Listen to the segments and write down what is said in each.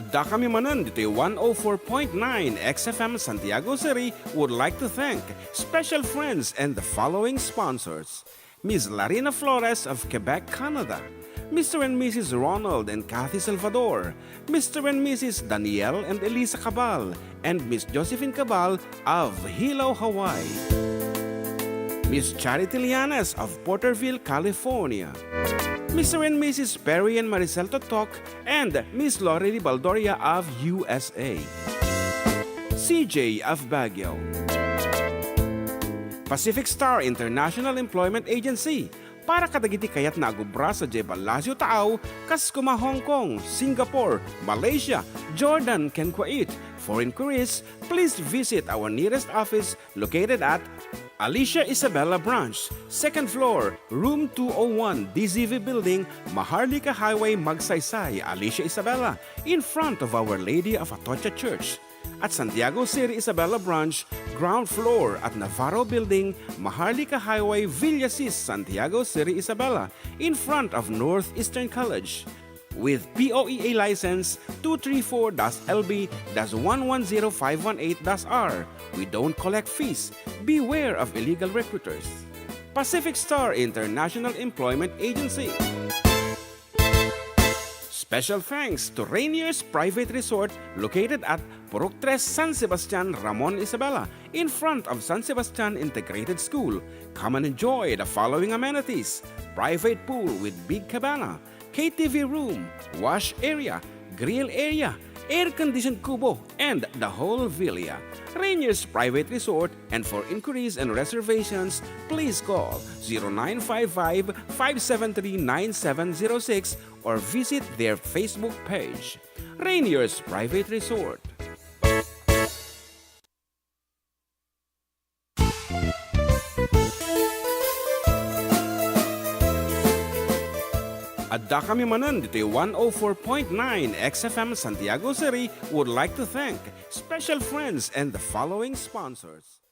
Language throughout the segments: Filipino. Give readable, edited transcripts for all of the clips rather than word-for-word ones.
Adda kami manan dito 104.9 XFM Santiago City would like to thank special friends and the following sponsors. Ms. Larina Flores of Quebec, Canada. Mr. and Mrs. Ronald and Kathy Salvador. Mr. and Mrs. Danielle and Elisa Cabal. And Miss Josephine Cabal of Hilo, Hawaii. Miss Charity Lianes of Porterville, California. Mr. and Mrs. Perry and Maricel Totok, and Miss Lori Baldoria of USA. CJ of Baguio. Pacific Star International Employment Agency, para kadagiti kayat na agubra sa Jebalasio Tao, kas kuma Hong Kong, Singapore, Malaysia, Jordan, ken Kuwait. For inquiries, please visit our nearest office located at Alicia Isabella Branch, 2nd floor, room 201, DZV Building, Maharlika Highway, Magsaysay, Alicia Isabella, in front of Our Lady of Atocha Church. At Santiago City Isabella Branch, ground floor at Navarro Building, Maharlika Highway, Villasis, Santiago City Isabella, in front of Northeastern College. With POEA license 234-LB-110518-R. We don't collect fees. Beware of illegal recruiters. Pacific Star International Employment Agency. Special thanks to Rainier's Private Resort located at Purok 3 San Sebastian, Ramon Isabela, in front of San Sebastian Integrated School. Come and enjoy the following amenities: private pool with big cabana, KTV room, wash area, grill area, air-conditioned kubo, and the whole villa. Rainier's Private Resort, and for inquiries and reservations, please call 0955-573-9706 or visit their Facebook page. Rainier's Private Resort. Adda kami manan dito 104.9 XFM Santiago City would like to thank special friends and the following sponsors.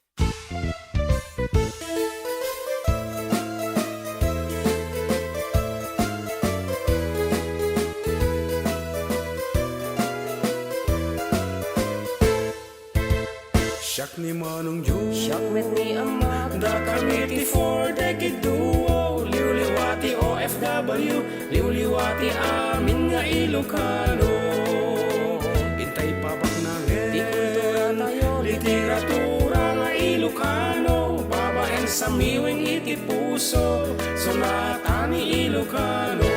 Siyak ni Manong Jun, siyak met ni Amat, da kami ti for decade duo, liwliwati OFW, liwliwati amin nga Ilocano. Intay pabak na di kultura tayo, literatura nga Ilocano, babaeng sa miwing iti puso, sulatan ni Ilocano.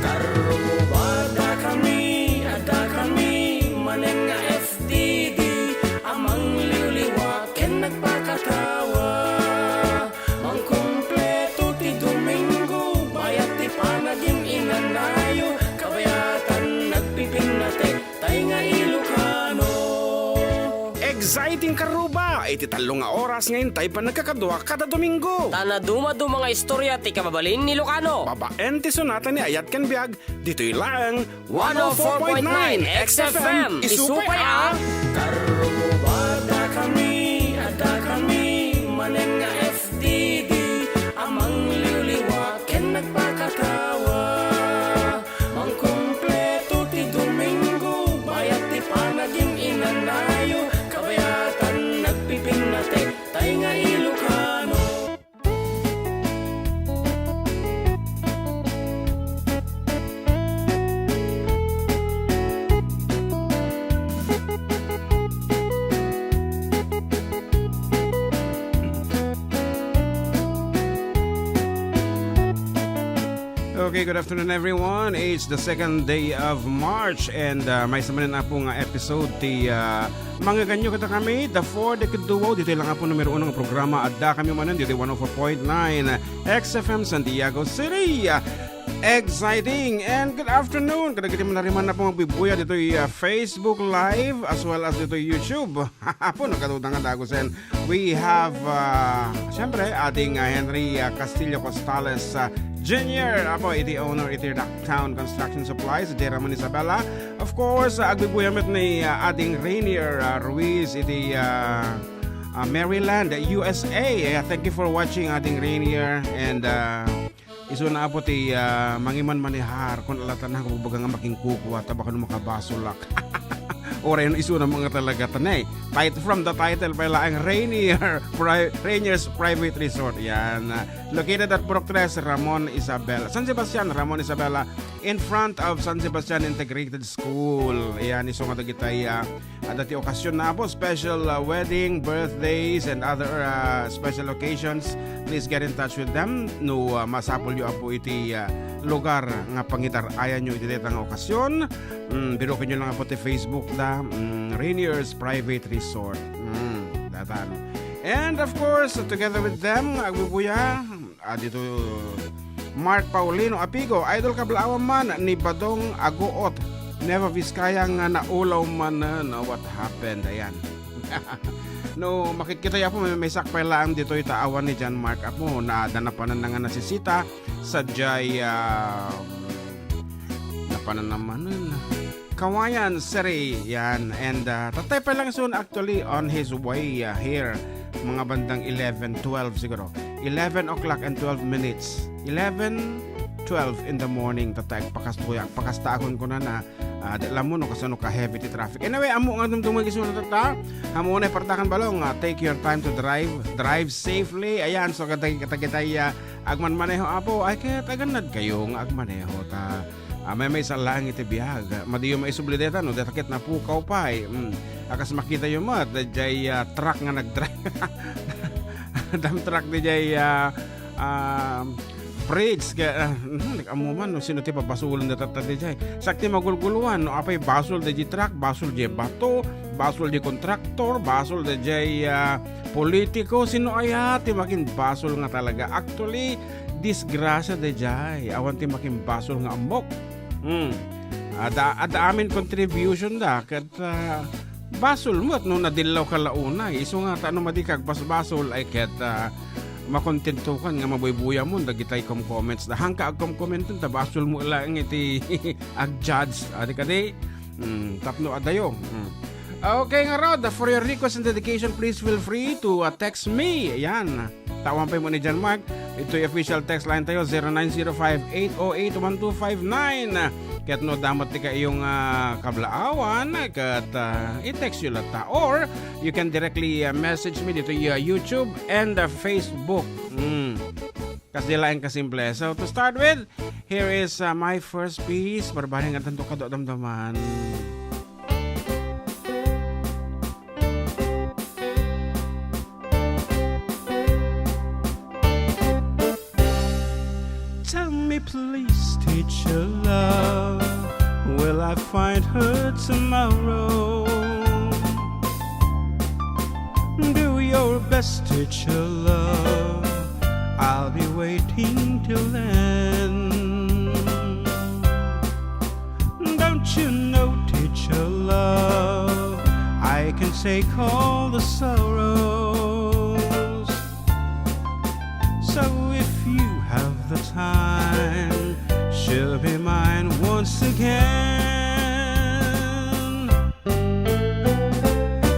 Karubada kami, ada kami, manen nga FDD, amang liwliwa ken nagpakatawa. Mangkumpleto ti Domingo, bayat ti panaging inanayo, kabayatan nagpipinate, tay nga Ilocano. Exciting karuba, iti talong nga oras ngayon tay pa nagkakadwa kada Domingo. tana dumadu mga istorya ti kababalin ni Ilocano. Babaen ti sonata ni Ayat Ken Biag, dito'y lang 104.9 XFM, isupay ah! Karubada kami, ada kami, manen nga FDD, amang liwliwa ken nagpakatawa. Mangkumpleto ti Domingo, bayat ti panaging inanayo, kabayatan nagpipinate, tay nga Ilocano. Okay, good afternoon everyone. It's the second day of March and may samanin na po nga episode ti mga ganyo kita kami, The 4 Decade Duo. Dito lang nga po numero 1 ng programa. Adda kami manan dito 104.9 XFM Santiago City. Exciting and good afternoon. Kadagiti man na po magbibuya dito Facebook Live as well as dito YouTube. Po nakatutang nga dagosen. We have syempre ating Henry Castillo Costales Jr. Apo, iti owner iti Rocktown Construction Supplies, Jeraman Isabela. Of course, agbibuyamit ni ating Rainier Ruiz iti Maryland, USA. Thank you for watching ating Rainier and Iso na po ti mangiman manihar kung alatan na kung baga nga making kukuha tabaka no makabasulak. Oray iso na mga talaga tanay. From the title pala ang Rainier's Private Resort. Yan. Located at Purok 3, Ramon Isabela. San Sebastian, Ramon Isabela. In front of San Sebastian Integrated School. Yan. Iso nga tagitay dati okasyon na po. Special wedding, birthdays, and other special occasions. Please get in touch with them. No, masapol yu po iti lugar nga pangitar ayan nyo iti nga okasyon. Biro nyo lang po ti Facebook da Rainier's Private Resort. Datan. And of course, together with them, agbubuya dito Mark Paulino Apigo, idol kablawan man ni Badong Aguot. Never Vizcaya nga naulaw man na what happened. Ayan. No, makikita ya po may sakpay lang dito itaawan ni John Mark Apo na danapanan na nga nasisita sa Jay napanan naman Kawayan Seri yan, and tatay pa lang soon actually on his way here mga bandang 11:12 siguro 11 o'clock and 12 minutes 11:12 in the morning tatay pakastahon ko na alam mo no kasano ka heavy traffic. Anyway, amo nga dumdumag iso na tata. Amo na partakan balong. Take your time to drive safely. Ayan, so katagitay agman maneho apo. Ay kaya taganad kayo nga agmaneho ta. May salang iti biyag. Madiyo maisublideta no, datakit na pukaw pa eh. Akas makita yung mat, dajay truck nga nag-drive. Dam truck dajay bridge kaya nag-amuman no sino ti papasulan na tatati jay sakti magulguluan no apay basol di truck basol di bato basol di kontraktor basol di jay politiko sino ayat ti makin basol nga talaga actually disgrasya di jay awan ti makin basol nga amok ada amin contribution da kat basol mo at no nadilaw ka launa iso nga tano madikag basol ay kat makontentukan nga mabubuya mo dagitay comments da hangka ag comment ta basol mo lang iti ag judge adi kadi tapno adayo. Okay nga rod, for your request and dedication please feel free to text me. Ayan, tawan pa mo ni John Mark. Ito yung official text line tayo 0905-808-1259. Kaya't no damat ti ka iyong kablaawan kat i-text yun lata or you can directly message me dito YouTube and Facebook. Kasi lain kasimple. So to start with, here is my first piece. Barbaring at tanto kadamdaman. Tell me please, teacher love, will I find her tomorrow? Do your best, teacher love, I'll be waiting till then. Don't you know, teacher love, I can take all the sorrows. So if you have the time, she'll be mine once again.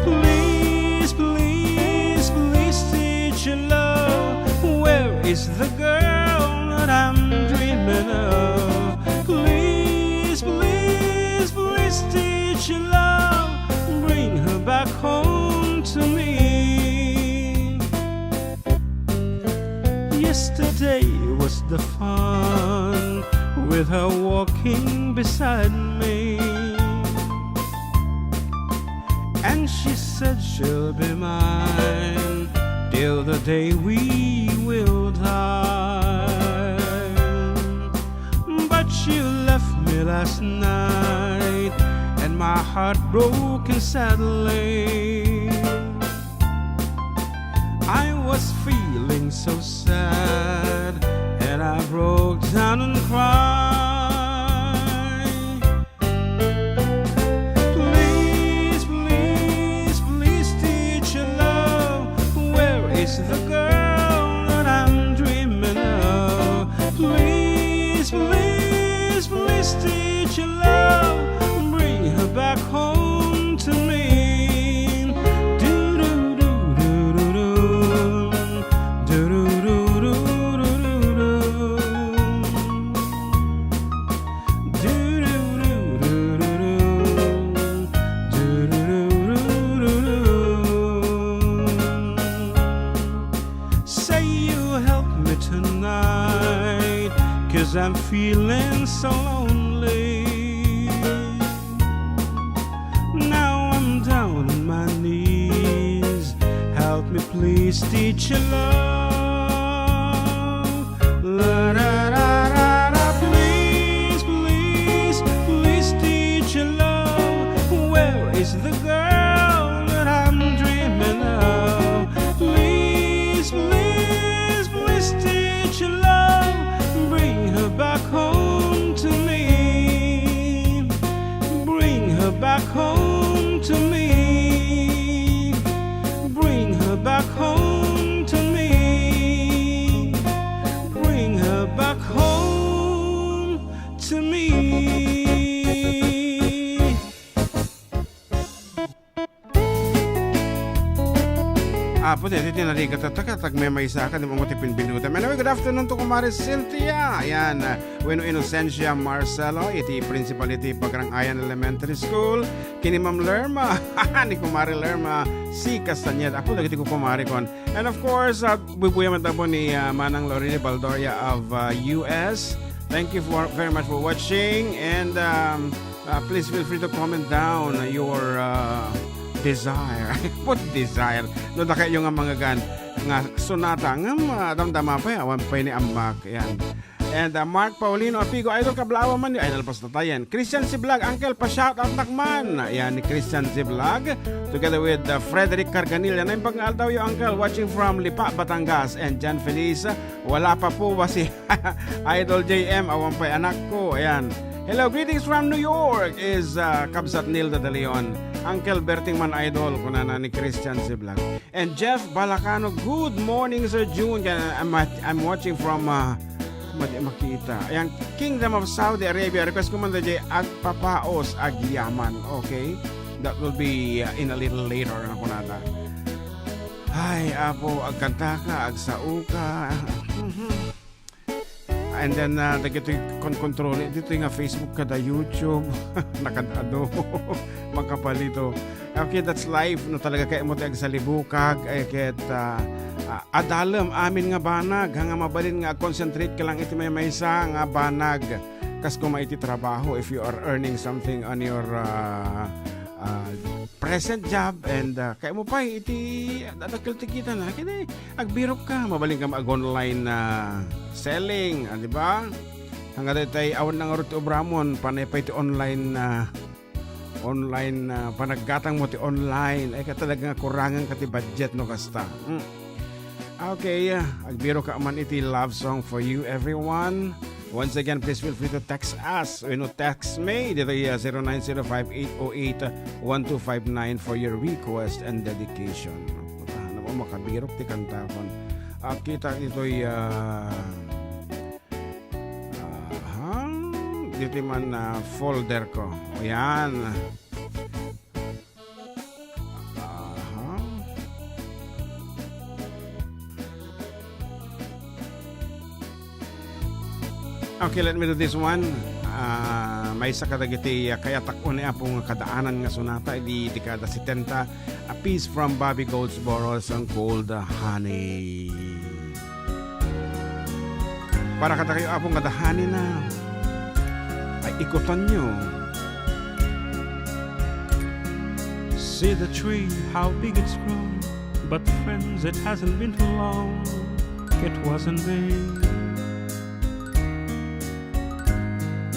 Please, please, please, teacher love, where is the girl that I'm dreaming of? Please, please, please, teacher love, bring her back home to me. Yesterday was the fun with her walking beside me, and she said she'll be mine till the day we will die. But you left me last night and my heart broken sadly. I was feeling so sad and I broke down and cried. Please, please, please, teacher love, where is the girl that I'm dreaming of? Please, please, please, teacher love, bring her back home to me. 'cause I'm feeling so lonely. Now I'm down on my knees. Help me please, teacher love. La da da da da. Please, please, please, teacher love. Where is the girl that I'm dreaming of? Please, please, please, teacher love. Bring her back home to me. Bring her back home to me. Bring her back home to me. Bring her back home to me. Apo din, ito nari katatag may sa akan, di mo matipin binuta. Anyway, good afternoon to Kumari Cynthia. Ayan, Bueno Inocencia Marcelo, iti principal iti Pagrangayan Elementary School. Kini Ma'am Lerma, ni Kumari Lerma, si Castañeda. Ako lagi ko Kumari kon. And of course, bubuya matabo ni Manang Lorene Baldoria of US. Thank you very much for watching. And please feel free to comment down your desire. What desire? No da kayo nga mga gan nga sonata nga damdama pa awan pa ni amak yan. And Mark Paulino Apigo, idol kablawa man ni idol pastatayan. Christian Siblag, Uncle pa shout out nakman. Yan ni Christian Siblag together with Frederick Carganil. Yan ang pag-aal daw yung uncle watching from Lipa, Batangas. And John Feliz, wala pa po ba si Idol JM awan pa anak ko. Ayan. Hello, greetings from New York is Kabsat Nilda de Leon. Uncle Bertingman Idol, kunana ni Christian Siblag. And Jeff Balacano, good morning Sir June. I'm watching from makita. Ayan, Kingdom of Saudi Arabia. Request ko man da jay agpapaos agyaman. Okay? That will be in a little later na kunana. Ay, apo, agkanta ka, agsao ka. And then dito control dito nga Facebook kada YouTube nakadado makapalito. Okay, that's life no talaga kay mo tag sa libukag ay ket adalem amin nga banag nga mabalin nga concentrate ka lang iti may maysa nga banag kas kung maiti trabaho if you are earning something on your present job and kaya mo pa iti dadakil tikita na kaya agbirok ka mabaling ka mag-online selling di ba hanggang tayo awan ng Ruth Obramon panay pa iti online panaggatang mo ti online ay ka talaga kurangan ka ti budget no kasta okay agbiro ka man iti love song for you everyone. Once again, please feel free to text us. Text me. Dito 0905-808-1259 for your request and dedication. Ano po, makabirok ti kantakon. Kita ito'y dito man folder ko. Ayan. Okay, let me do this one. May isa kadagiti kaya takon niya pong kadaanan nga sonata di dekada 70. A piece from Bobby Goldsboro ang Cold Honey. Para kata kayo apong kadahani na ay ikutan nyo. See the tree, how big it's grown. But friends, it hasn't been too long. It wasn't vain.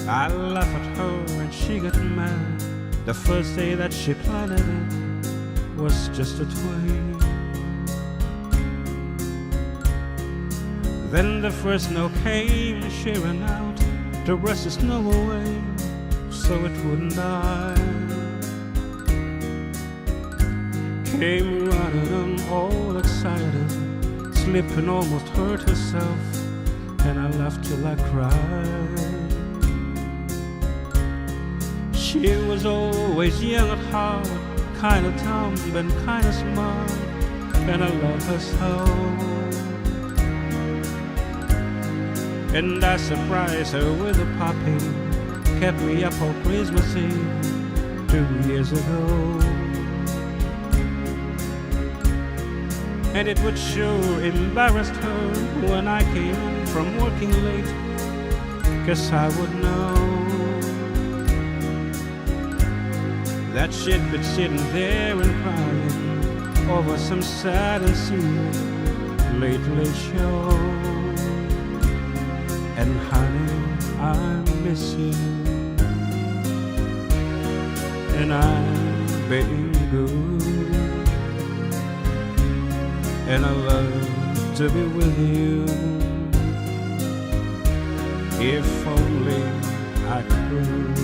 I laugh at her and she got mad. The first day that she planted it was just a twig. Then the first snow came, she ran out to brush the snow away so it wouldn't die. Came running all excited, slipped and almost hurt herself, and I laughed till I cried. She was always young at heart, kind of dumb and kind of smart, and I love her so. And I surprised her with a puppy, kept me up on Christmas Eve 2 years ago. And it would sure embarrass her when I came from working late 'cause I would know that she'd be sitting there and crying over some sad and serious late show. And honey, I miss you, and I'm being good, and I love to be with you. If only I could.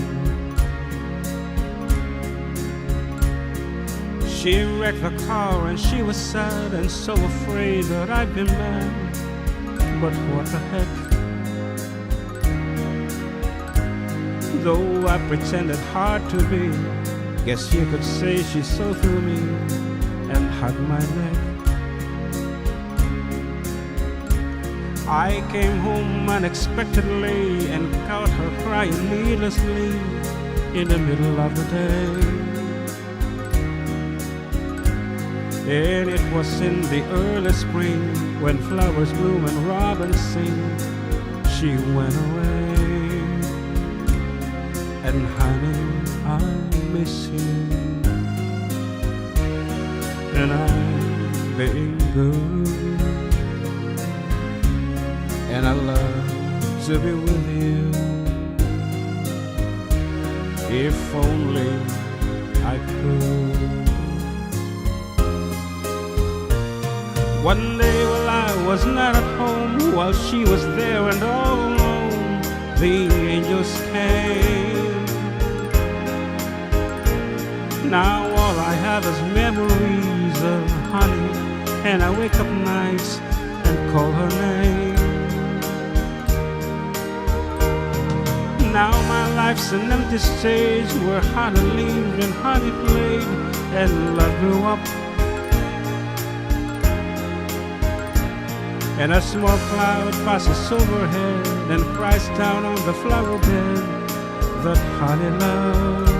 She wrecked the car and she was sad and so afraid that I'd be mad. But what the heck? Though I pretended hard to be, guess you could say she saw through me and hugged my neck. I came home unexpectedly and caught her crying needlessly in the middle of the day. And it was in the early spring when flowers bloom and robins sing. She went away. And honey, I miss you, and I'm being good, and I love to be with you. If only I could. One day while I was not at home, while she was there and all alone, the angels came. Now all I have is memories of honey, and I wake up nights and call her name. Now my life's an empty stage where honey lived and honey played and love grew up. And a small cloud passes overhead and cries down on the flower bed that honey loved.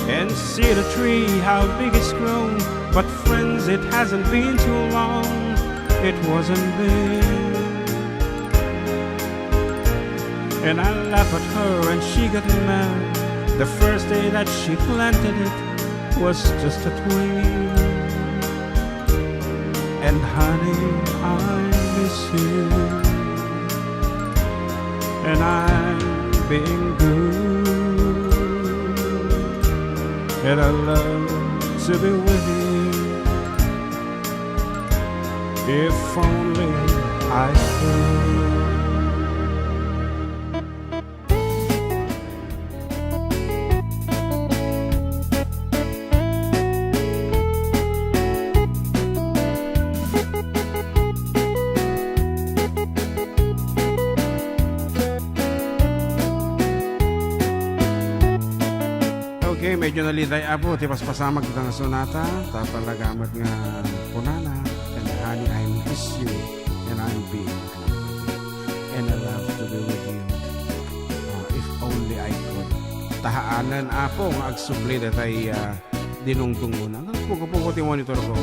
And see the tree, how big it's grown, but friends, it hasn't been too long, it wasn't big. And I laugh at her and she got mad. The first day that she planted it was just a twig. And honey, I miss you, and I'm being good, and I love to be with you. If only I could. Medyo naliday apo, tipas pasamag ng sonata, tapalagamat nga punana, and honey, I miss you, and I'm being good, and I love to be with you. If only I could. Tahaanan apo, nga agsubli datay dinungtong muna. Puko-puko ti monitor ko.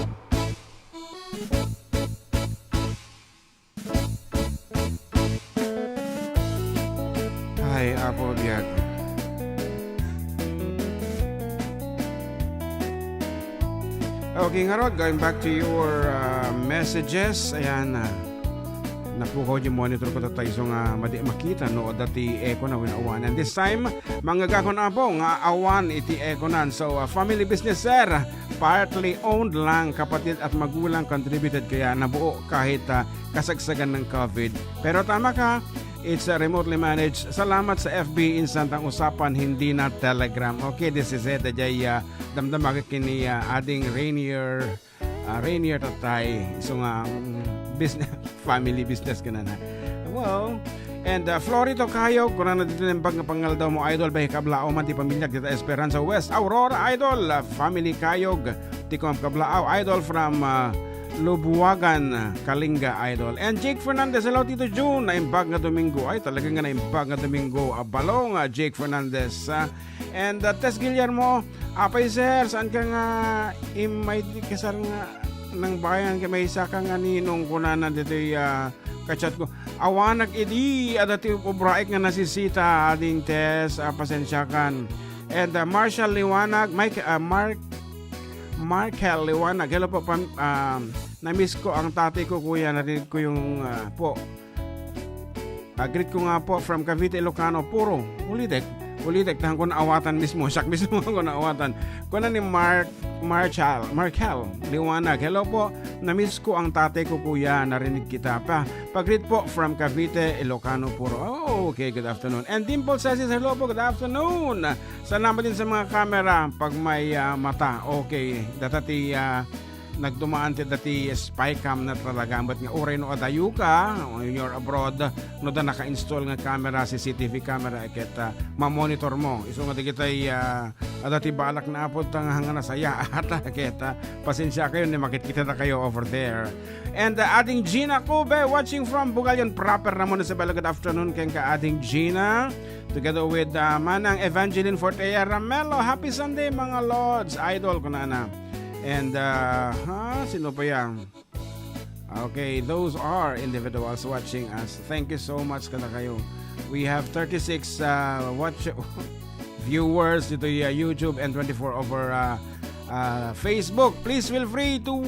Ay, apo, diag. Okay nga Rod, going back to your messages. Ayan, napukaw yung monitor ko tatay so nga madi makita no dati eko na winawan. And this time, mga gakon apo nga awan iti eko nan. So, family business sir, partly owned lang, kapatid at magulang contributed kaya nabuo kahit kasagsagan ng COVID. Pero tama ka, it's remotely managed. Salamat sa FB Instant ang usapan, hindi na Telegram. Okay, this is it. Dajay damdama ka kini ading Rainier tatay. So nga business, family business ka na. Well, and Florito kayo, kung na dito ng pangal daw mo idol, bahay kablao man ti pamilya dito Esperanza West. Aurora idol, family kayog, tikom kablao idol from Lubuagan, Kalinga idol. And Jake Fernandez, hello Tito June, naimbag nga Domingo. Ay talaga nga naimbag nga Domingo. Balong Jake Fernandez. And Tess Guillermo, apay sir, saan ka nga may kasar nga ng bayan, may isa ka nga ninong kunana dito kachat ko. Awanag idi adati ubraik nga nasisita ading Tess, pasensyakan. And Marshall Liwanag, Markel Liwanag. Hello po, na-miss ko ang tatay ko, kuya. Narinig ko yung greet ko nga po from Cavite, Ilocano. Puro, ulitek. Tahan ko naawatan mismo. Siyak mismo ko naawatan. Kuna ni Markel Liwanag. Hello po, na-miss ko ang tatay ko, kuya. Narinig kita pa. Pag-greet po from Cavite, Ilocano. Puro. Oh, okay, good afternoon. And Dimple says, hello po, good afternoon. Salamat din sa mga camera pag may mata. Okay, datati nagdumaan ti dati spycam na talaga but nga oray no adayu ka when you're abroad no da naka-install nga camera, CCTV camera ket ma-monitor mo iso nga digitay adati balak na apod tang hanga nasaya ata ket pasensya kayo ni makikita na kayo over there. And ating Gina Kobe watching from Bugalyon proper na muna sa Bala. Good afternoon keng ka ating Gina together with Manang Evangeline Fortea Ramelo. Happy Sunday mga lords, idol ko na na. And sino pa yan? Okay, those are individuals watching us. Thank you so much kada kayo. We have 36 viewers dito YouTube and 24 over Facebook. Please feel free to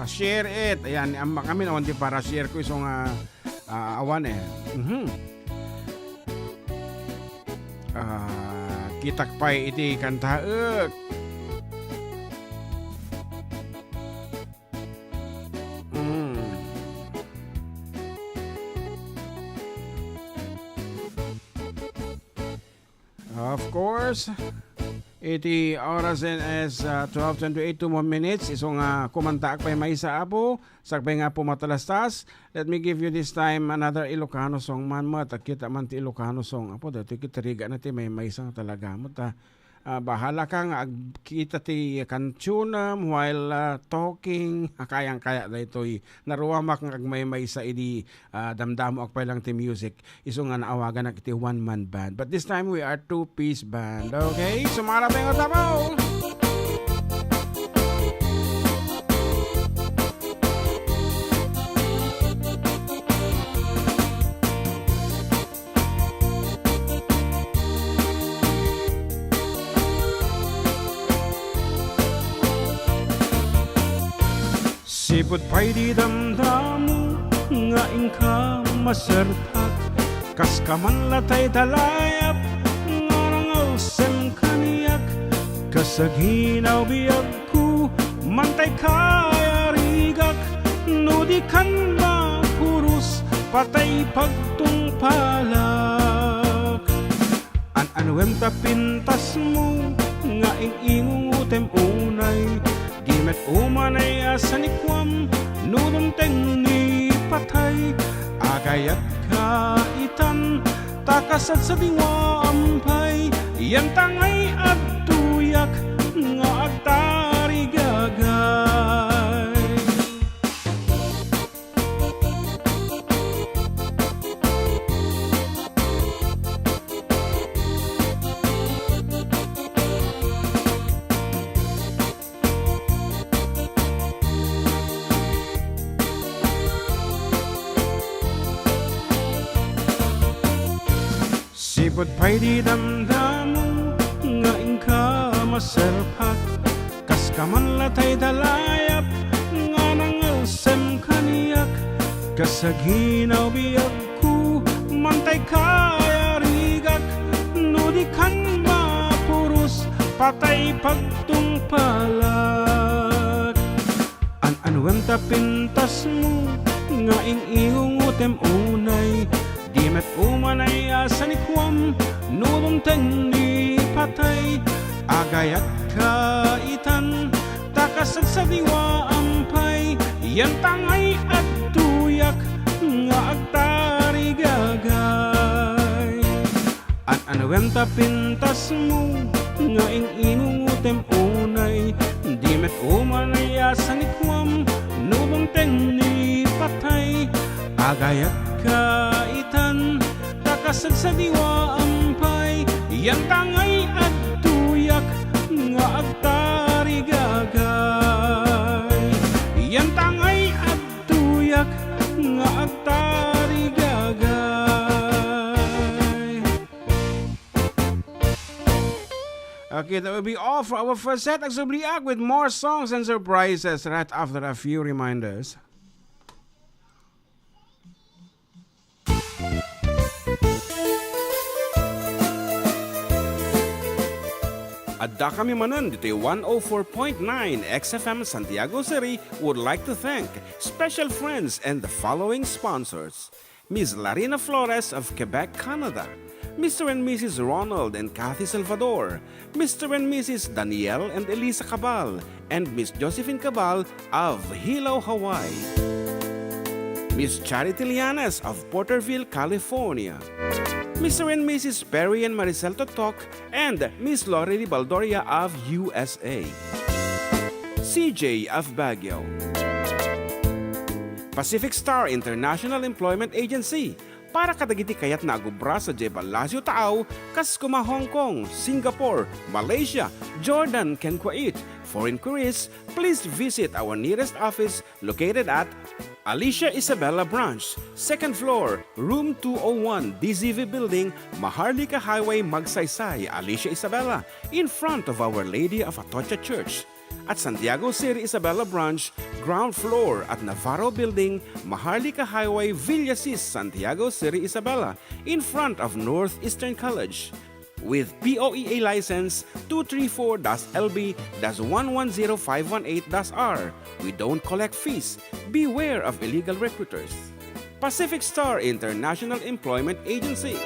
share it. Ayan, kami naman di para share ko isong awan kitakpay iti kantaek. Of course, iti oras is 12:28 2 more minutes. Isong kumantaak pa may sa apo. Sakbay nga po matalastas. Let me give you this time another Ilocano song man mo. Kita man ti Ilocano song. Apo, dito kitariga na ti may isang talaga mo. Bahala kang kita ti kantunam while talking. Kayang-kaya na ito'y naruwamak ng may sa idi damdamo akpay lang ti music. Iso nga naawagan na iti one-man band. But this time we are two-piece band. Okay? Sumarap yung tabaw! Sipot pa'y di damdamo nga ingka masertak kas kaman latay talayap nga rangal sem kaniyak kasaginaw biyag ko mantay kaya rigak no di kan makurus patay pagtungpalak an-anuem ta pintas mo nga ing-ingutem unay Gimet umanay asanikwam nurunteng ni patay agayat kaitan takasat sa diwa ampay yan tangay at tuyak nga agtari gagay Sipot pa'y di damdamo nga ingka maserpak kas kaman latay dalayap nga nangalsem kaniyak kasaginaw biyag ko mantay kaya rigak no di kan mapurus patay pagtungpalak an-anuem ta pintas mo nga ing-iungutem unay Di met umanay asanikwam nurunteng ni patay agayat kaitan takasag sa diwa ampay yan tangay at tuyak nga agtari gagay an-anuem ta pintas mo nga ing-inungutem unay di met umanay asanikwam nurunteng ni patay agayat kaitan takasag sa diwa ampay yan tangay at tuyak nga agtari gagay yan tangay at tuyak nga tarigagay. Okay, that will be all for our first set. Agsubliak with more songs and surprises right after a few reminders. Adda kami manan dito 104.9 XFM Santiago City would like to thank special friends and the following sponsors. Ms. Larina Flores of Quebec, Canada. Mr. and Mrs. Ronald and Kathy Salvador. Mr. and Mrs. Danielle and Elisa Cabal. And Miss Josephine Cabal of Hilo, Hawaii. Miss Charity Lianes of Porterville, California. Mr. and Mrs. Perry and Maricel Totok, and Miss Lorely Baldoria of USA. CJ of Baguio. Pacific Star International Employment Agency. Para kadagiti kayat na agubra sa Jebal Lazio Tao, Kaskuma, Hong Kong, Singapore, Malaysia, Jordan, can Kuwait. For inquiries, please visit our nearest office located at Alicia Isabella Branch, 2nd floor, room 201, DZV Building, Maharlika Highway, Magsaysay, Alicia Isabella, in front of Our Lady of Atocha Church. At Santiago City Isabella Branch, ground floor at Navarro Building, Maharlika Highway, Villasis, Santiago City Isabella, in front of Northeastern College. With POEA license 234-LB-110518-R. We don't collect fees. Beware of illegal recruiters. Pacific Star International Employment Agency.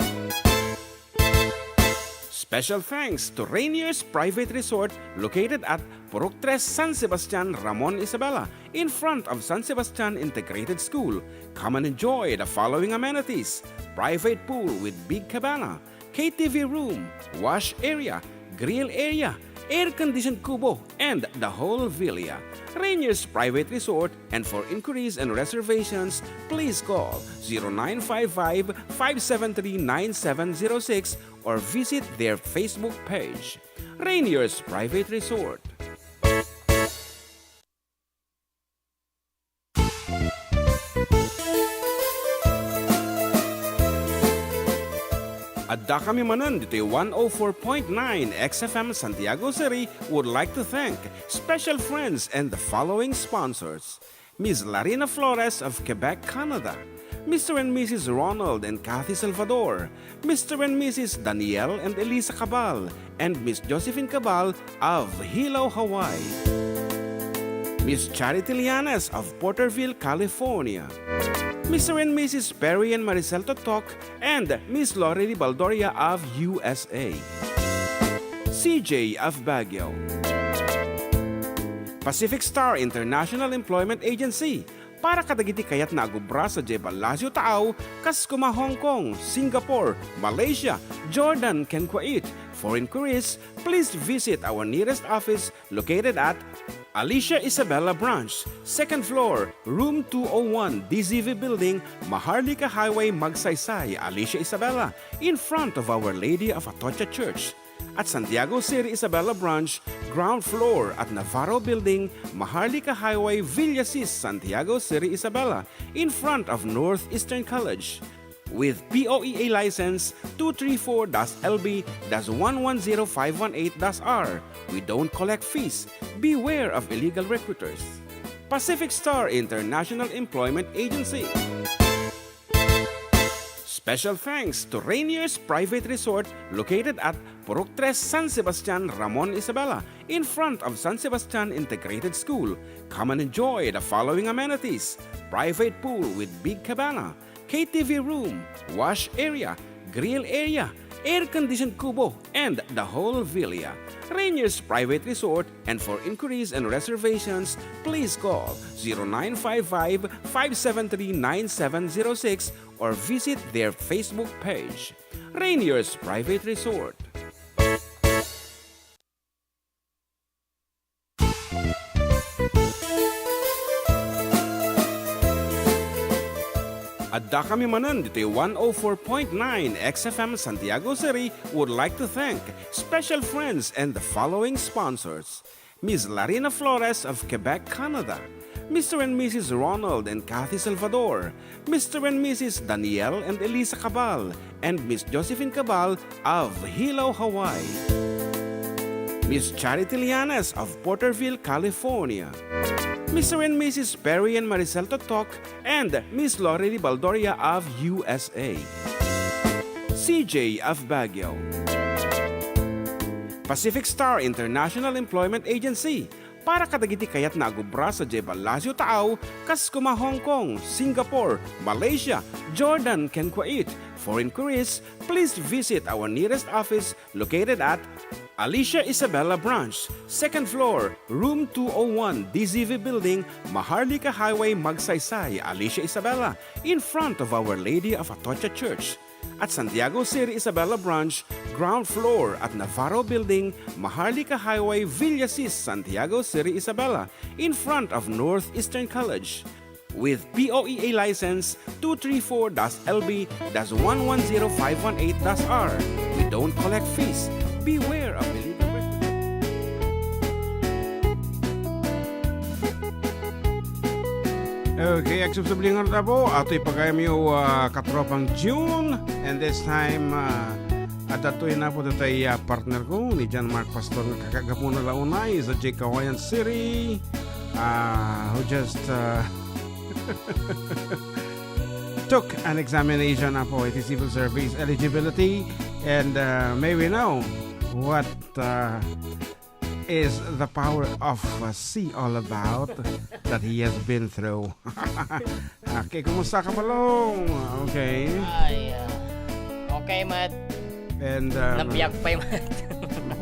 Special thanks to Rainier's Private Resort located at Purok 3, San Sebastian, Ramon Isabela, in front of San Sebastian Integrated School. Come and enjoy the following amenities: private pool with big cabana, KTV room, wash area, grill area, air-conditioned kubo, and the whole villa. Rainier's Private Resort, and for inquiries and reservations, please call 0955-573-9706 or visit their Facebook page. Rainier's Private Resort. Adda kami manan dito 104.9 XFM Santiago City would like to thank special friends and the following sponsors. Ms. Larina Flores of Quebec, Canada. Mr. and Mrs. Ronald and Kathy Salvador. Mr. and Mrs. Danielle and Elisa Cabal. And Miss Josephine Cabal of Hilo, Hawaii. Miss Charity Lianes of Porterville, California. Mr. and Mrs. Perry and Maricel Totok, and Miss Lorely Baldoria of USA. CJ of Baguio. Pacific Star International Employment Agency. Para kadagiti kayat na agubra sa Jebal Lazio Tao, Kaskuma, Hong Kong, Singapore, Malaysia, Jordan, can Kuwait. For inquiries, please visit our nearest office located at Alicia Isabella Branch, 2nd floor, room 201, DZV Building, Maharlika Highway, Magsaysay, Alicia Isabella, in front of Our Lady of Atocha Church. At Santiago City Isabella Branch, ground floor at Navarro Building, Maharlika Highway, Villasis, Santiago City Isabella, in front of Northeastern College. With POEA license 234-LB-110518-R. We don't collect fees. Beware of illegal recruiters. Pacific Star International Employment Agency. Special thanks to Rainier's Private Resort located at Purok 3, San Sebastian, Ramon Isabela, in front of San Sebastian Integrated School. Come and enjoy the following amenities: private pool with big cabana, KTV room, wash area, grill area, air-conditioned kubo, and the whole villa. Rainier's Private Resort, and for inquiries and reservations, please call 0955-573-9706 or visit their Facebook page. Rainier's Private Resort. Adda kami manan dito 104.9 XFM Santiago City would like to thank special friends and the following sponsors. Ms. Larina Flores of Quebec, Canada. Mr. and Mrs. Ronald and Kathy Salvador, Mr. and Mrs. Danielle and Elisa Cabal, and Miss Josephine Cabal of Hilo, Hawaii. Miss Charity Lianas of Porterville, California. Mr. and Mrs. Perry and Maricel Totok, and Miss Lorely Baldoria of USA. CJ of Baguio. Pacific Star International Employment Agency, para kadagiti kayat na agubra sa Jebel Lasio Tao, Kaskuma, Hong Kong, Singapore, Malaysia, Jordan, ken Kuwait. For inquiries, please visit our nearest office located at Alicia Isabella Branch, 2nd floor, room 201, DZV Building, Maharlika Highway, Magsaysay, Alicia Isabella, in front of Our Lady of Atocha Church. At Santiago City Isabella Branch, ground floor at Navarro Building, Maharlika Highway, Villasis, Santiago City Isabella, in front of Northeastern College. With POEA license 234-LB-110518-R. We don't collect fees. Beware of illegal recruitment. Okay, aksubsubling nga po. Ato'y pagayam yung katropang June. And this time, at ato'y na po tatay partner ko ni John Mark Pastor nga kakagapo na launay sa J. Kawayan City. Who just took an examination na po. It is civil service eligibility. And may we know what is the power of sea all about that he has been through. Okay, kumusta ka, Balong? Okay. Ay, okay, Matt. And Nabiyak pa yung Matt.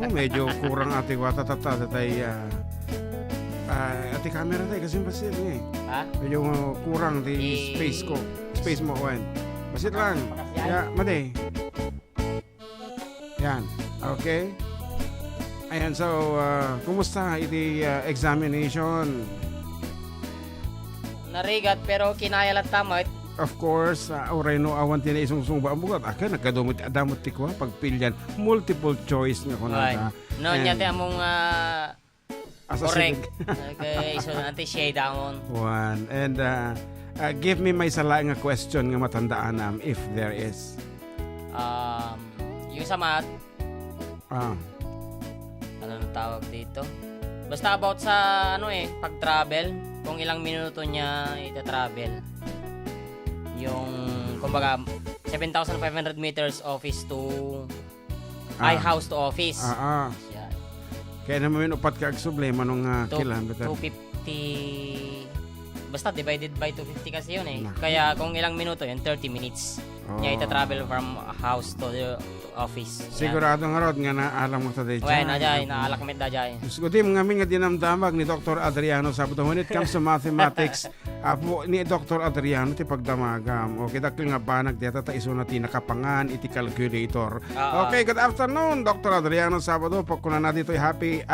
ako, medyo kurang ati watatata tatay ati camera tayo kasi basit eh. Ha? Medyo kurang di space ko. Space mo, Juan. Basit lang. Yeah, mati. Yan. Okay. Ayan, so, kumusta iti examination? Narigat pero kinaya lang tamot. Of course, oray no awan tina isang sungba ang bugat. Aka, nagkadumot adamot tikwa, pagpilyan, multiple choice nga ko Ay, na. no, niya tayo mong correct. Asasilig. Okay, so natin shade amon. One. And give me may sala nga question nga matandaan if there is. Yung sa Matt, Ah. ano na tawag dito? Basta about sa pag-travel, kung ilang minuto niya ita-travel. Yung kumbaga 7,500 meters office to house to office. Yan. Kaya naman upat ka agsublema nung To- kilometer. 250 basta divided by 250 kasi yun eh. Naku. Kaya kung ilang minuto yun, 30 minutes. Niya ita-travel from house to the office. Yan. Sigurado nga rod nga na alam mo ta dito. Well, najay, naalakmit najay. Gusto din nga nga dinamdamag ni Dr. Adriano Sabado when it comes to mathematics. Apo ni Dr. Adriano ti pagdamagam. Okay, dakil nga banag deta ta iso na tinakapangan iti calculator. Okay, good afternoon Dr. Adriano Sabado. Pagkuna na dito happy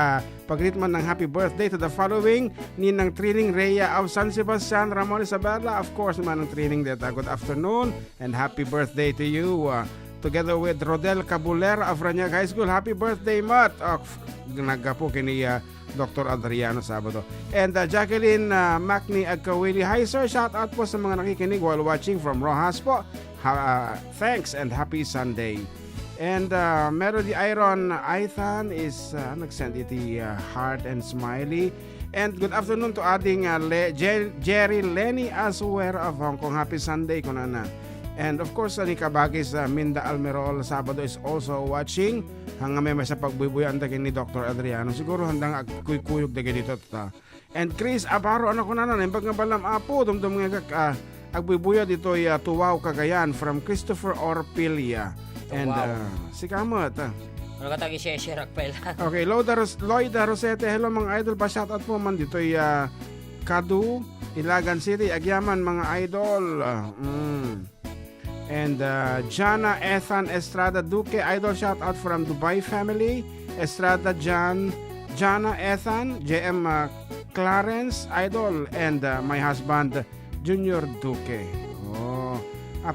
pagritman ng happy birthday to the following Ninang Trining Rhea of San Sebastian, Ramon Isabela. Of course, naman ang training deta. Good afternoon and happy birthday to you. Together with Rodel Cabuler of Ranyag High School. Happy birthday, Matt! Nagkapo kini Dr. Adriano Sabado. And Jacqueline Macni Agkawili. Hi sir, shout out po sa mga nakikinig while watching from Rojas po. Thanks and happy Sunday. And Melody Iron Aithan is nagsend iti heart and smiley. And good afternoon to adding Jerry Lenny Aswer of Hong Kong. Happy Sunday kunana. And of course, ni Kabagis Minda Almerol Sabado is also watching. Hanga may sa pagbubuyan dagin ni Dr. Adriano. Siguro handang agkuyog dagin dito. And Chris Abaro, ano ko na imbag nga balam apo, dumdum nga agbubuya dito Tuwaw, Cagayan from Christopher Orpilia. And si Kamot. Ano ka tagi share pala? Okay, Lloyda Rosete, hello mga idol. Pa-shoutout po man dito Kadu, Ilagan City, Agyaman mga idol. And Jana Ethan Estrada Duque, idol shout out from Dubai family. Estrada Jana Ethan, JM Clarence, idol, and my husband Junior Duque. Oh,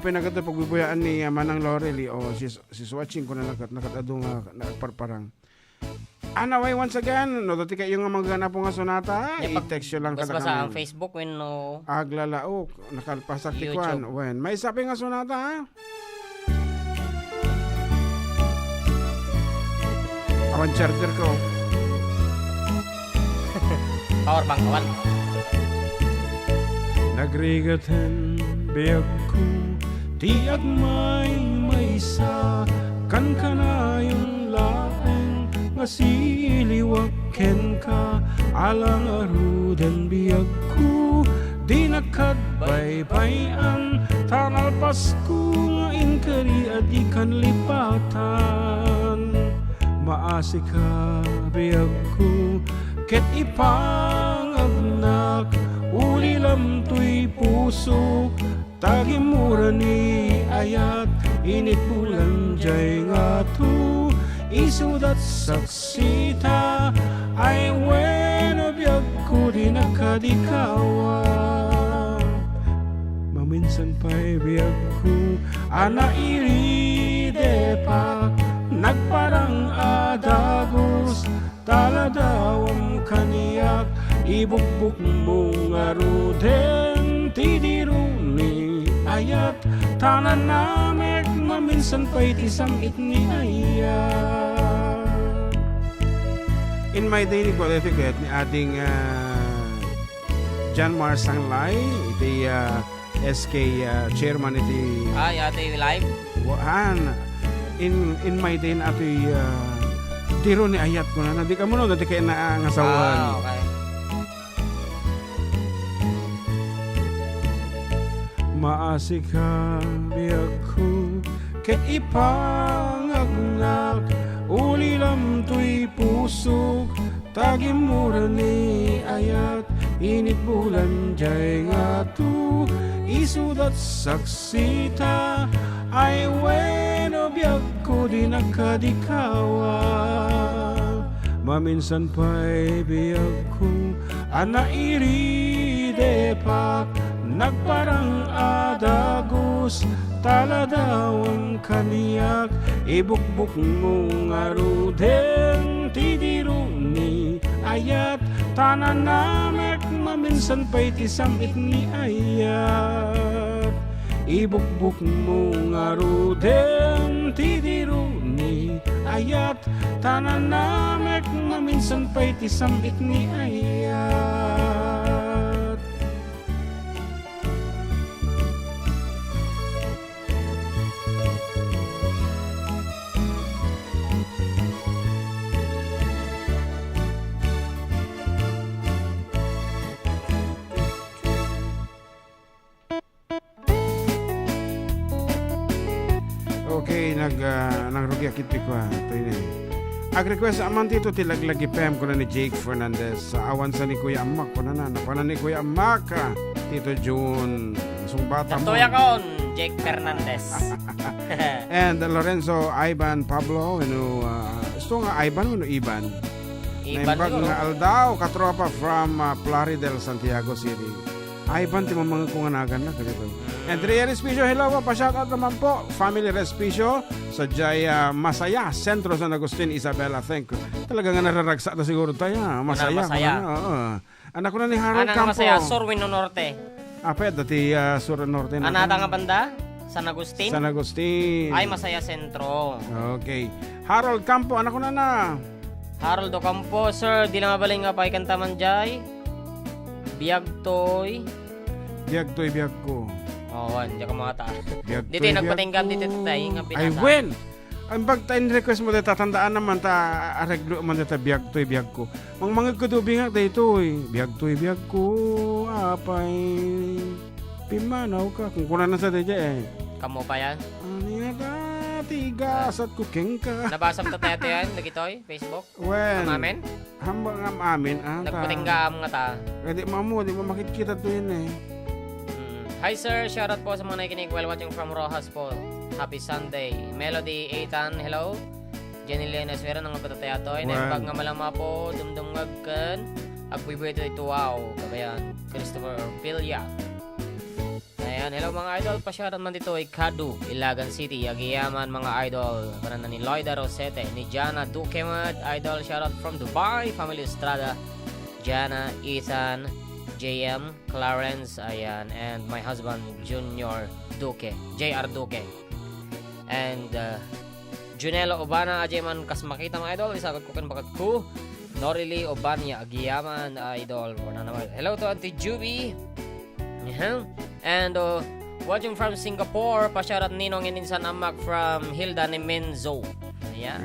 pinaganda pagbibuyaan ni Manang Lorely. Oh, she's watching ko na nakatadong nagparparang. Anaway, once again, no, dati kayo nga mga po nga sonata, i-text yun lang kada Basta ang kami. Facebook when no Aglalaok, nakalpasak YouTube. tikwan. When, may sabi nga sonata, ha? Awan charger ko. power bank kawan. Nagrigatan biyag ko, di agmay may sa kan kanayong laeng nga siliwaken ka alang arudan biyag ko di nakadbaybayan tanal Pasko nga inkari at ikan lipatan maasi ka biyag ko ket ipangagnak ulilam tuy puso tagimura ni ayat init bulan jay nga tu isudat saksita ay bueno biyag ko di nakadikawa maminsan pa'y biyag ko ana iri depak nagparang adagos taladawang kaniyak ibukbuk mo nga ruden tidiruni ayat tanan namek maminsan pa'y tisang itni ayat. In my daily qualificate ni ating John Mar Sanglay iti SK chairman iti Ay, ate live. Han in my day na ito'y tiro ni ayat ko na di ka mo no dati kayo na ang asawan. Okay. Maasi ka biyag ko ket ipangagnak ulilam tuy pusok tagimura ni ayat init bulan jay nga tu isudat saksita ay bueno biyag ko di nakadikawa maminsan pa'y biyag ko ana iri depak nagparang adagos taladawang kaniyak ibukbuk mo nga ruden tidiruni ayat tanan namek maminsan pa'y tisang itni ayat ibukbuk mo nga ruden tidiruni ayat tanan namek maminsan pa'y tisang itni ayat. Okay, nagrugi akit ko ha. Ito yun eh. Ag-request aman dito tilaglagi pem ko na ni Jake Fernandez. Sa awan sa ni Kuya Amak ko na na. Napanan ni Kuya Amak Tito June. Sumbata mo. Sakto yakon, Jake Fernandez. And Lorenzo Ivan Pablo. Ito nga Ivan o Ivan? Iban Naimbag siguro. nga Aldao, katropa from Plaridel, Santiago City. Ivan, ti mga kunganagan na. Andrea Respicio, hello po. Pa-shoutout naman po. Family Respicio sa Jaya Masaya, Centro San Agustin, Isabela. Thank you. Talaga nga nararagsa na siguro tayo. Masaya. Masaya. Anak ko na ni Harold Ana Campo. nga masaya, Sorwin no Norte. Apet, dati Sur Norte na. Anata nga banda? San Agustin? San Agustin. Ay, Masaya Sentro. Okay. Harold Campo, anak ko na. Harold Ocampo, sir, di lang mabaling nga pa ikantaman jay. Biag toy. Biyag to'y biyag ko. Oo, hindi ka makata. Biyag Dito to'y yung nagpatinggam biyag dito ko. tayo nga Ay, pinasa. wen! Ang bagtain request mo dito, tatandaan naman ta areglo man dito, biyag to'y biyag ko. Mga kudubi nga dito eh. Biyag to'y biyag ko. Apay. Pimanaw ka. Kung kuna na sa dito eh. Kamo pa yan. Ano nga ta? Tigas at kuking ka. Nabasa mo tayo yan, nagitoy, Facebook. Wen. Amamen? Hambang ang amin. Nagpatinggam nga ta. Kaya mo, di mo makikita to yun eh. Hi sir, shoutout po sa mga nakikinig while watching from Rojas po. Happy Sunday. Melody Eitan, hello. Jenny Lena Eswera nang patatayato. Wow. Pag nga malama po, dumdumngag kan. Agbibuhay ito wow. Kabayan, Christopher Pilla. Ayan. Ayan, hello mga idol. Pasyaran man dito ay Kadu, Ilagan City, Agiyaman mga idol. Parang ni Loida Rosete, ni Jana Dukemad, idol. Shoutout from Dubai, Family Estrada, Jana, Ethan, JM, Clarence, ayan. And my husband, Junior Duque, JR Duque. And Junelo Obana, Ajeman Kasmakita mga idol. Isagot ko kan bakat ko. Norili Obania, Agiyaman, idol. Hello to Auntie Juby. And watching from Singapore, pasyarat Ninong and Insan Amak from Hilda ni Menzo. Ayan.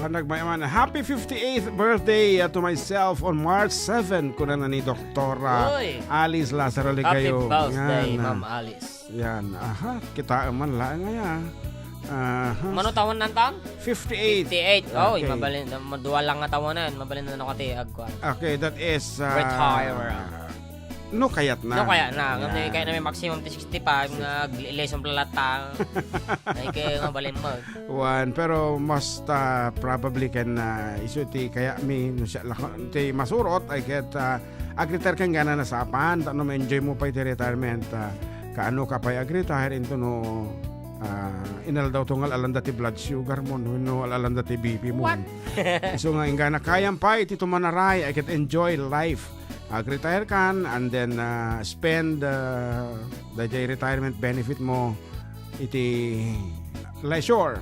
Nagmayaman. Happy 58th birthday to myself on March 7. Kuna na ni Doktora Uy. Alice Lazaro Happy Ligayo. birthday, Ma'am Alice. Yan. Aha, kita man lang ngayon. Mano tawon nan tam? 58. 58. Oh, Okay. mabalin duwa lang nga tawonan, mabalin na nakati agwa. Okay, that is Retire. No kayat na. No kaya na, ngam Yan. kaya na may maximum 65 nga lesson plata. Ay kay mabalin mo. One, pero most probably can isuti kaya mi no siya ti masurot ay ket agritar kan gana na sapan no enjoy mo pa iti retirement kaano ka pa agritar into no inal daw tungal alanda ti blood sugar mo no alanda ti BP mo. What? So nga ingana kayang pa iti tumanaray I can enjoy life. Retire kan and then spend the retirement benefit mo iti pleasure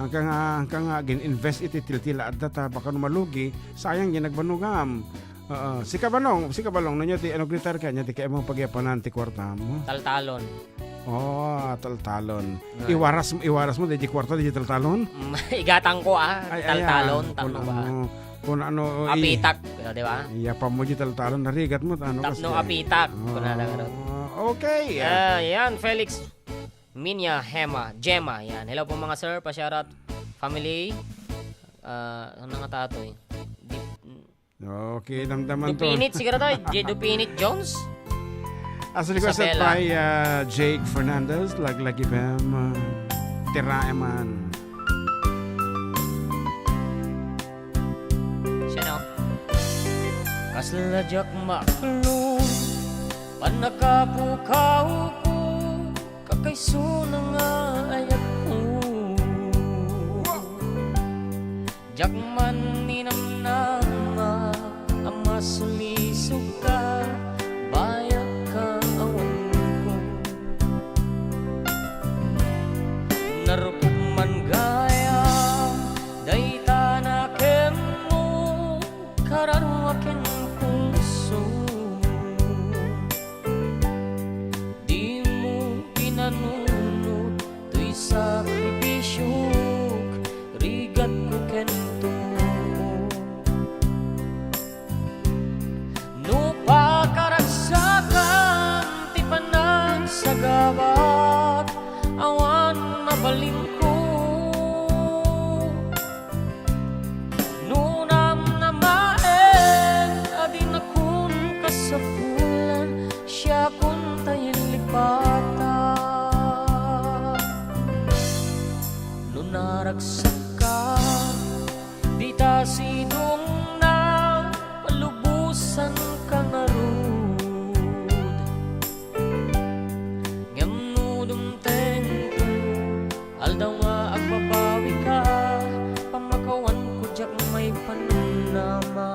hanggang gin-invest iti tiltila at data baka malugi sayang ginagbanugam sika balong nanyo ti ano retire ka nya ti kay mo pagyapanan ti kwarta mo Taltalon. taltalon iwaras mo di kwarta di taltalon Igatang ko taltalon tano ba? Kung ano Apitak, di ba? iya pa mo di taltalon narigat mo ano kasi Tapno apitak. Kuna lang ron. okay Yan, Felix Minya Gemma, yan. Hello po mga sir, pasyarat family. Ano nga tatoy? okay damdaman to Dupinit siguro to, Dupinit Jones. as requested Isabela. by Jake Fernandez laglagi bam tiraeman Sino? Kasladyak maklo, panakapukaw ko, kakaiso na nga ayak ko. Jakman ninamnama, ama sulisog ka, bayak ka awan ko. Narupog man gaya, dayta na mo, kararo akin puso. Di mo pinanunod, to'y sakripisyo, rigat ko kento. No pakaragsakan, ti panagsagabat, awan mabalin ko. Nunam na maen, adin akong kasapulan, siya kung tayo lipata. Nunaragsak ka, di ta sinong na, palubusan ka nga rod. Ngamnudong tento, aldaw nga agbabawi ka, pamakawan ko jak may panunama.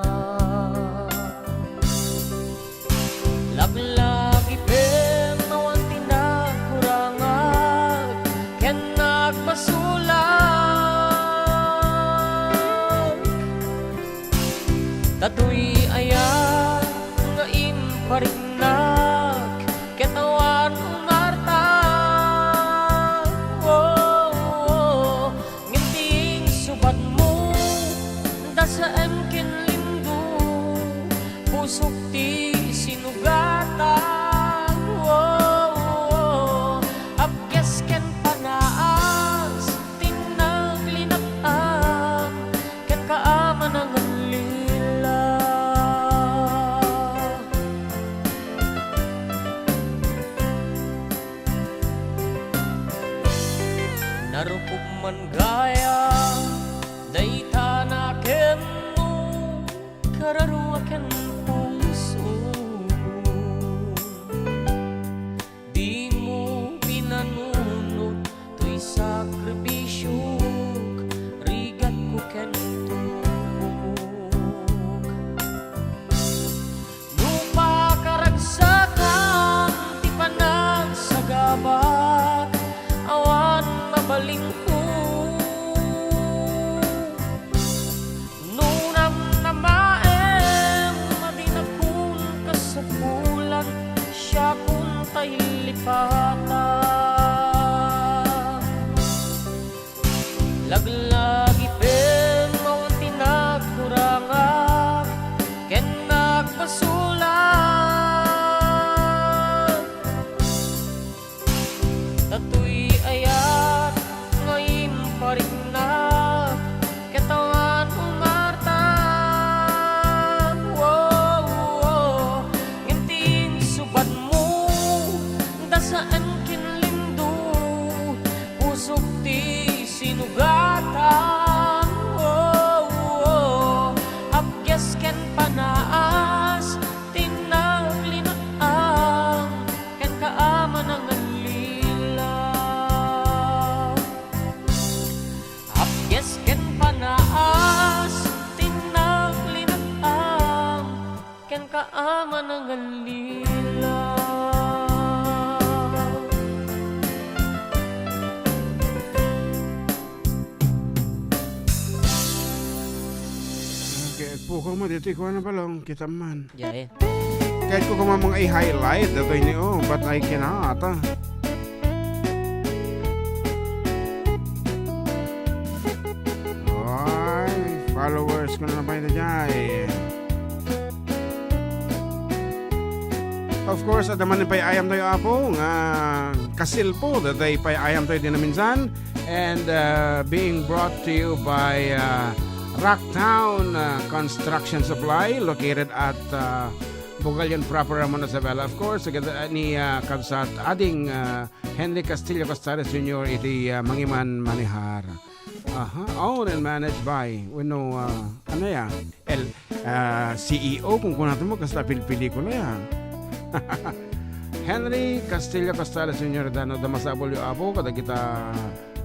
Laglagi pen nawan tinakurangat, ken nagpasulat. Tatoy ayan nga imparignak, ketawan umarta. Nginting subat mo, dasaan kin lindo, pusok ti sinugatan. Apkes ken panaas, tinaglinatan, ken kaaman ang lila. Narupog man gaya, dayta na ken mo, kararo ken puso. Di balingko. Nunam na maem, madinakun ka sa bulan, siya kung tayo lipata. Laglagi pen mong tinagkurangak, ken nagpasulat. Tatoy ayat ngayon pa rin na katawan umarta. Wow, wow. Ngintin subad mo dasaan kinlindo, pusok ti sinugatan. Oh, oh. Agyas ken panaas tinaglinaang ken kaama ng alila. Agyas ken panaas tinaglinaang ken kaama ng alila. Pukul mo dito, ikaw na balong, kita man. Jaya. Kahit ko mga i-highlight, ito ini but I cannot. Ay, followers ko na ba ito dyan? Of course, at naman pa ayam tayo apo, nga kasil po, datay pa ayam tayo din na minsan. And being brought to you by Rocktown Construction Supply, located at Bugalion proper, Ramon Isabela. Of course, ni Kabsat ading Henry Castillo Costales Jr. iti Mangiman Manihar. Owned and managed by, we know, ano yan? CEO, kung natin mo, kasi pelikula yan. Henry Castillo Costales Jr. Dano damasabol yung abo, kada kita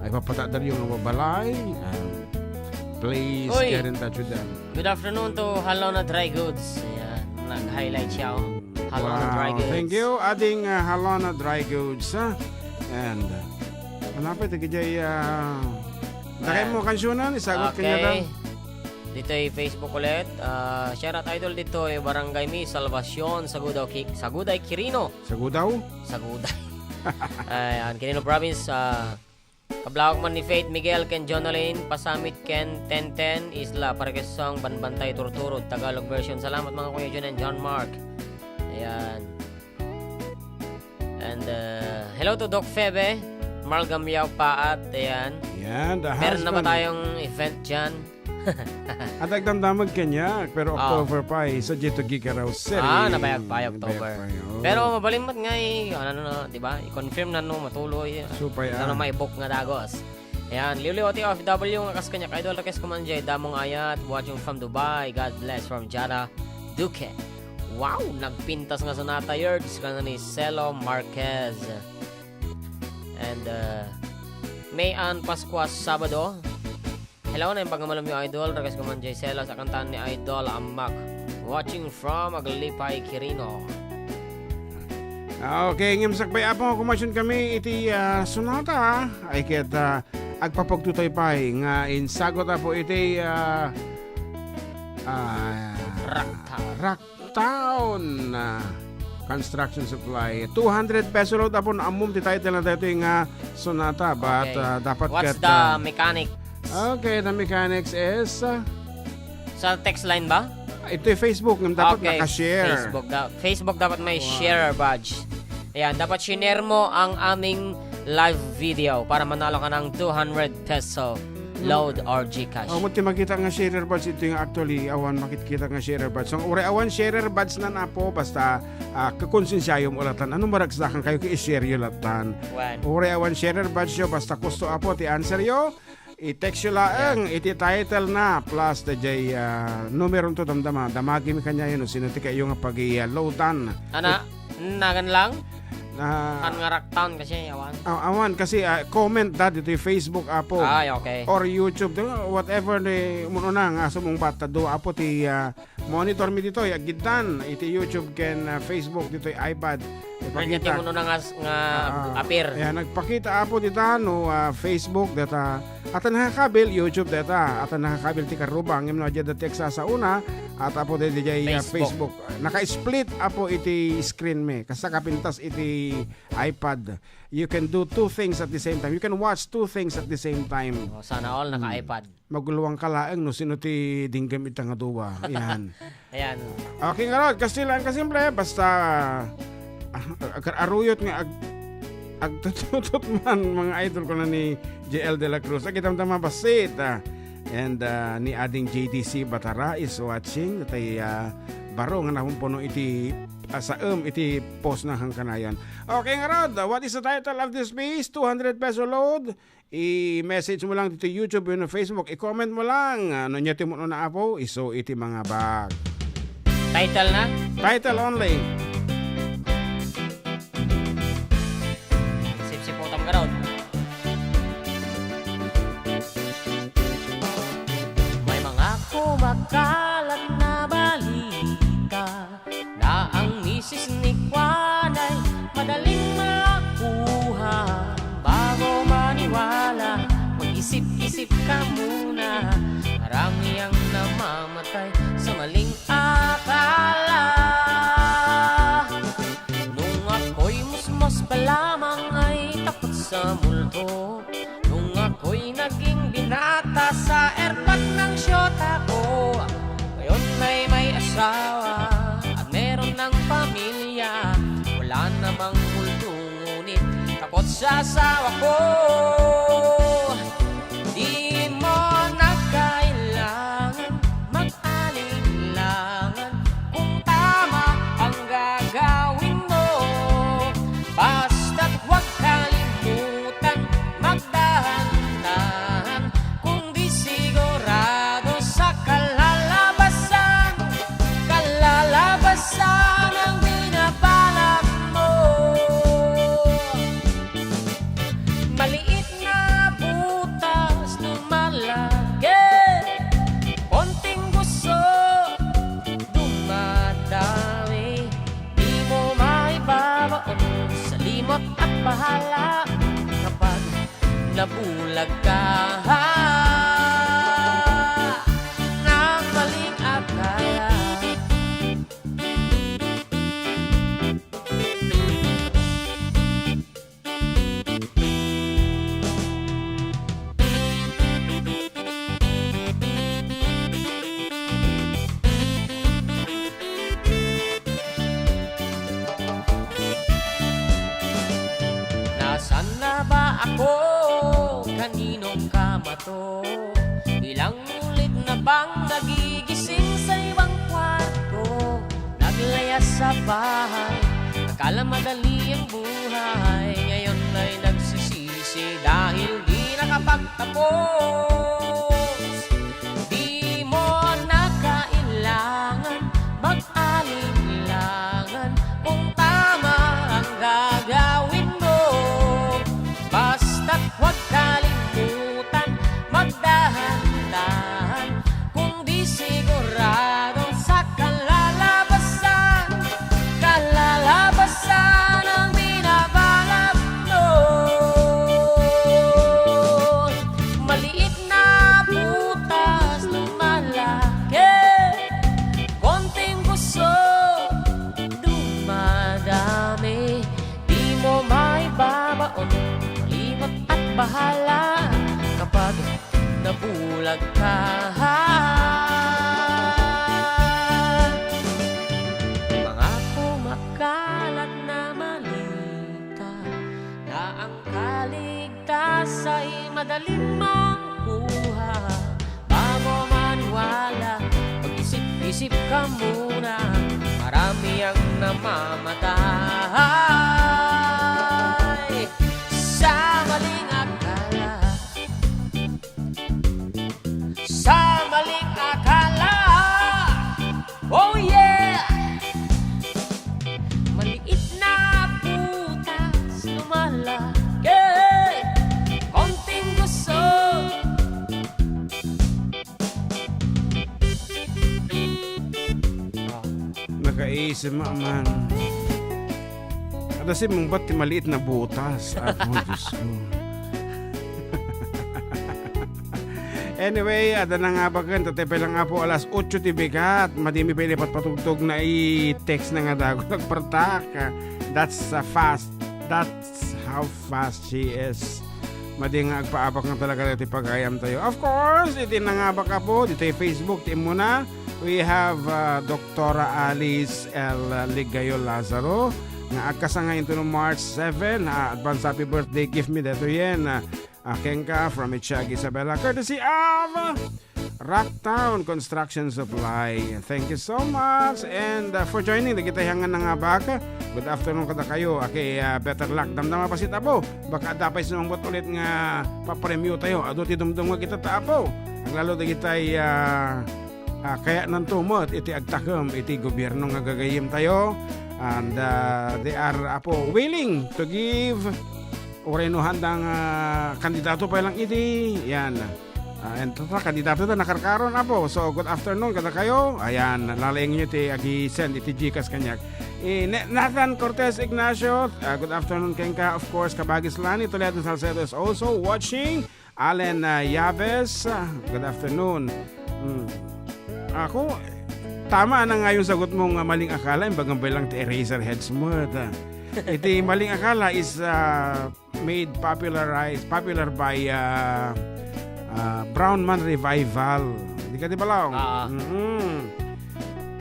ay papatadar yung babalay. Please Oy. get in touch with them. Good afternoon to Halona Dry Goods. Ayan, nag-highlight siya. Halona Dry Goods. Thank you, ading Halona Dry Goods. And manapit, ikijay, nakay mo kansyonan, isagot kanya daw. Dito ay Facebook ulit. Share at idol dito ay Barangay Mi Salvacion, Saguday Quirino. Sagudaw? Saguday. Ayan, Quirino Province. Kablawak man ni Faith Miguel ken Jonalyn Pasamit ken 1010 Isla Parquesong Banbantay Turturod Tagalog version. Salamat mga Kuya John and John Mark. Ayan. And hello to Doc Febe, Margam Yao Paat. Ayan. Yan, the Meron na ba husband. tayong event dyan? At nagdamdamag kanya, pero October pa eh. So, dito gigaraw sir. Nabayag pa October. Pero mabalimot nga eh. Di ba? I-confirm na no, matuloy. Supay Ano may book nga dagos. Ayan, Liwliwati OFW nga kas kanya ka-idol request kumanjay damong ayat watching from Dubai. God bless from Jara Duque. Wow, nagpintas nga sonata yerds kana ni Celo Marquez. And Mayan Pascuas Sabado. Hello na yung pagkamalam yung idol. Request kumanjay Celo sa kantaan ni Idol Amak. Watching from Aglipay Quirino. Okay, ngimsak bay apong kumasyon kami iti sonata ay kita agpapagtutoy pa nga insagot po iti Rocktown Construction Supply. 200 peso load apon amum ti title na dito yung sonata but Okay. dapat What's the mechanic? Okay, the mechanics is Sa text line ba? ito yung Facebook dapat nakashare. Facebook dapat may share badge. Ayan, dapat share mo ang aming live video para manalo ka ng 200 peso load or Gcash. Muti makita nga sharer badge ito yung actually awan makikita nga sharer badge. So uri awan sharer badge na po basta kakonsensyayom ulatan. Anong maragsakan kayo ki-share yung latan. Uri awan sharer badge yo basta gusto apo ti answer yo. I-text yun lang, iti-title na, plus the jay numero to damdama, damagi mi kanya yun, sinuti kayo nga pag-i-loadan. Ana, nagan lang? Kan nga Rocktown kasi awan. Awan kasi comment dito yung Facebook apo. Ay, okay. Or YouTube whatever ni muno na nga sumong bata do apo ti monitor mi dito gidan iti YouTube ken Facebook dito iPad. Kanya ti muno na nga appear. Nagpakita apo dito no Facebook data at nakakabil YouTube data at nakakabil ti karubang ngem no adya dati sa una at apo dito Facebook. Naka-split apo iti screen me kasakapintas iti iPad. You can do two things at the same time. You can watch two things at the same time. Sana all naka-iPad. Maguluwang kalaeng no sino ti dinggam itang aduwa. Yan. Ayan. Okay nga rod, kastilan kasimple basta aruyot nga agtutut man mga idol ko na ni JL De La Cruz. Agitam-tama basit. And ni ading JDC Batara is watching tay baro nga nahumpuno iti sa iti post na hangkanayan. Okay nga rod, what is the title of this piece? 200 peso load. I-message mo lang dito YouTube o Facebook. I-comment mo lang. Ano niya mo na apo? Iso iti mga bag. Title na? Title only. Sip-siputam ka raw. May mga kumakalat na balita na ang misis ni Juan ay madaling makuha. Bago maniwala, mag-isip-isip ka muna. Marami ang namamatay sa maling akala. Nung ako'y musmos pa lamang ay takot sa multo. Nung ako'y naging binata sa airpot ng syota ko. Ngayon ay may asawa at meron ng pamilya. Wala namang multo ngunit takot sa asawa ko. Di mo na kailangan mag-alinlangan kung tama ang gagawin mo. Basta't huwag kalimutan magdahan-dahan kung di sigurado sa kalalabasan. Kalalabasan ang binabalak mo. Maliit na butas lumalaki, konting gusto dumadami. Di mo maibabaon sa limot at bahala kapag nabulag ka ng maling akala. Nasaan na ba ako? Kaninong kama to? Ilang ulit na bang nagigising sa ibang kwarto? Naglayas sa bahay, akala madali ang buhay. Ngayon ay nagsisisi dahil di nakapagtapos. Di mo na kailangan mag-alinlangan kung tama ang gagawin mo. Basta't huwag kalimutan magdahan-dahan kung di sigurado sa kalalabasan. Kalalabasan ang binabalak mo. Maliit na butas lumalaki, konting gusto dumadami. Di mo maibabaon, limot at bahala kapag nabulag ka. Mga kumakalat na malita na ang kaligtas ay madaling makuha. Bago maniwala, mag-isip-isip ka muna. Marami ang namamatay sa maling akala. Sa maling akala. Oh yeah! Maliit na butas si man. Kada si mong ba't maliit na butas? Ako, Diyos ko. Anyway, ada na nga ba kan, tatepe lang nga po alas 8 tibigat. Madimi pa ilipat patugtog na i-text na nga dago nagpartak. That's fast. That's how fast she is. Madi nga agpaabak nga talaga dito pagayam tayo. Of course, iti na nga ba ka po, dito yung Facebook, tiim mo na. We have Dr. Alice L. Ligayo Lazaro. Nga agkasa nga ito no March 7. Advance happy birthday, give me that yan. Kenka from Itchag Isabela, courtesy of Rocktown Construction Supply. Thank you so much and for joining the kitayangan ng baka. Good afternoon kada kayo. Okay, better luck. Damdama pa si Tapo. Baka dapay sumambot ulit nga papremyo tayo. Ado ti dumdum nga kita Tapo. Ang lalo da kitay kaya nang tumot iti agtakem iti gobyerno nga gagayim tayo. And they are willing to give oreno handang kandidato pa lang iti yan and kandidato na nakarkaron apo. So good afternoon kada kayo. Ayan, lalayang nyo ti agi send iti Gcash kanyak. Nathan Cortez Ignacio, good afternoon Kenka. Of course Kabagis Lani Toledo Salcedo is also watching. Allen Yaves, good afternoon. Ako tama na nga yung sagot mong maling akala, imbagambay lang ti Eraserheads mo. Iti maling akala is made popular by Brown Man Revival. Hindi ka di ba lang?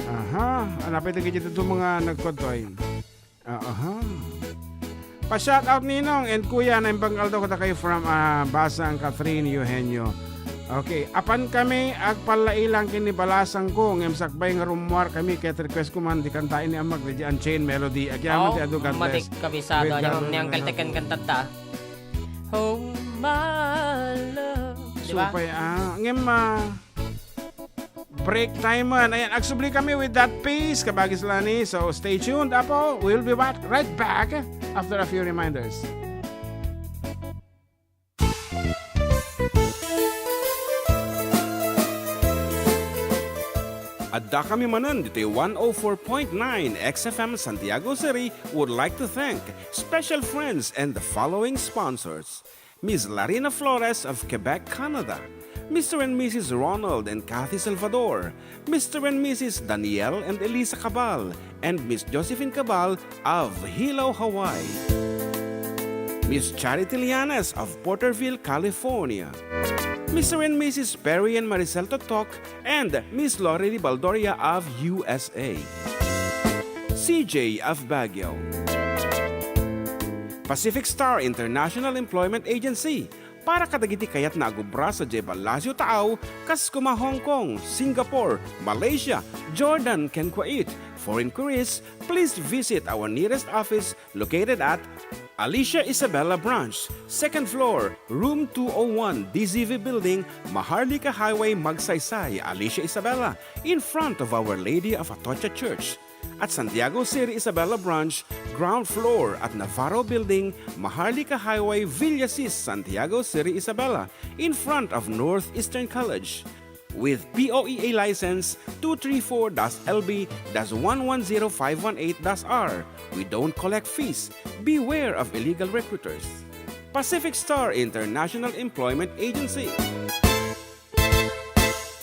Aha. Anapit ang ito mga nagkontoy. Aha. Pa-shout out ninong and kuya na imbanggal daw kata kayo from Basang Catherine Eugenio. Okay, apan kami agpalailang kinibalasang ko ngem sakbay nga rumuar kami ket request ko man di kantain ni amag di Unchained Melody agyaman ti adu God bless. Matik kabisado nya niyang kaltekan kantata. Oh my love. Diba? Supay ngem break time man. Ayan, agsubli kami with that piece kabagis lani. So stay tuned apo. We'll be right back after a few reminders. Adda kami manan dito 104.9 XFM Santiago City would like to thank special friends and the following sponsors. Ms. Larina Flores of Quebec, Canada. Mr. and Mrs. Ronald and Kathy Salvador. Mr. and Mrs. Danielle and Elisa Cabal. And Miss Josephine Cabal of Hilo, Hawaii. Miss Charity Lianes of Porterville, California. Mr. and Mrs. Perry and Maricel Totok, and Miss Lorely Baldoria of USA. CJ of Baguio. Pacific Star International Employment Agency. Para kadagiti kayat na agubra sa Jebal Lazio Tao, Kaskuma, Hong Kong, Singapore, Malaysia, Jordan, ken Kuwait. For inquiries, please visit our nearest office located at Alicia Isabela Branch, 2nd floor, room 201, DZV Building, Maharlika Highway, Magsaysay, Alicia Isabela, in front of Our Lady of Atocha Church. At Santiago City Isabela Branch, ground floor at Navarro Building, Maharlika Highway, Villasis, Santiago City Isabela, in front of Northeastern College. With POEA license 234-LB-110518-R. We don't collect fees. Beware of illegal recruiters. Pacific Star International Employment Agency.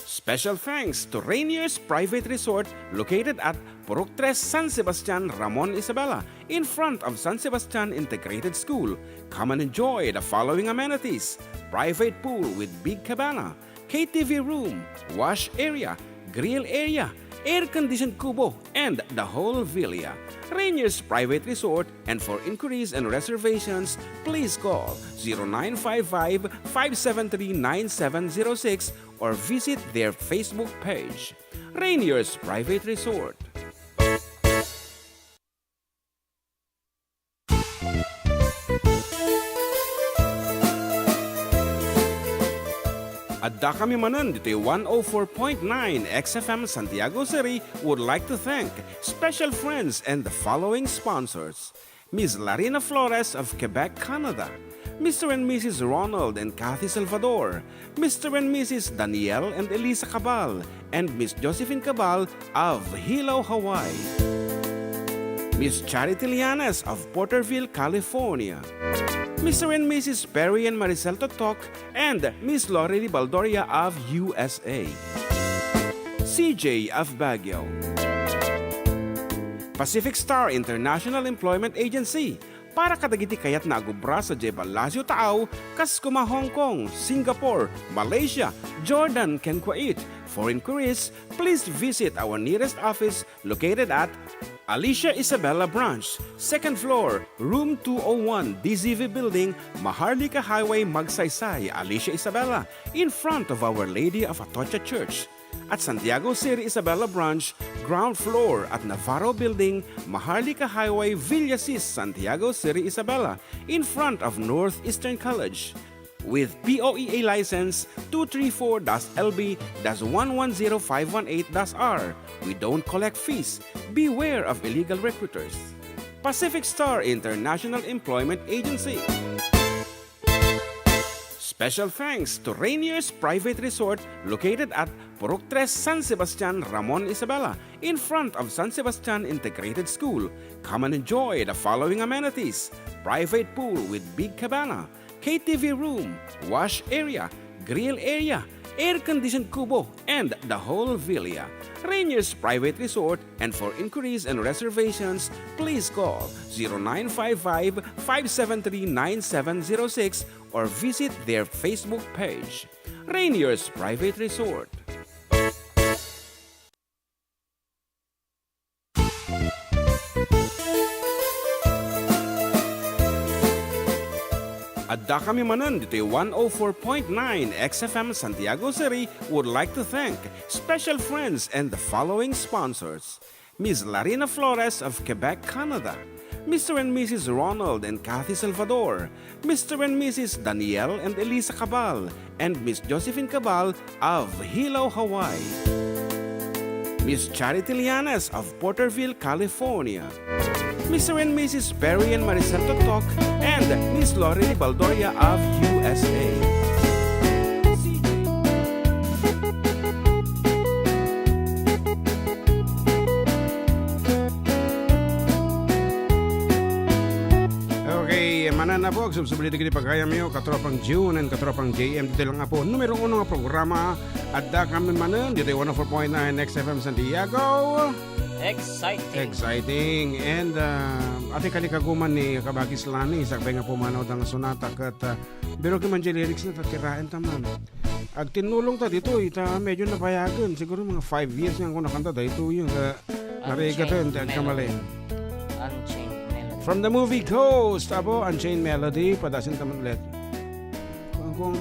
Special thanks to Rainier's Private Resort located at Purok 3, San Sebastian, Ramon Isabela, in front of San Sebastian Integrated School. Come and enjoy the following amenities: private pool with big cabana, KTV room, wash area, grill area, air-conditioned kubo, and the whole villa. Rainier's Private Resort, and for inquiries and reservations, please call 0955-573-9706 or visit their Facebook page. Rainier's Private Resort. Adda kami manan dito 104.9 XFM Santiago City would like to thank special friends and the following sponsors. Ms. Larina Flores of Quebec, Canada. Mr. and Mrs. Ronald and Kathy Salvador. Mr. and Mrs. Danielle and Elisa Cabal. And Miss Josephine Cabal of Hilo, Hawaii. Miss Charity Lianes of Porterville, California. Mr. and Mrs. Perry and Maricel Totok, and Miss Lorely Baldoria of USA. CJ of Baguio. Pacific Star International Employment Agency, para kadagiti kayat na agubra sa Jebalasio Tao, Kaskuma, Hong Kong, Singapore, Malaysia, Jordan, ken Kuwait. For inquiries, please visit our nearest office located at Alicia Isabella Branch, 2nd floor, room 201, DZV Building, Maharlika Highway, Magsaysay, Alicia Isabella, in front of Our Lady of Atocha Church. At Santiago City Isabella Branch, ground floor at Navarro Building, Maharlika Highway, Villasis, Santiago City Isabella, in front of Northeastern College. With POEA license 234-LB-110518-R. We don't collect fees. Beware of illegal recruiters. Pacific Star International Employment Agency. Special thanks to Rainier's Private Resort located at Purok 3, San Sebastian, Ramon Isabela, in front of San Sebastian Integrated School. Come and enjoy the following amenities: private pool with big cabana, KTV room, wash area, grill area, air-conditioned kubo, and the whole villa. Rainier's Private Resort, and for inquiries and reservations, please call 0955-573-9706 or visit their Facebook page. Rainier's Private Resort. Adda kami manan dito 104.9 XFM Santiago City would like to thank special friends and the following sponsors: Ms. Larina Flores of Quebec, Canada, Mr. and Mrs. Ronald and Kathy Salvador, Mr. and Mrs. Danielle and Elisa Cabal, and Miss Josephine Cabal of Hilo, Hawaii. Miss Charity Lianes of Porterville, California. Mr. and Mrs. Perry and Maricel Totok, and Miss Lorely Baldoria of USA. Okay, manana po, subsubalito kini pagkaya miyo, katropang June and katropang JM. Dito lang nga po, numero 1 nga programa. Adda kami manan, dito 104.9 XFM Santiago. Exciting. And ati kalikaguman ni Kabagis Lani sa nga pumanaw ng sonata kat pero kiman di lyrics na takirain taman. Ag tinulong ta dito ita medyo napayagan siguro mga 5 years nga ako nakanta dito yung nariga to yung kamali. Unchained Melody. From the movie Ghost, abo Unchained Melody padasin taman ulit. Kung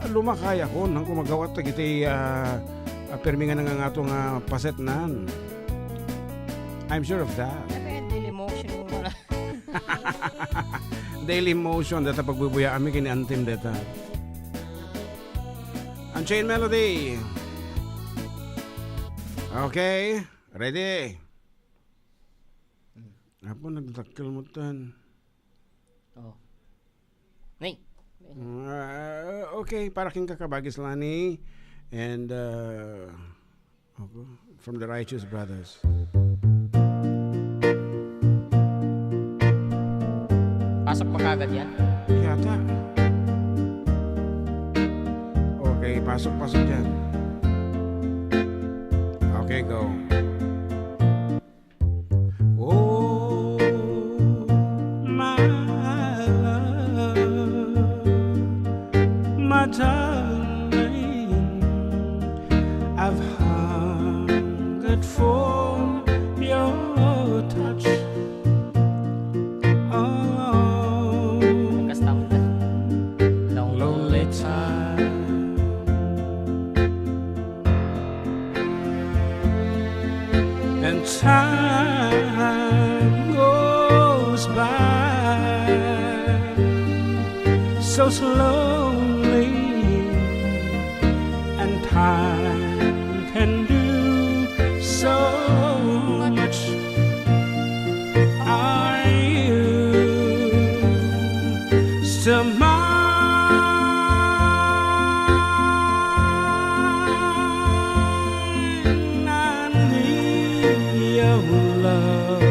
lumakay ako nang kumagawa ta giti permingan nga nga itong pasetnan. I'm sure of that. Daily motion mo na. Daily motion data pagbubuya kami kini Antim data. Unchained Melody. Okay, ready? Apo nagtakil mo tan. Oh. Nay. Okay, para king Kakabagis Lani and from the Righteous Brothers. Pasok pa kagad yan? Yata. Okay, pasok dyan. Okay, go. Oh, my love, my darling, I've hungered for your touch. Lonely time, and time goes by so slowly, and time can do so much. Are you still mine? I need your love.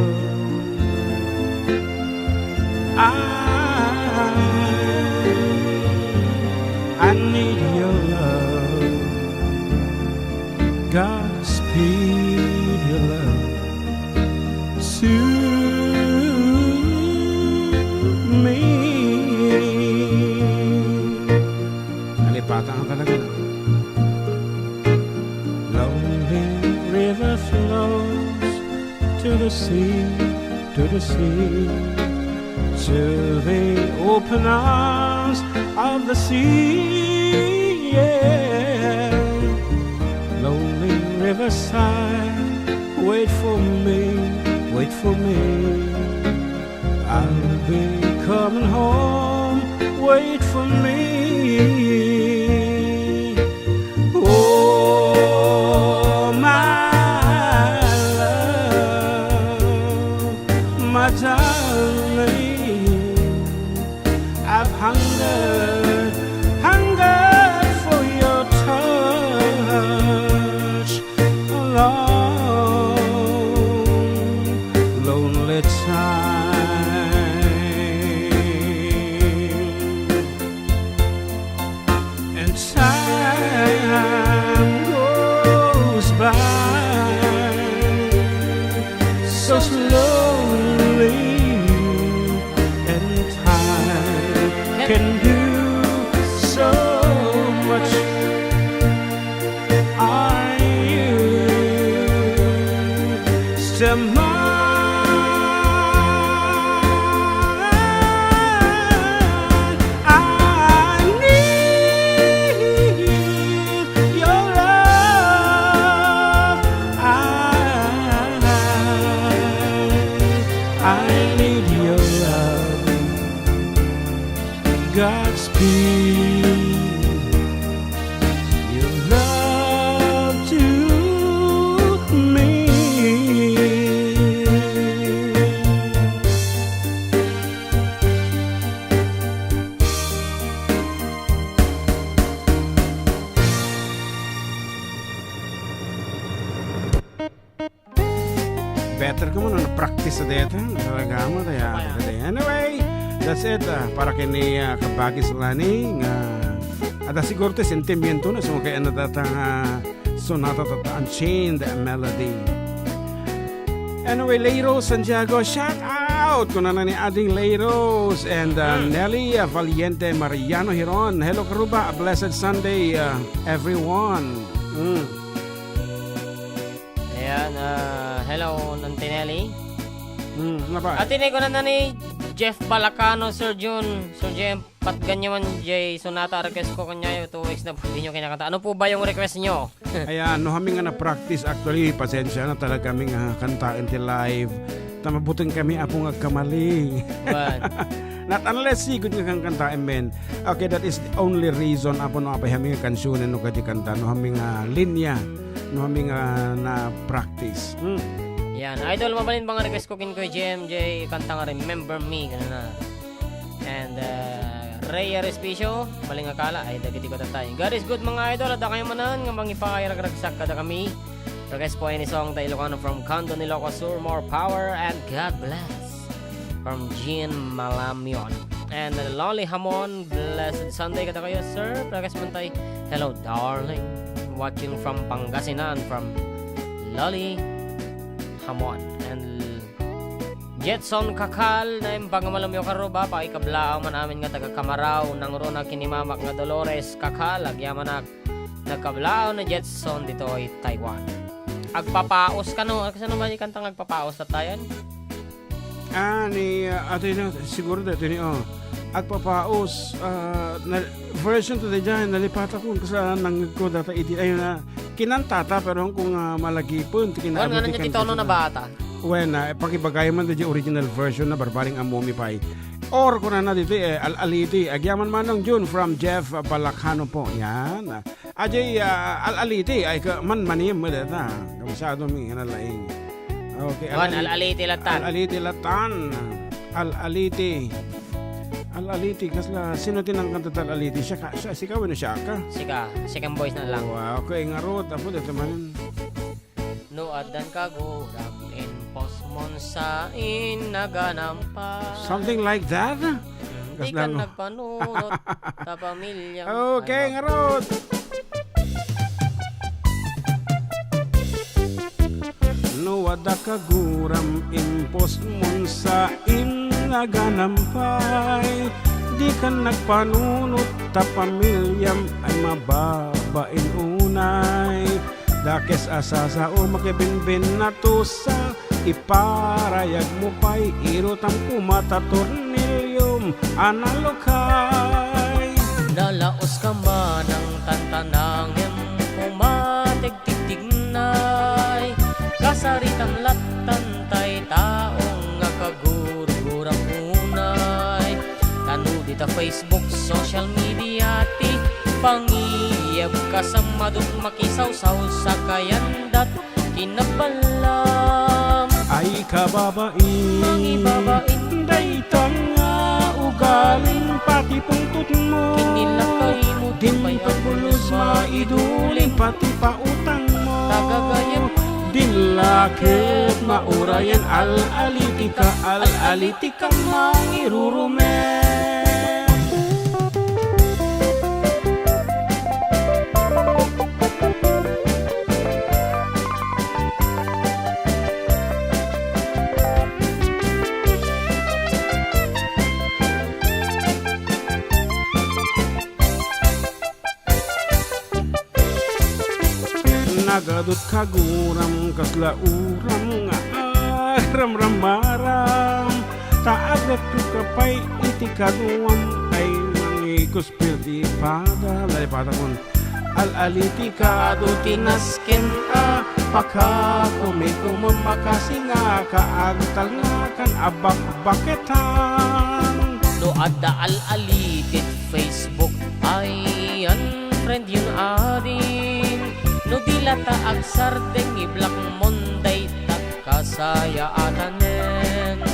the sea, to the open arms of the sea. Yeah. Lonely riverside, wait for me, wait for me. I'll be coming home, wait for me. Oh, my love, my darling, I've hungered for your touch. A long, lonely time, and time goes by so slowly, and time can do so much. Are you still mine? I need your love. I need your love. Godspeed, your love to me. Better ko mo na practice sa dito. Talaga mo tayo. Anyway, that's it. Para kini kabagi sila ni ada siguro te sentimiento na so kaya natatang sonata tata Unchained Melody. Anyway, Leiros Santiago, shout out ko na ni ading Leiros and Nelly Valiente Mariano Hiron. Hello Karuba, a blessed Sunday everyone. Ayan, hello Nantinelli. Napa? At tinay ko na ni Jeff Balacano, Sir Jun, Sir Jem, Patganyaman, Jay, Sonata, request ko kanya 2 weeks na po hindi nyo kinakanta. Ano po ba yung request nyo? Ayan, no kami nga na-practice actually, pasensya na talaga kami nga kantaan ti live. Tamabutin kami apong agkamali. But, not unless sigud nga kang kantaan men. Okay, that is the only reason apo no apay kami nga kansyonen no kadi kanta no kami nga linya, no kami nga na-practice. yan, idol, mabalin mga request ko kin ko JMJ, kanta nga Remember Me, gano'n na. And, Rhea Respicio, maling akala, ay dagiti ko tatay. God is good mga idol, at kayo manan, nga mangipakayaragsak kada kami. Request po ay ni song ta Ilocano from Canto Niloco Sur, more power and God bless. From Jean Malamion. And Lolly Hamon, blessed Sunday kada kayo, sir. Request man tayo, hello darling. Watching from Pangasinan, from Lolly Hamon. And Jetson Kakal na yung pangamalamyo karoba pa ikablao man amin nga taga Kamaraw nang rona kinimamak nga Dolores Kakal agyaman nagkablao na Jetson dito ay Taiwan. Agpapaos ka no? Kasi naman yung kantang agpapaos na tayan? Ni ato yun siguro dito ni agpapaos na version to the dyan nalipat ako kasi nang ko data iti ayun na kinantata pero kung malagipon Ano nga nandiyan titono na bata? When pakibagay man di original version na barbaring amomi pay or kung na dito Al-Aliti agyaman manong June from Jeff Balacano po yan ajay Al-Aliti ay man manim mo data masyado mi nalaing okay Al-Aliti Latan Al-Aliti kasla sino tinang kanta Al-Aliti siya sikaw na siya ka Sikang boys na lang. wow okay nga rot apo dito man No adan kaguram in posmon sa inaganampa. something like that Di ka nagpanunot sa pamilya. okay nga rot no ada kaguram impos mon sa inaganampay di ka nagpanunot ta pamilyam ay mababain unay dakes asasa o makibinbin na to sa iparayag mo pa'y irutam kumata tornilyum analokay. Nalaos ka man ang tantanangem pumatigtigtignay kasaritam latantay taong nga kagurgurang unay tanu dita Facebook social media ti pangiyab ka sa madut makisawsaw sa kayandat kinabalam Ay kababain, mangibabain daytang nga ugaling pati pungtut mo. kinilakay mo Din pay pagpulos maiduling pati pautang mo. tagagayem Din lakit maurayan al-alitika mangirurumen. Nagadot kaguram kaslauram nga aram-ramaram taagat tu kapay itikaduam ay mangikos pildi pada pada kon al-alitika do tinasken a pakakumikum makasinga kaagtal nga kan abak-baketan no adda al-alitit Facebook ay unfriend yun adin no dilata agsardeng iblak monday takasaya atanen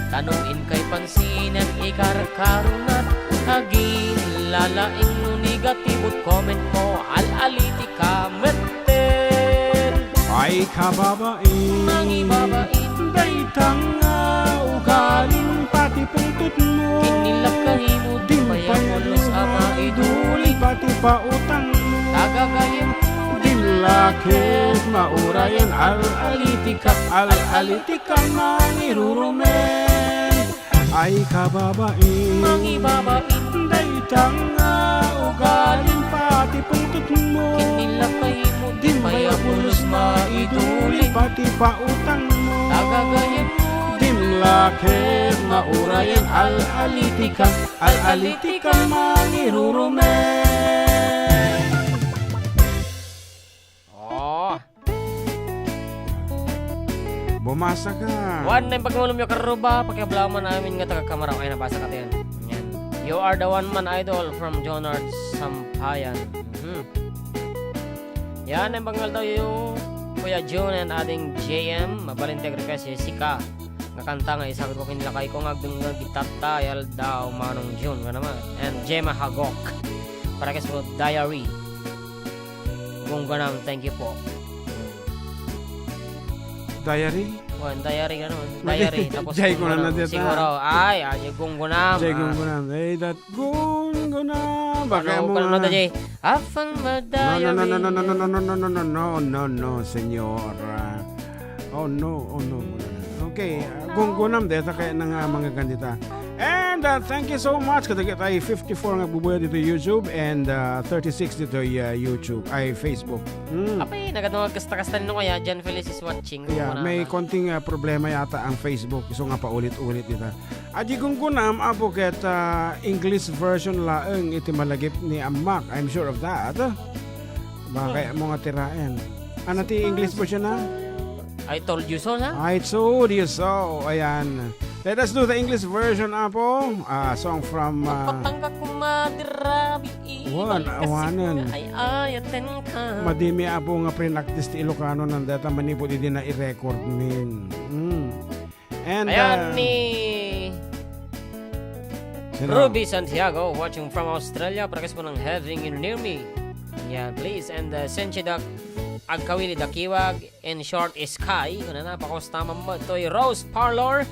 tanungin kay pansinan ikarkarunat aging lalaing no negatibot comment mo al-alitika metten ay kababain mangibabain daytang nga ugaling pati pungtut mo kinilakay mo di payamulos ama iduli pati pautang mo tagagayem Dinlakit maurayan al-alitika mangirurumen ay kababain mangibabain daytang nga ugaling pati pungtut mo kinilakay mo di Din payamulos maiduli pati pautang mo tagagayem Dinlakit maurayan al-alitika mangirurumen. Bumasa ka. One time pagmulong yung karuba, pakiablaman namin nga taga-kamara ay nabasa ka yan. Yan. You are the one man idol from Jonard Sampayan. Yan ang pangal daw yung Kuya June and ating JM. Mabalinteg request si Sika. Nga kanta nga isagod ko kinilakay ko nga nga gitatayal daw manong June. Nga naman. And Gemma Hagok. Para kasi po Diary. Gungganam, thank you po. Diary? Diary ka naman. Diary. Tapos Jay ko na dito. siguro. Ay, gunggunam. Jay gungunam. Hey, that gungunam. Baka Ano mo ka na nga. Jay? Afan ba diary? No, senyor. Oh no. Okay, gungunam dito kaya ng mga gandita. And thank you so much. Kada tayo 54 nga bubuya dito YouTube and 36 dito YouTube ay Facebook. Apay, nagatawag kasta-kasta nino kaya John Feliz is watching. Yeah, may konting problema yata ang Facebook. So nga paulit-ulit dito. Aji gungunam aboket English version laeng iti malagip ni Amak. I'm sure of that. Baka mo nga tiraen. Ano ti English version na? I told you so, ha? I told you so. Ayan. Let us do the English version, Apo. Song from... Patangga ko madirabi awanan. Ay ayaten ka. Madimi, Apo, nga pre-practice ti Ilocano ng data manipod din na i-record min. And... Ayan ni sino? Ruby Santiago watching from Australia. Prakas po ng Having You Near Me. Yan, please. And Senchi Dak Agkawili Dakiwag in short is Sky. Kuna na, pakostama mo. Ito'y Rose Parlor.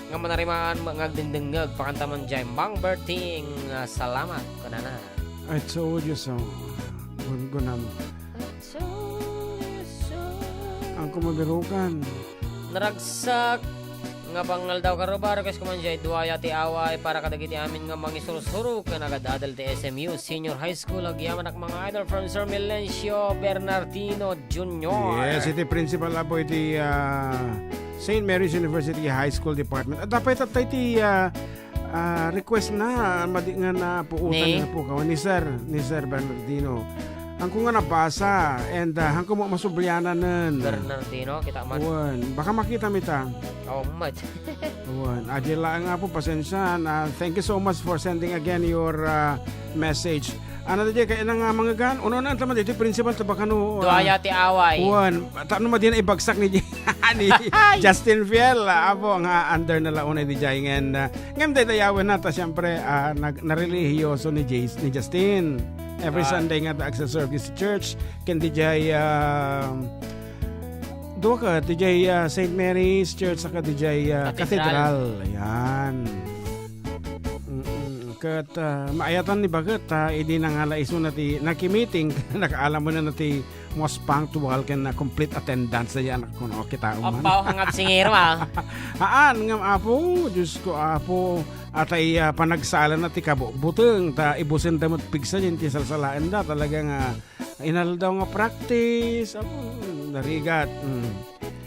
Nga manarimaan ngagdindingag pakantaman jay Mang Berting salamat kuna na. I told you so. Gunam. Ang kumabirukan. Naragsak nga bangal daw karubar kas kuman jay duaya ti away para kadagiti amin nga mangisurusuro ken agad-adal ti SMU Senior High School agyaman ak mga idol from Sir Melencio Bernardino Jr. Yes, iti principal Apo iti St. Mary's University High School Department. At dapat tatay ti request na madi nga na puutan na po kawan ni Sir Bernardino. Ang ko nga nabasa and hang ko mo masublyanan nun. Bernardino, kita man. Uwan, baka makita mita. Oh, mad. Uwan, adila nga po, pasensya. Thank you so much for sending again your message. Ano na kaya na nga mga gan? Uno na tama dito, principal tabakano. Duaya ti away. Uwan, tano ma din ibagsak ni ni Justin Fiel. Apo nga under na launay di jay ngen. Ngem day dayawen na ta siyempre narelihiyoso ni Justin. Every Sunday nga ta sa service church ken DJ duwa ka DJ St. Mary's Church saka DJ Cathedral. Ayan. Kat maayatan ni bagat idi nangalais mo nati nakimiting nakaalam mo na nati most punctual ken na complete attendance na yan kuno kita man. Apaw hangap singiro Haan ngam apo Diyos ko apo atay panagsala na ti kabuteng ta ibusen ta mat pigsa yan ti salsalaan da talaga nga inal daw nga practice apo narigat.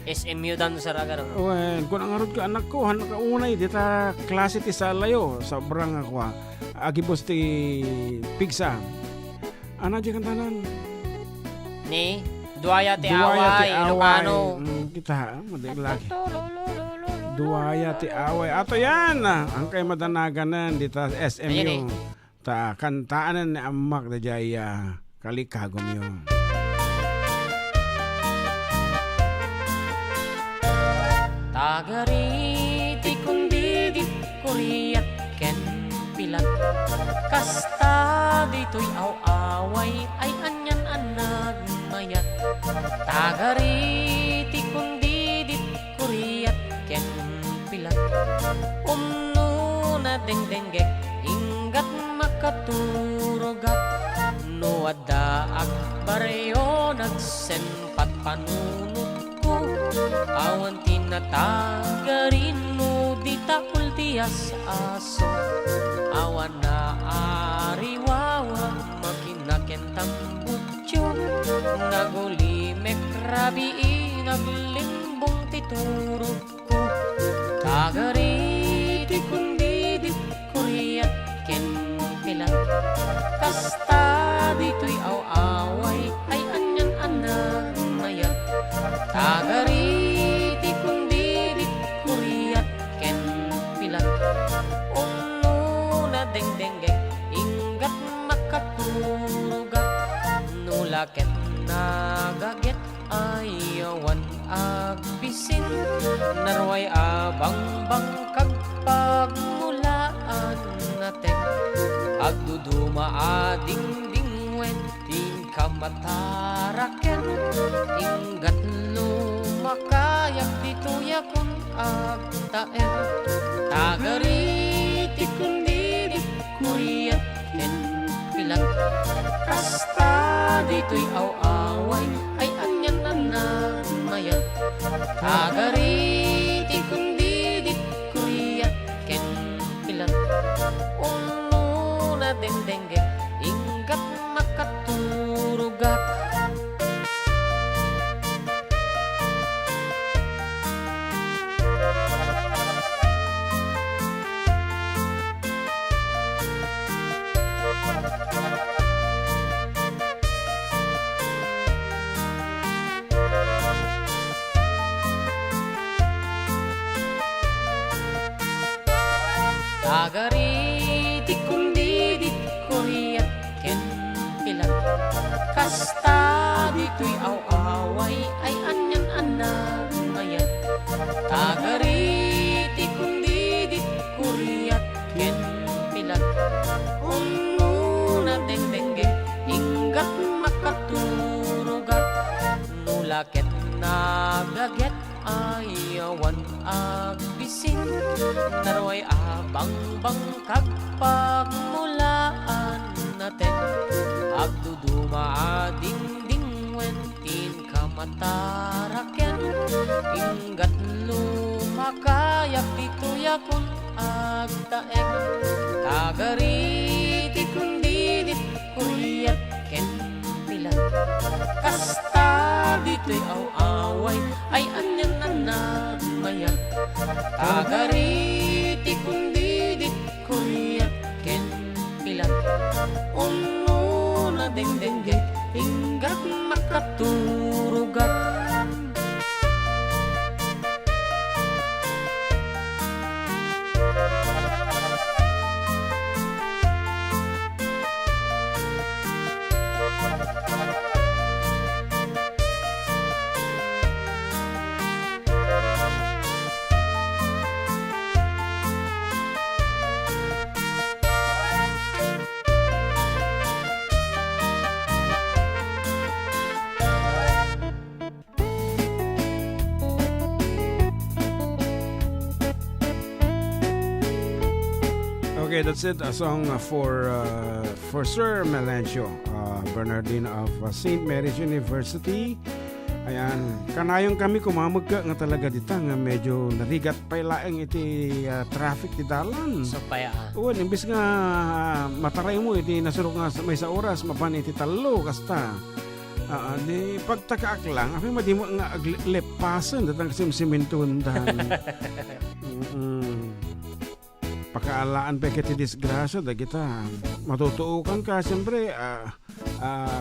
SMU dan sa ragar. Wen, kung ang arod ka anak ko, hanak ka unay, di ta klase ti salayo, sobrang ako agibos ti pigsa. Ana di kantanan? Ni, duaya ti away, Ilocano. Kita, madig lagi. Duaya ti away. Ato yan, ang kay madanaganan, di ta SMU. Ta kantaanan ni amak da jaya kalikagom yun. Tagariti kundi di kuriyat ken pilat kasta dito'y away ay anyan anag mayat. Tagariti kundi di kuriyat ken pilat umno na dengdenggek inggat makaturogat no adda akbaryo nagsenpat panunot ko awan tinatagarin mo di takul tiyas aso awan na ariwawa makinakentang butyo nagulimek rabi naglimbong titurog ko tagariti kundi di kuriyat ken pilat kasta dito'y away ay anyan anang mayat tagariti kundi di kuriyat ken pilat umno na dengdenggek inggat makaturugat nulaket nagaget ayawan agbisin narway abang bangkag pagmulaan natin agduduma ading wen ting kamataraken inggat lumakayak dito yakon agtaen tagariti kundi di kuriyat ken pilat kasta dito'y away ay anyan anan mayat tagariti kundi di kuriyat ken pilat umno na dengdenggek inggat makaturugat. Tagariti kundi di kuriyat ken pilat kasta dito'y away ay anyan anang mayat tagariti kundi di kuriyat ken pilat umno na dengdengge inggat makaturugat nulaket nagaget ayawan agbisin narway abang bangkag pagmulaan natin agduduma ading wentin kamataraken inggat lumakayak dito yakon agtaek tagariti kundi di kuriyat ken pilat kasta dito'y away ay anyan anan Tagariti kundi di kuyakin ilan uno na dengdengge hinggat makaturugat. Okay, that's it. A song for Sir Melencio Bernardino of St. Mary's University. Ayan, kanayong kami kumamagka nga talaga dita nga medyo narigat pa laeng iti traffic ti dalan. So paya. Uwan, imbis nga mataray mo iti nasurok nga may sa oras mapan iti talo kasta. Di pagtakaak lang, api madimo nga aglepasan datang simsimentundan. Pakaalaan pa kiti disgrasya da kita matutuukan ka siyempre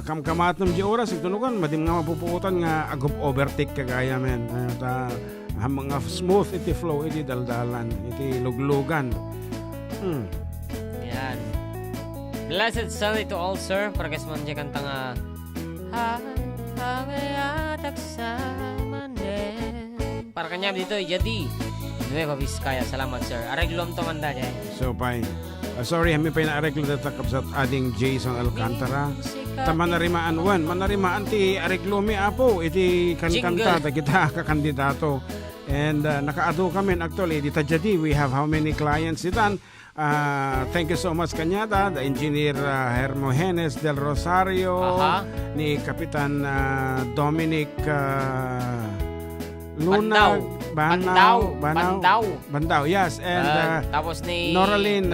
kamkamat ng di oras itunukan madim nga mapupuutan nga agop overtake kagaya men mga smooth iti flow iti daldalan iti luglugan. Yan. Blessed Sunday to all, sir. Paragas man dyan kanta nga hawayatak sa manen. Para kanya dito jadi Nueva Vizcaya. Salamat, sir. Areglom to manda dyan. So pay sorry kami pa na-areglo datakap sa ading Jason Alcantara manarimaan ti areglo mi apo iti kankanta da kita kakandidato and nakaado kami actually dita jadi we have how many clients itan. Thank you so much kanyada the engineer Hermogenes del Rosario ni Kapitan Dominic Luna Bandao, yes, and tapos ni Noraline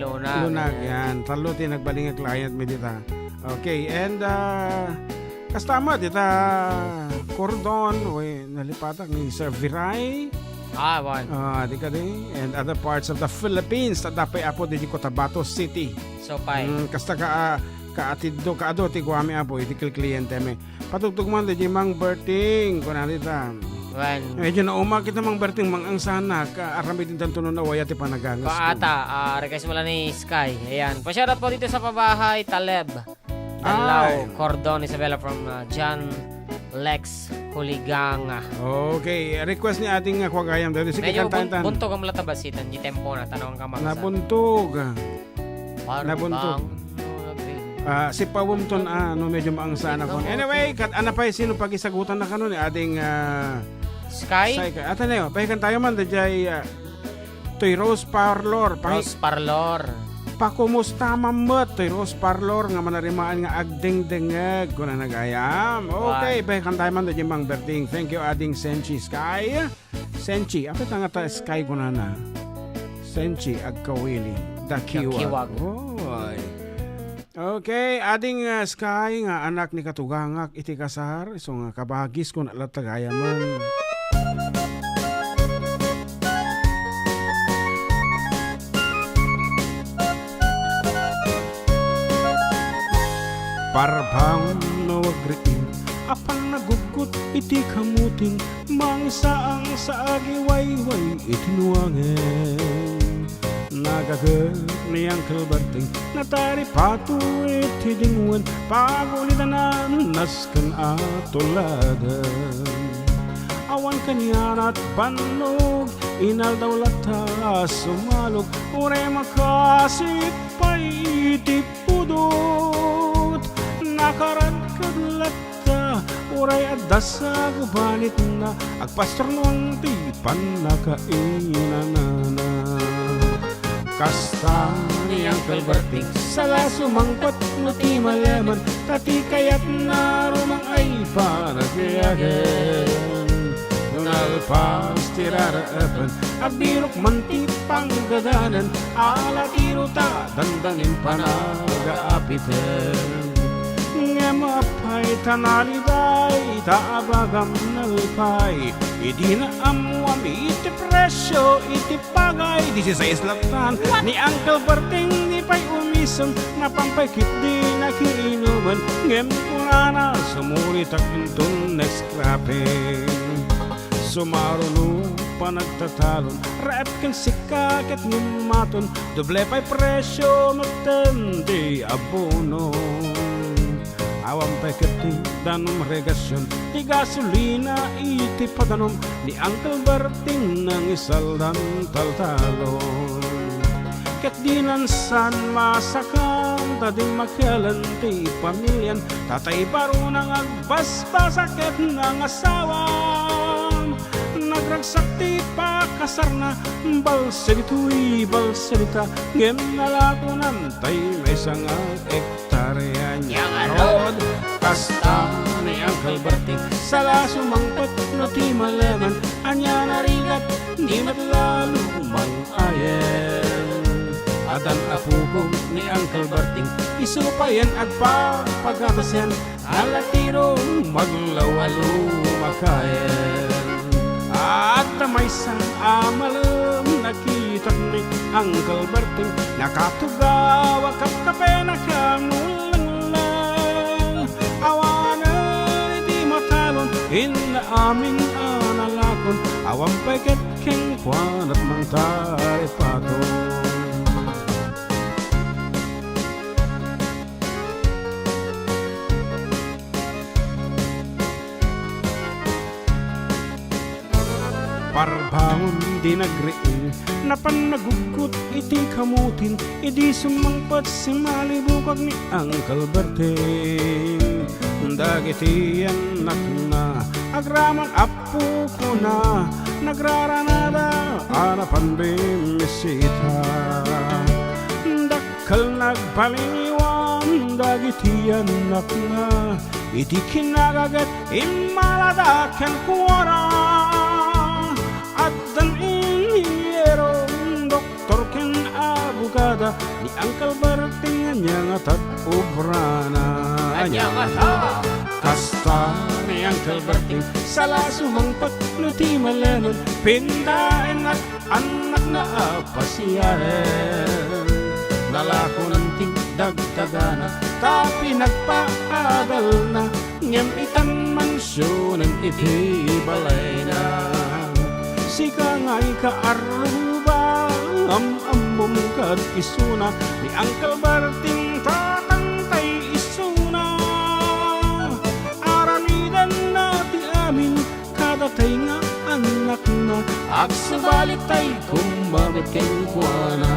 Luna yan talo ti nagbaling nga client mi dita. Okay, and kastama dita Cordon nalipatak ni Sir Viray di ka din and other parts of the Philippines tadapay apo di Cotabato City. So pay kasta kaatiddo kaado ti guami apo iti kliyente mi patugtugman di Mang Berting kunalita. Medyo na umakit namang Berting mang sana ka-aramid din tantunan na waya ti panagangas ko. Paata, request mo lang ni Sky. Ayan. Pa-shoutout po dito sa pabahay, Taleb. Danlao, Cordon, Isabella from John Lex Huliganga. Okay, request ni ating kwagayam dito. Sige, kantahan. Buntog ang latabasitan. Di tempo na, tanong ka mga Nabuntog. Si Pawumton medyo maang sana ko. Anyway, anapay sino pag-isagutan na kanon ating Sky? Ata na yun, pahikan tayo man dajay toy Rose Parlor. Rose Parlor. Pakumusta mamot toy Rose Parlor nga manarimaan nga agdeng-dengeg kung na nagayam. Okay, pahikan tayo man dajay Mang Berting. Thank you ading Senchi Sky. Senchi, apit nga ta Sky ko na. Senchi agkawili. Dakiwag. Oy. Okay, ading Sky nga anak ni Katugangak iti kasar so nga kabagis ko na latagayaman. Parabang nawagriin apan nagugot iti kamuting mangsaang sa agiwayway itinuangen. Nagagad ni Uncle Berting natari patu iti dinguan pagulitanan naskan atuladan. Awan kanyan at banlog inal daw lata sumalog ure makasit pa iti pudot nakarad kadlata uray adasag banit na agpastrong ti panakainanana. Kasta ni Uncle Berting sala sumangkot no ti malaman tati kayat na rumang ay paragayagan. Nalpas ti raraapan abirok man ti panggadanan ala tiro ta dandanin panagaapitan. ngem apay tanaliday taabagam nalpay idi na amuam iti presyo iti pagay 16 laptan ni Uncle Berting di pay umisong napampakit di nakiinuman ngem kunana sumulit akintun next scrapping sumaruno panagtatalon rap kan sikaket ngumaton doble pay presyo magten di abono awam peketi danum regasyon di gasolina iti padanom ni Uncle Berting nang isal dan taltalon ket dinan san masakan tading makalan ti pamilyan tatay baro nang agbasbasaket ng asawan nagragsak ti pakasarna balsalito'y balsalita ngem nalakunan tay may sanga ektarya niya rod kasta ni Uncle Berting sala sumangpot no ti malaman anya narigat di matlalo mang-ayen adan apugong ni Uncle Berting isupayan at papagamasyan alatirong maglawalo makayen at may sang amalam nakita ni Uncle Berting nakatugaw kape nakamulang awanan di matalon ina aming analakon awang peket keng kwan at mangtari paton parbangon di nagrein napanagugot iti kamutin idi sumangpat si malibukag ni Uncle Berting dagiti anak na agraman apo ko na nagraranada arapan bimisita dakal nagpaliniwan dagiti anak na iti kinagagat imaladakan kuwara at dan inhiyerong doktor ken abogada ni Uncle Berting anya nga tat-obrana anya nga kasta ni Uncle Berting sala sumangpat no ti malanon pindaen at anak na apasiyaren nalakonan ti dagdagana tapi nagpaadal na ngem itan mansyonan iti balay na sika nga'y kaaruba amom kad isuna ni Uncle Berting tatangtay isuna aramidan na ti amin kadatay nga anak na agsubalitay kumbamit ken kuana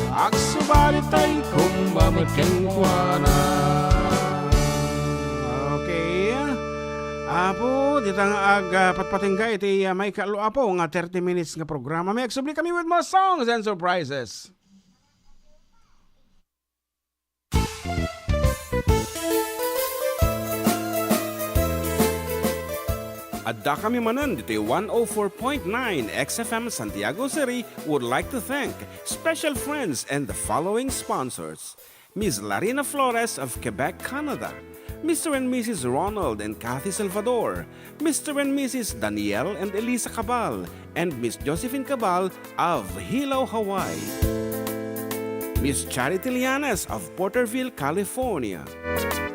agsubalitay kumbamit ken kuana. Apo, ditang patpatingga iti may kaalo apo nga 30 minutes nga programa. May agsubli kami with more songs and surprises. Adda kami manan dito 104.9 XFM Santiago City would like to thank special friends and the following sponsors. Ms. Larina Flores of Quebec, Canada. Mr. and Mrs. Ronald and Kathy Salvador, Mr. and Mrs. Danielle and Elisa Cabal, and Miss Josephine Cabal of Hilo, Hawaii. Miss Charity Lianes of Porterville, California.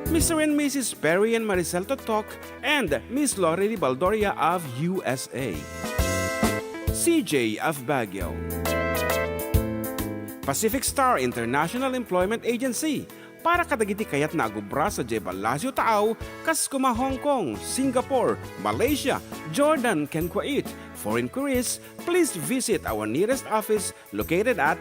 Mr. and Mrs. Perry and Maricel Totok, and Miss Lori Baldoria of USA. CJ of Baguio. Pacific Star International Employment Agency, para kadagiti kayat na agubra sa Jebalasyo Tao, kas kuma Hong Kong, Singapore, Malaysia, Jordan, ken Kuwait. For inquiries, please visit our nearest office located at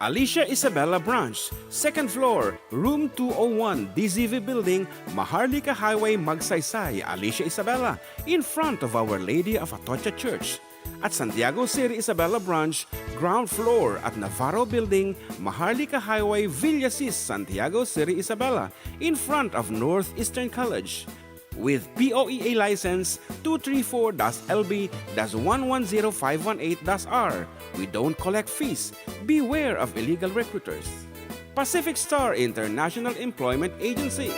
Alicia Isabela Branch, 2nd floor, room 201, DZV Building, Maharlika Highway, Magsaysay, Alicia Isabela, in front of Our Lady of Atocha Church. At Santiago City Isabela Branch, ground floor at Navarro Building, Maharlika Highway, Villasis, Santiago City Isabela, in front of Northeastern College. With POEA license 234-LB-110518-R, we don't collect fees. Beware of illegal recruiters. Pacific Star International Employment Agency.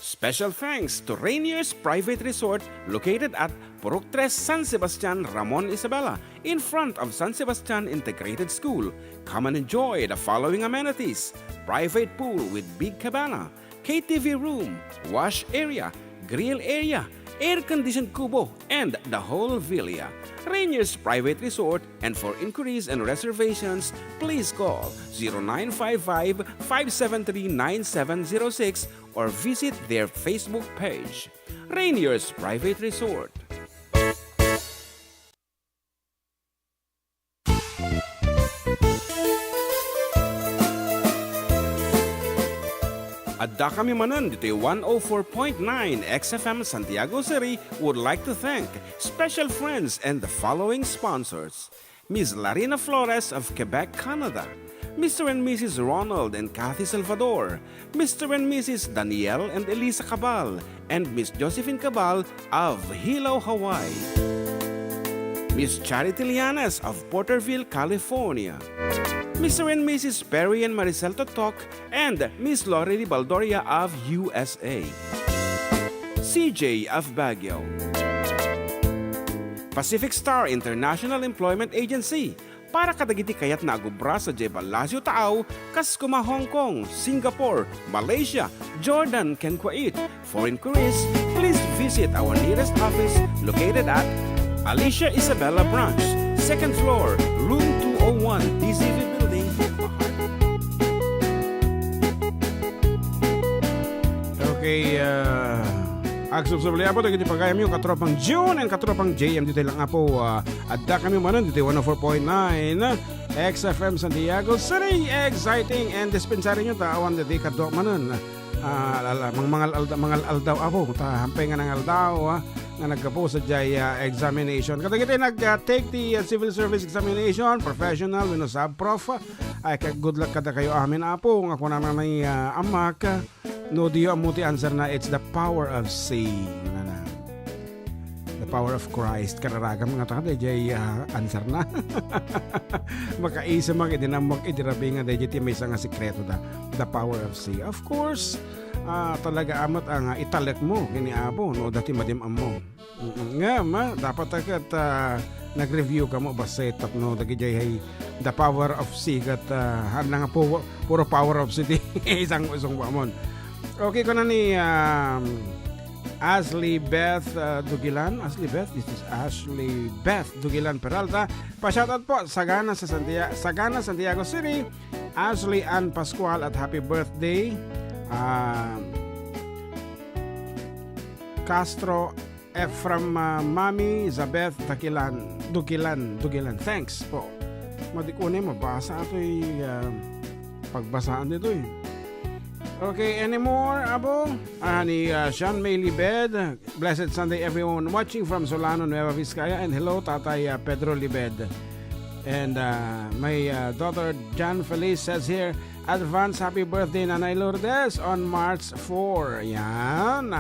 Special thanks to Rainier's Private Resort located at Purok 3 San Sebastian, Ramon Isabela, in front of San Sebastian Integrated School. Come and enjoy the following amenities: private pool with big cabana, KTV room, wash area, grill area, air-conditioned kubo, and the whole villa. Rainier's Private Resort, and for inquiries and reservations, please call 0955-573-9706 or visit their Facebook page. Rainier's Private Resort. Adda kami manan dito 104.9 XFM Santiago City would like to thank special friends and the following sponsors: Ms. Larina Flores of Quebec, Canada, Mr. and Mrs. Ronald and Kathy Salvador, Mr. and Mrs. Danielle and Elisa Cabal, and Ms. Josephine Cabal of Hilo, Hawaii, Ms. Charity Lianas of Porterville, California, Mr. and Mrs. Perry and Maricel Totok, and Miss Lori Baldoria of USA, CJ of Baguio, Pacific Star International Employment Agency, para kadagiti kayat na agubra sa Jebel Lazio Tao, Kaskuma, Hong Kong, Singapore, Malaysia, Jordan, and Kuwait. For inquiries, please visit our nearest office located at Alicia Isabella Branch, 2nd floor, room 201, DCV Building. Okay, agsubsubli po dagiti pagayam yung katropang June and katropang JM dito lang po adda kami manan dito 104.9 XFM Santiago City. Exciting and dispensary nyo tawan dito kadok manan mga aldaw apo ta hampay nga ng aldaw nga nagkapo sa jay examination kadagiti nag-take the civil service examination professional wino sub prof ay good luck kada kayo amin apo nga kuno naman may amak no diyo amuti answer na it's the power of seeing the power of Christ kararagam nga ta jay answer na makaisa mag idinamok idirabi nga dayjay may nga sikreto da the power of seeing. Of course talaga amat ang italek mo kini abo no dati madimam mo nga ma dapat agad nag-review ka mo ba setup no dagijay hay the power of seeing at nga po puro power of city isang pamon. Okay ko na ni Ashley Beth Dugilan. Ashley Beth, this is Ashley Beth Dugilan Peralta. Pa-shoutout po Sagana sa Santiago City. Ashley Ann Pascual at happy birthday. Castro from Mami Zabeth Dugilan. Thanks po. Madikunin mabasa ito'y pagbasaan dito eh. Okay, anymore, abo? Ni Sean May Libed. Blessed Sunday, everyone watching from Solano, Nueva Vizcaya. And hello, Tatay Pedro Libed. And my daughter, Jan Feliz, says here, advance happy birthday, Nanay Lourdes, on March 4. Yan.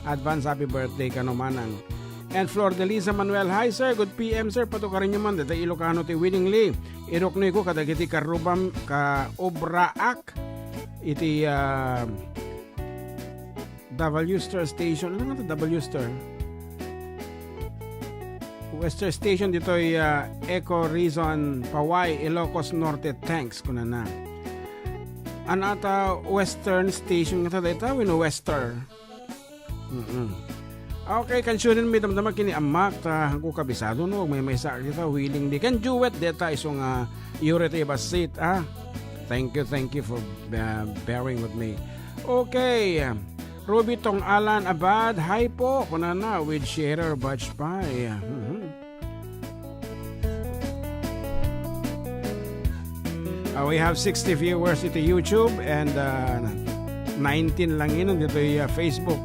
Advance happy birthday ka naman. And Flor de Liza Manuel, hi sir, good PM sir, patukarin nyo man, data Ilocano ti willingly. Iroknoy ko, kadagiti karubam ka obraak. Iti W-Star Station. Ano nga ito? W-Star? Western Station dito ay Eco Rizon Paway Ilocos Norte. Thanks kuna na. Anata Western Station nga ito dito. Wino Western. Okay, kansunin mi damdama kini amak ta hangko kabisado no may sa dito willing di kan duet deta isong urete basit Thank you for bearing with me. Okay. Ruby Tong Alan Abad. Hi po. Kunana with Sharer Batch Pie. We have 60 viewers ito YouTube and 19 lang yun dito yung Facebook.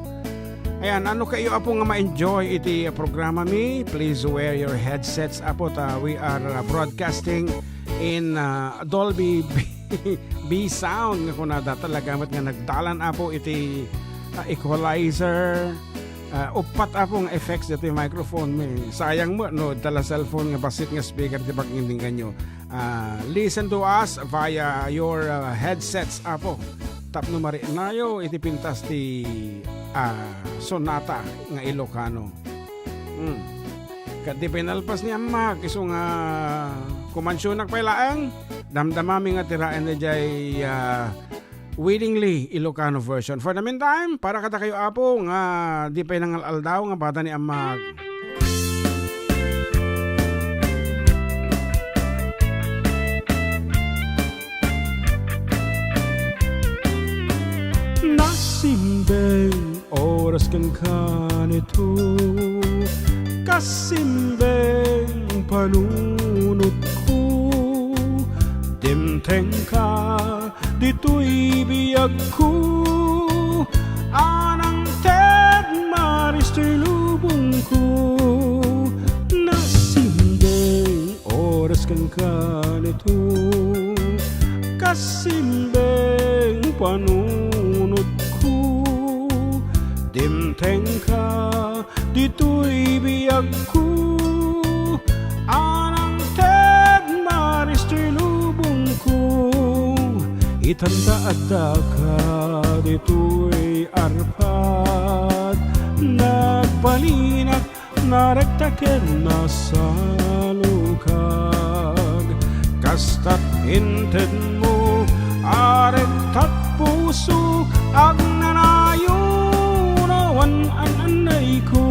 Ayan, ano kayo apo nga ma-enjoy iti programa mi? Please wear your headsets apo ta. We are broadcasting in Dolby B sound nga kuna talaga mat nga nagdalan apo iti equalizer upat apong effects dito yung microphone mi sayang mo no dala cellphone nga basit nga speaker di pakinggan nyo listen to us via your headsets apo. Tapno mari nayo iti pintas ti sonata nga Ilocano. Kati pinalpas ni Amma kiso nga kumansyonak pa ilaang damdamami nga tiraan na jay willingly Ilocano version. For the meantime, para kata kayo apo nga di pa nangal daw nga bata ni Amma. Nasimbeng oras kang kanito, kasimbeng panunod ko, dimteng ka dito'y biyag ko, anang ted maristo'y lubong ko. Nasimbeng oras kang kanito, kasimbeng panunod ko, dimteng ka dito'y biyag ko, anang ted maristo'y lubong ko. Itanda-ada ka dito'y arpat, nagpalinak narektaken na sa lukag, kastat inted mo arektat puso ag nanayo nawan ang anay ko.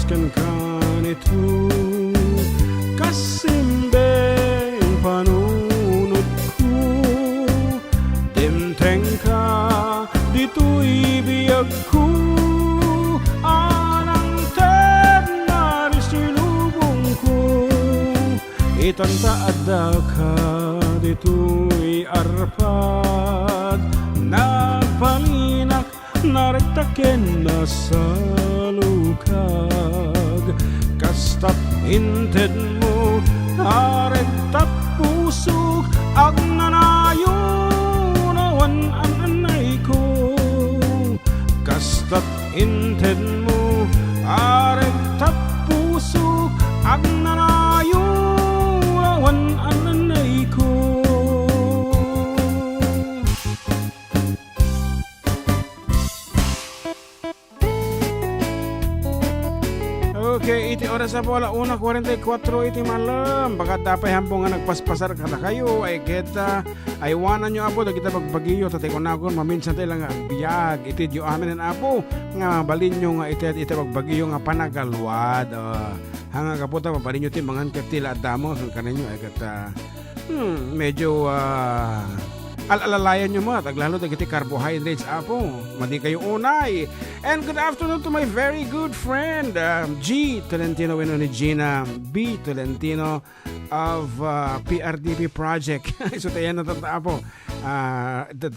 Kan kanito, kasimbeng panunod ko, dimteng ka dito'y biyag ko, anang ted maristo'y lubong ko. Itanda-ada ka dito'y arpat, nagpalinak narektaken na sa lukag, kastat inted mo arektat puso ag nanayo nawan ang anay ko, kastat inted mo arektat puso ag nanayo nawan ang anay ko. Okay, iti oras na po, 1:44 iti malam. Baka tapay hampong nga nagpaspasar kada kayo, ay kita, ay wanan nyo apo, kita pagbagiyo, tatay ko na akon, maminsan tayo lang nga biyag, iti diyo amin ang apo, nga balin nyo nga iti pagbagiyo nga panagalwad. Hanga kaputa, paparin nyo ti mangan katila at damo, kanin nyo, ay kata, medyo, alalalayan nyo mo, taglalo tagiti carbohydrates apo, madi kayo unay. And good afternoon to my very good friend G. Tolentino Wino ni Gina B. Tolentino of PRDP Project. So tayo na tata po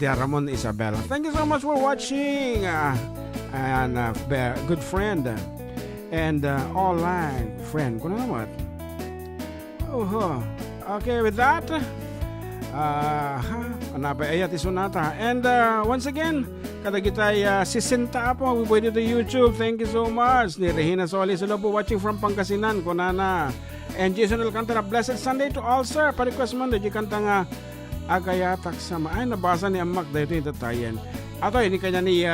Ramon Isabel. Thank you so much for watching and good friend and online friend. Kung ano naman. Okay, with that anapay ayat isunata. And once again, kada kitay sisinta po pwede to YouTube. Thank you so much ni Regina Solis, hello po watching from Pangasinan kunana. And Jason Alcantara, blessed Sunday to all sir. Pa-request man di kanta nga agayatak sama ay nabasa ni Amak dahito yung tatayan. Ato ini kanya ni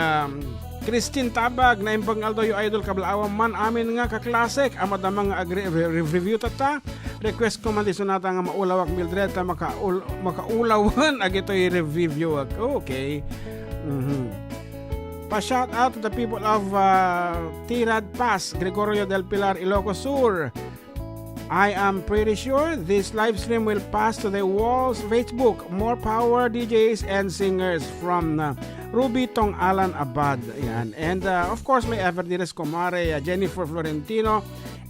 Christine Tabag na impang aldo yung idol kablaawang man amin nga kaklasik amad na mga review tata. Request ko man di sunata nga maulawak Mildred ta makaulawan ag ito i-review. Okay. Pa-shout out to the people of Tirad Pass, Gregorio del Pilar, Ilocos Sur. I am pretty sure this live stream will pass to the walls Facebook. More power DJs and singers from Ruby Tong Alan Abad. Yan. And of course, may Everdires Comare, Jennifer Florentino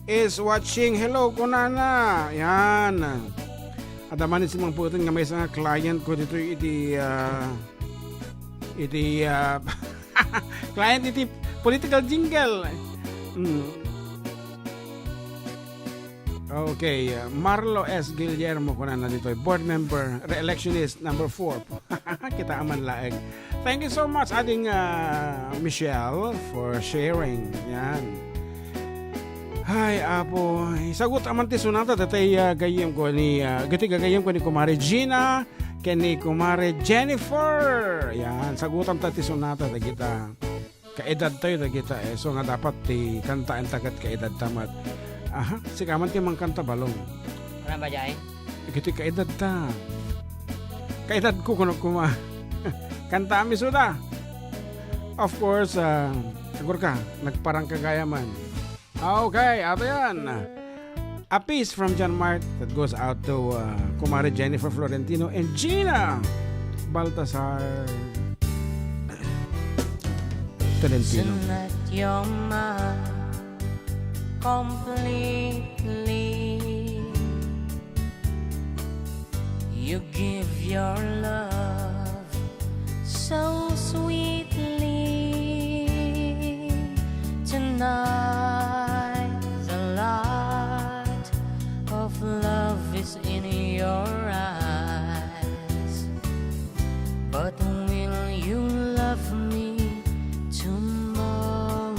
is watching. Hello, kunana. Yan. At amanin si mga putin nga may isang client ko dito iti iti client iti political jingle. Okay, Marlo S. Guillermo ko na dito, board member, re-electionist number 4. Kita aman laeg. Thank you so much ating Michelle for sharing. Yan. Hay, apo, sagot aman ti sunata tatay gayem ko ni gayem ko ni Kumare Gina, kani Kumare Jennifer. Yan, sagutan ta ti sunata ta kita. Kaedad tayo ta kita so nga dapat ti kantaan tagat kaedad tamat. Aha, si kaman ti mang kanta balong. Ano ba dyan? Giti kaedad ta. Kaedad ko kuno kuma. Kanta mi suda. Of course, sagur ka, nagparang kagayaman. Okay, ato yan. A piece from John Mart that goes out to Kumare Jennifer Florentino and Gina Baltasar Tolentino. Tonight you're mine completely. You give your love so sweetly. Tonight the light of love is in your eyes. But will you love me tomorrow?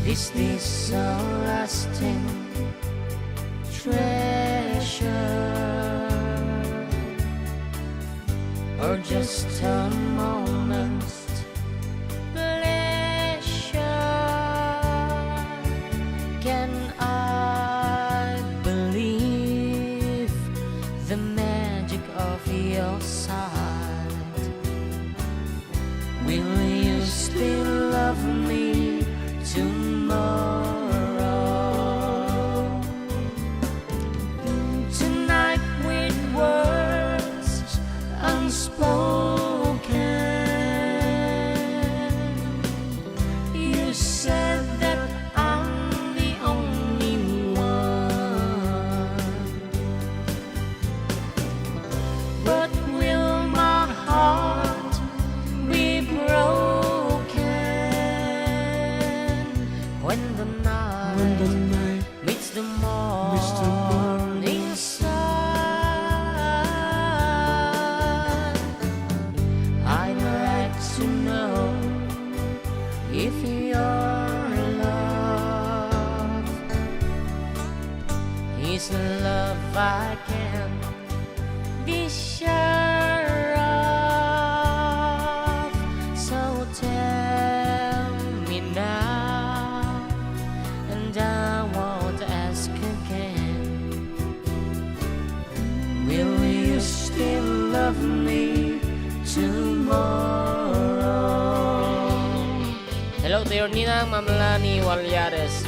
Is this a lasting treasure, or just a moment's pleasure? Can I believe the magic of your sight? Will you still love me tomorrow? Tonight with words unspoken, you said that I'm the only one. But will my heart be broken when the night meets the morning sun? I'd like to know if your love is love I can be sure of. So tell me now, and I won't ask again. Will you still love me tomorrow? Hello to your ninang, Ma'am Lani Walyares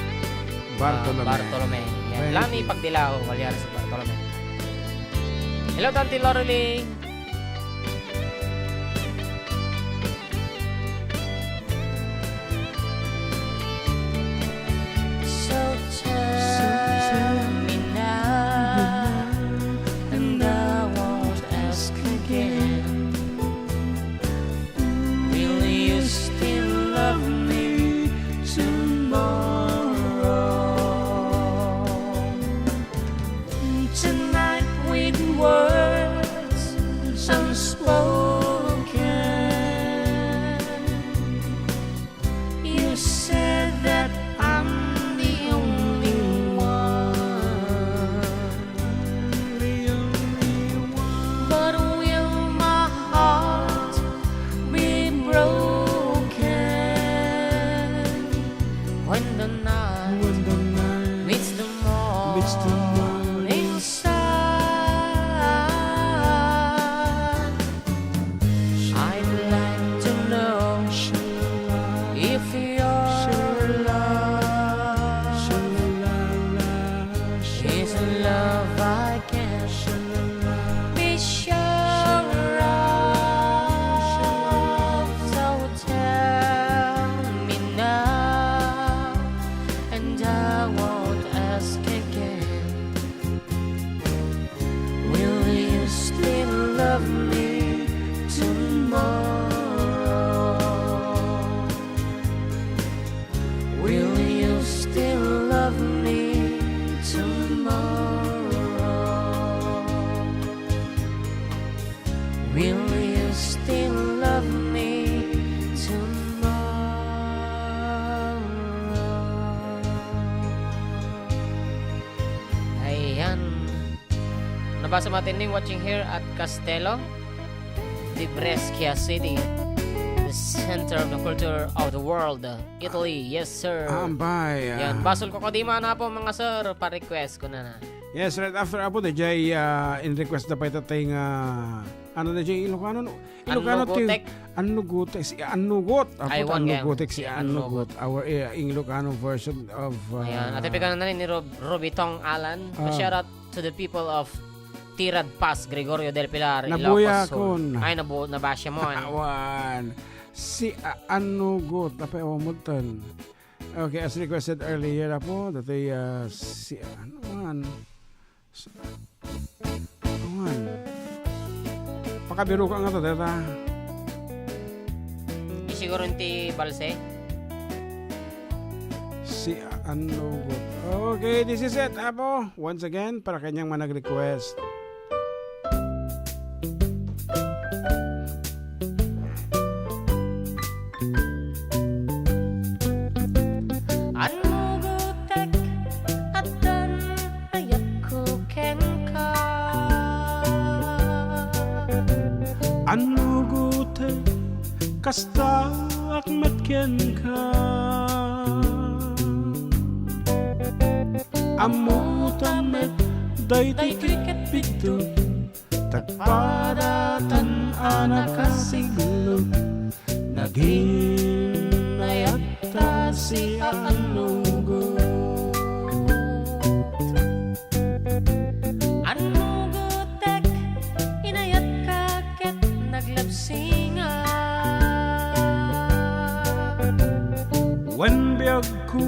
Bartolome. Yan. Lani Pagdilao Walyares Bartolome. Hello, Tanti Lorely. So tell me now, and I won't ask again. Will you still love me tomorrow? Tonight with words Nabasa matindi watching here at Castello di Brescia City, the center of the culture of the world, Italy. Yes, sir. Ambay. Yan, basol ko kadima na po mga sir, pa-request ko na. Yes, right after apo na jay in request na pa itatay nga ano na jay Ilocano Anugutek. Anugutek si Anugot Ay, apo one Anugutek si game. Anugot our Ilocano version of Ayan, at ipika na ni Robitong Alan. Shout out to the people of Tirad Pass, Gregorio del Pilar, Nabuya Ilocos Sur. kon. Ay, nabasya mo. Awan. Si Anugot apa awamultan. Okay, as requested earlier apo datay si anuan. Awan. Pakabiro ka nga to data. Siguro hindi balse. Si Anugot. Okay, this is it, Apo. Once again, para kanyang manag-request. Anugutek at dan ayat ko kenka. Anugot kasta akmat ken ka. Amutamet day tiket pito tagparatan anak kasiglo naging ayata si Anugot. Anugutek inayat kaket naglapsinga. Wen biyag ko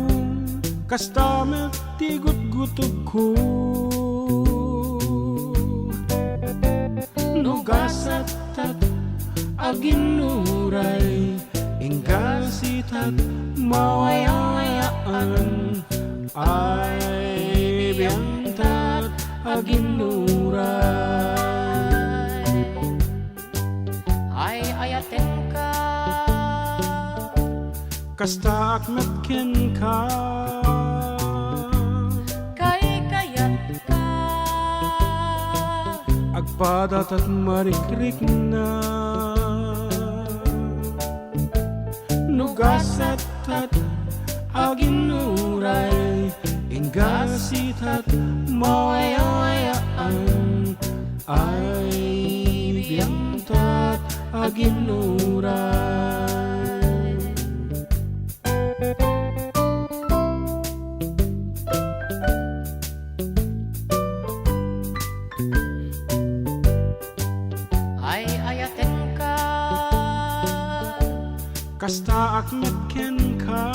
kastamet tigut-gutog ko nugasat at aginuray ingasitat mawayaan ay biyantat aginuray Ay ayaten ka. kasta akmet ken ka. Agpadat at marikrik na nugasat at aginuray inggasit at mawayaan ay biyangtat aginuray. Kasta akmet ken ka.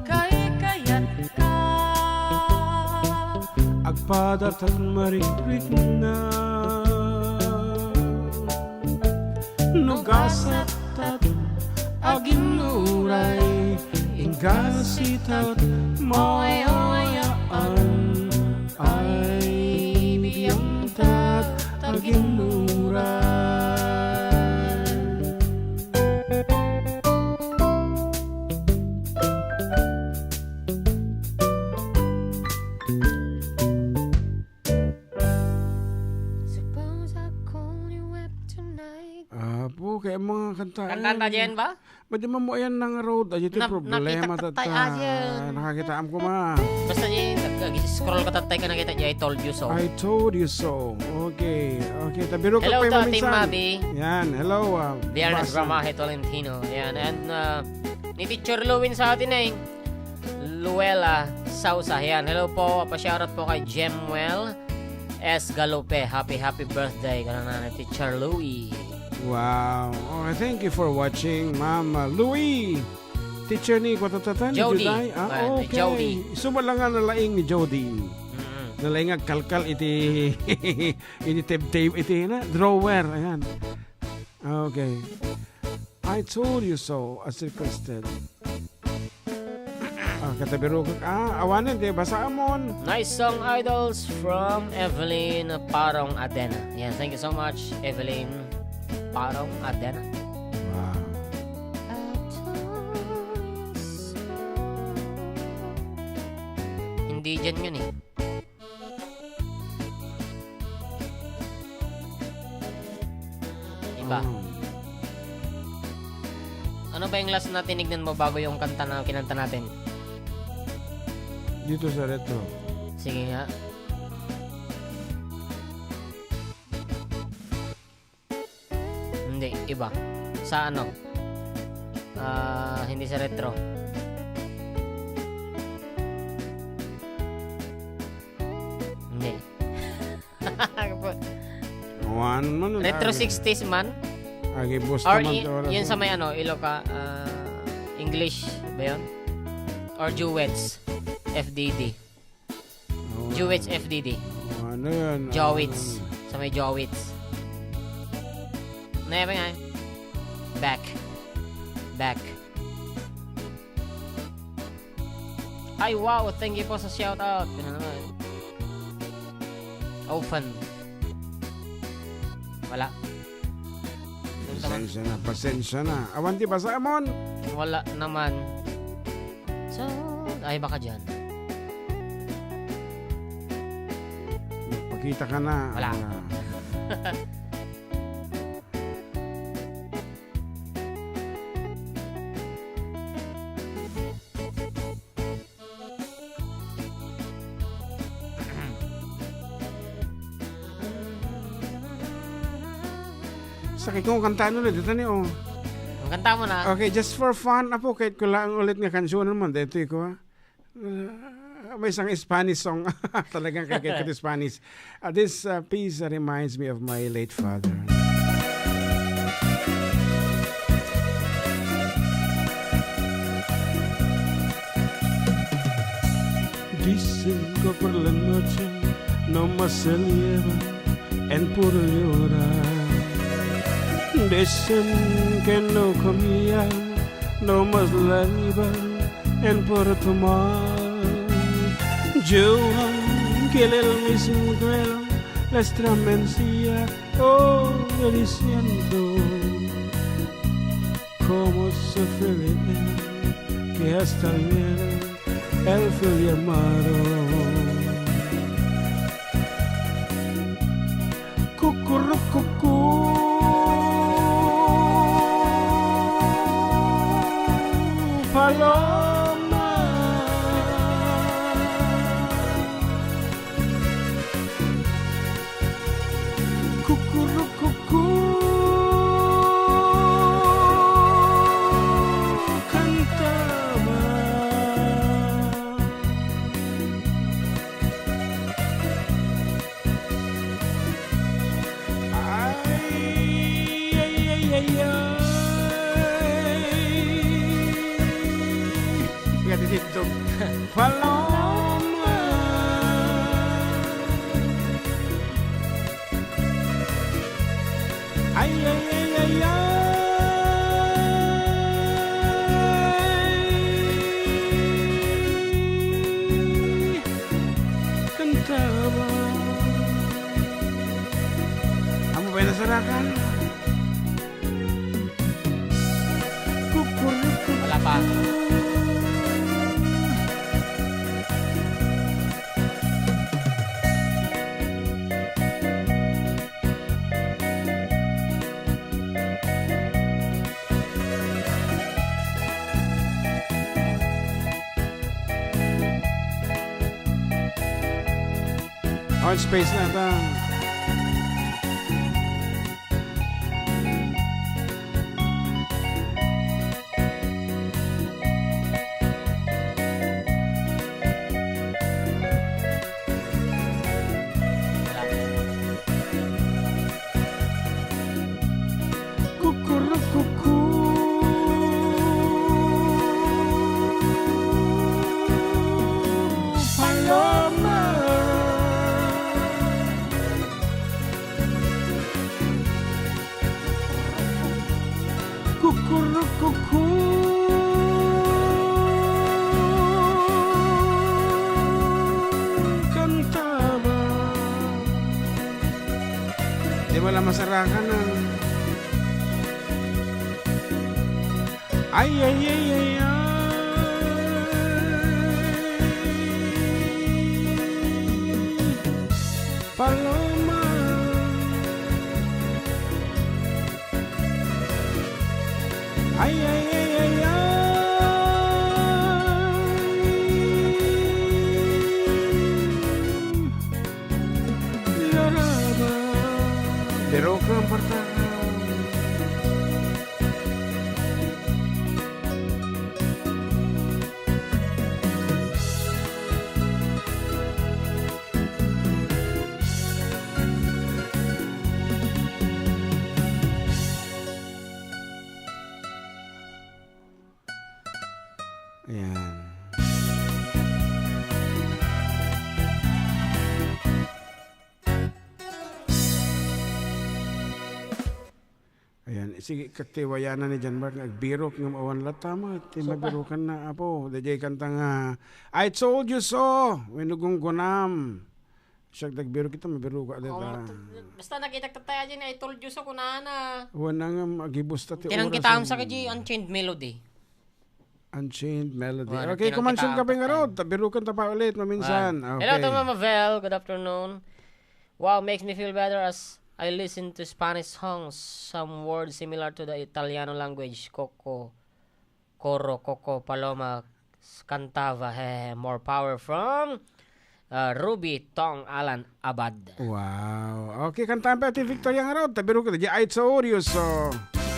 Kayat ka. Agpadat at marikrik na nugasat at aginuray inggasit at mawayaan ay biyangtat aginuray. Kaya mga kanta. Kanta dyan ba? Ba't mo yan ng road? Ay, ito problema. Nakita tatay ayan. Nakakita ko ma. Basta dyan, scroll ka tatay ka nakita dyan, I told you so. I told you so. Okay. Okay. Tabiro ka Hello pa to Team Mabi. Yan. Hello. Viernes Gramaje Tolentino. Yan. And ni Teacher Luwin sa atin eh. Luella Sausa. Yan. Hello po. Pa-shoutout po kay Jemuel S. Galope. Happy birthday. Ganun na ni Teacher Louie. Wow. Okay, thank you for watching, Ma'am Louie. Teacher ni Kwatatan. Jody. Okay. Jody. Sumalangan na laing ni Jody. Nalaing kalkal iti ini tape iti na drawer. Ayan. Okay. I told you so as requested. Katabiro ko. Awanin, di basa amon. Nice song, Idols, from Evelyn Parong Adena. Yan, thank you so much, Evelyn Parong Adena. Wow. Hindi dyan yun eh. Iba. Ano ba yung last na tinignan mo bago yung kanta na kinanta natin? Dito sa retro. Sige nga. Hindi, iba. Sa ano? Hindi sa retro. Hindi. One man. Retro 60s man? Agi boss Or naman to, wala yun to. sa may ano, Iloka, English ba yun? Or Jewets, FDD. Oh, Jewets, FDD. ano yan? Jowits. Sa may Jowits. Ano yan? Back. Back. Ay, wow! Thank you po sa shoutout. Ano naman? Open. Wala. Yun naman. Pasensya na. Awanti ba sa amon? Wala naman. So, ay baka dyan. Pakita ka na. Wala. Sakit kong kantaan ulit. Ito ni, oh. Ang kanta mo na. Okay, just for fun. Apo, kahit ko lang ulit nga kansyon naman. Dito ko, may isang Spanish song. Talagang kakit ko Spanish. This piece reminds me of my late father. Dicen que por la noche no más se lleva en puro llorar. Dicen que no comía, no más la iba en por tomar. Yo, que el mismo duelo, la estramencia, oh, diciendo cómo sufre de él, que hasta ayer él fue llamado. Cucurrucucú. Paloma, cucurrucucú, cantaba. Ay, ay, ay, ay, ay. Dito. Paloma. Ay, ay, ay, ay, ay. Cantaba. Amo ba nasarakan? Kukuruku. Wala pa. On space na ito. Kukurukuku. Paloma. Kukurukuku. Cantaba. Di wala masarakan na. Ay, ay, ay, ay, ay. Paloma. Ay, ay, ay, ay, ay. Laraba. Pero kang partahan. Ayan. Ayan, sige, katiwayanan ni John Mark, nagbiro ng awan latama, mabiro ka na, apo, dajay kanta nga, I told you so, winugong gunam. Siya, nagbiro kita, mabiro ka, dita. Basta nakita tayo dyan, I told you so, kunana. Wala nga, magibos ta ti Tinang oras. kita sa kaji, Unchained Melody. Unchained Melody. Wala, Okay, kumansyon ka tinang pa nga rod, tabiro ka pa ulit, maminsan. Okay. Hello to Mama Vel, good afternoon. Wow, makes me feel better as I listen to Spanish songs. Some words similar to the Italiano language. Coco, coro, coco, paloma, cantava. More power from Ruby Tong Alan Abad. Wow. Okay, kantaan pa ti Victoria nga rod, tabiro ka, dajay I told you so.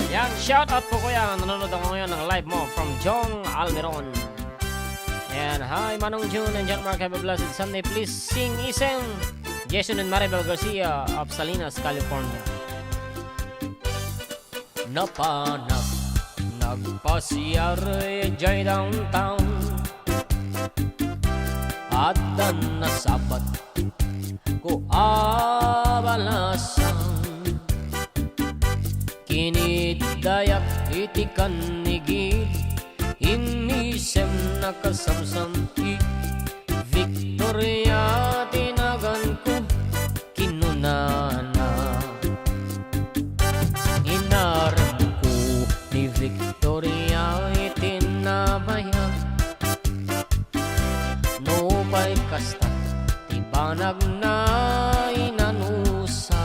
Yan, shout out po ko yan. Nanonood ako ngayon ng live mo from Jong Almiron. And hi, Manong June and John Mark. Have a blessed Sunday. Please sing Isem, Jason and Maribel Garcia of Salinas, California. Napanag, nagpasiyar jay downtown. At nasabat ko abalasan. Kinidayak itikan nigid, inisem nakasamsam Victoria tinagan ko kinunana. Inaram ko ni Victoria itinabayag, no pa'y kasta tibanag na inanusak.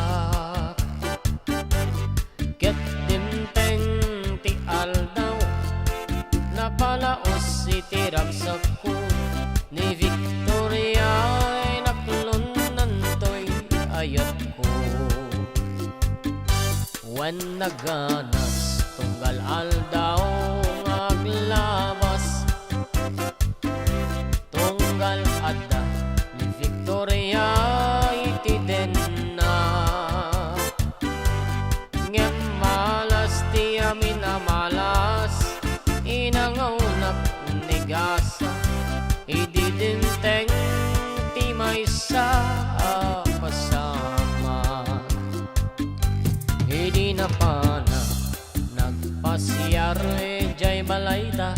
Ket dimteng ti aldaw, napalaos iti ragsak ko ni Victoria ay naklon nantoy ayat ko. When naganas tunggal aldaw aglabas, tunggal adda ni Victoria iti den na. Ngem malas ti amin amalas, inangaunak negasa, ididinteng ti maysa pasama. Idi na pana nagpasyar jay balayda,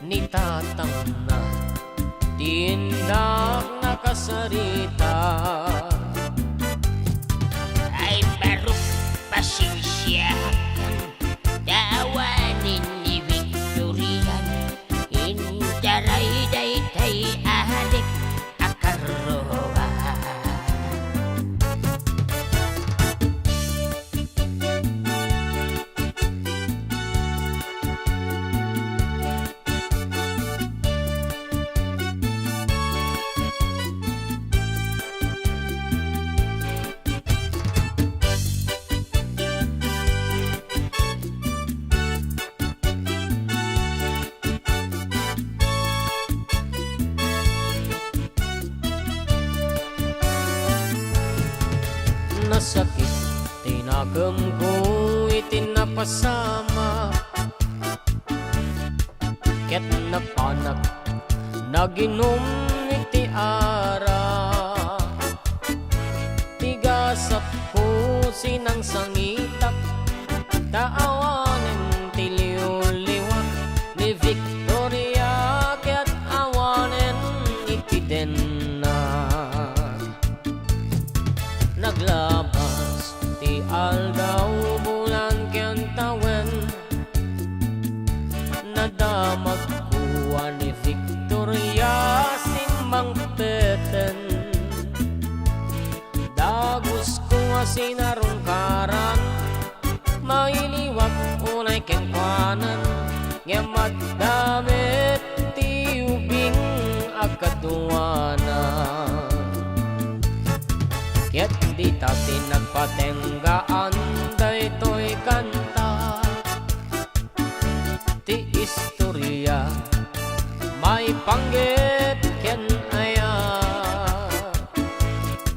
ni tatang na tindak nakasarita. Ay barok pasisyakan, dawanin ni Victorian, intaray daytay ahalik akaroa. Nasakit, tinagam ko itinapasama. Ket napanag, naginom iti ara. Tigasap ko sinang sangitak, taawanin ti liw-liwak ni Victoria. Ket awanin iti den na. Naglabas ti aldaw bulan ken tawen, nadamag kuha ni Victoria simbang peten. Dagus ko nga sinarungkaran, tunay keng kwanan ngamat damit ti ubing akatuanan. Ket di tati nagpatenggaan daytoy kanta ti istorya may panggit ken aya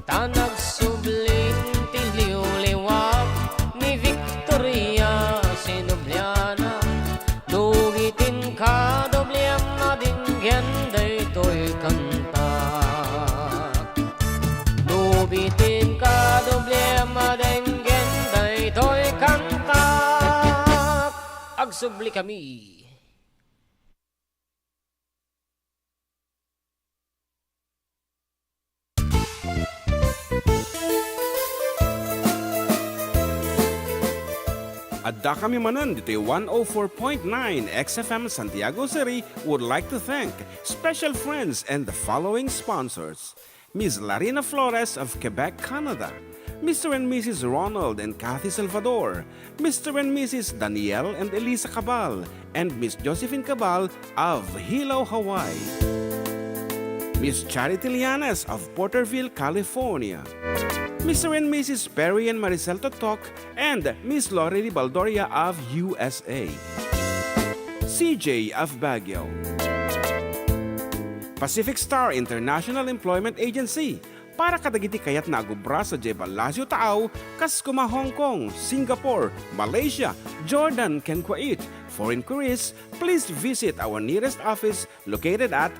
tanag subling ti liwliwag ni Victoria Sinobliana dugitin ka doblem na dinggen daytoy kanta dugitin ka doblem na dinggen daytoy kanta agsubli kami. Adda kami manan dito 104.9 XFM Santiago City would like to thank special friends and the following sponsors. Ms. Larina Flores of Quebec, Canada. Mr. and Mrs. Ronald and Kathy Salvador. Mr. and Mrs. Danielle and Elisa Cabal. And Miss Josephine Cabal of Hilo, Hawaii. Miss Charity Lianes of Porterville, California. Mr. and Mrs. Perry and Maricel Totok, and Miss Lorely Baldoria of USA. CJ of Baguio. Pacific Star International Employment Agency. Para kadagiti kayat na agubra sa Jebalasio Tao, kas kuma Hong Kong, Singapore, Malaysia, Jordan, ken Kuwait. For inquiries, please visit our nearest office located at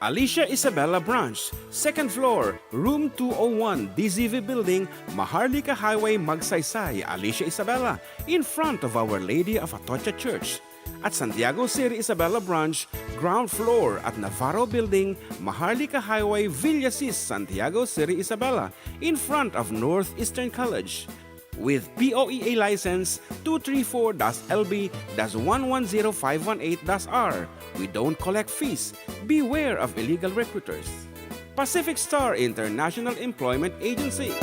Alicia Isabella Branch, 2nd floor, room 201, DZV Building, Maharlika Highway, Magsaysay, Alicia Isabella, in front of Our Lady of Atocha Church. At Santiago City Isabella Branch, ground floor at Navarro Building, Maharlika Highway, Villasis, Santiago City Isabella, in front of Northeastern College. With POEA license 234-LB-110518-R. We don't collect fees. Beware of illegal recruiters. Pacific Star International Employment Agency.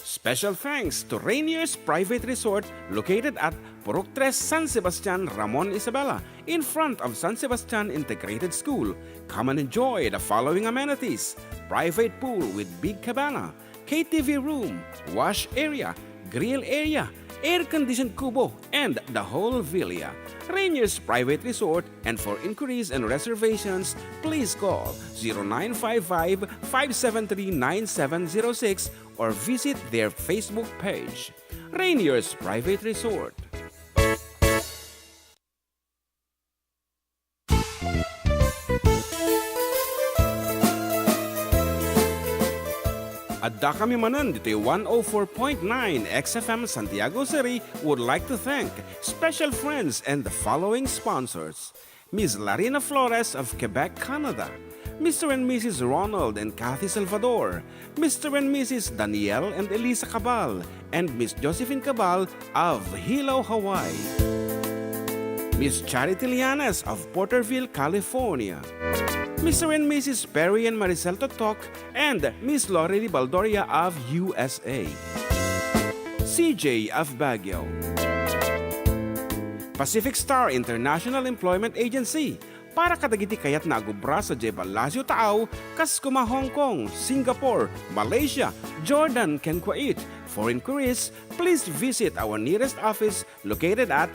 Special thanks to Rainier's Private Resort located at Purok 3 San Sebastian, Ramon Isabela, in front of San Sebastian Integrated School. Come and enjoy the following amenities: private pool with big cabana, KTV room, wash area, grill area, air-conditioned kubo, and the whole villa. Rainier's Private Resort, and for inquiries and reservations, please call 0955-573-9706 or visit their Facebook page. Rainier's Private Resort. Adda kami manan dito 104.9 XFM Santiago City would like to thank special friends and the following sponsors. Ms. Larina Flores of Quebec, Canada. Mr. and Mrs. Ronald and Kathy Salvador. Mr. and Mrs. Danielle and Elisa Cabal. And Miss Josephine Cabal of Hilo, Hawaii. Miss Charity Lianes of Porterville, California. Mr. and Mrs. Perry and Maricel Totok, and Miss Lorely Baldoria of USA. CJ of Baguio. Pacific Star International Employment Agency. Para kadagiti kayat na agubra sa Jebalasio Tao, kas kuma Hong Kong, Singapore, Malaysia, Jordan, ken Kuwait. For inquiries, please visit our nearest office located at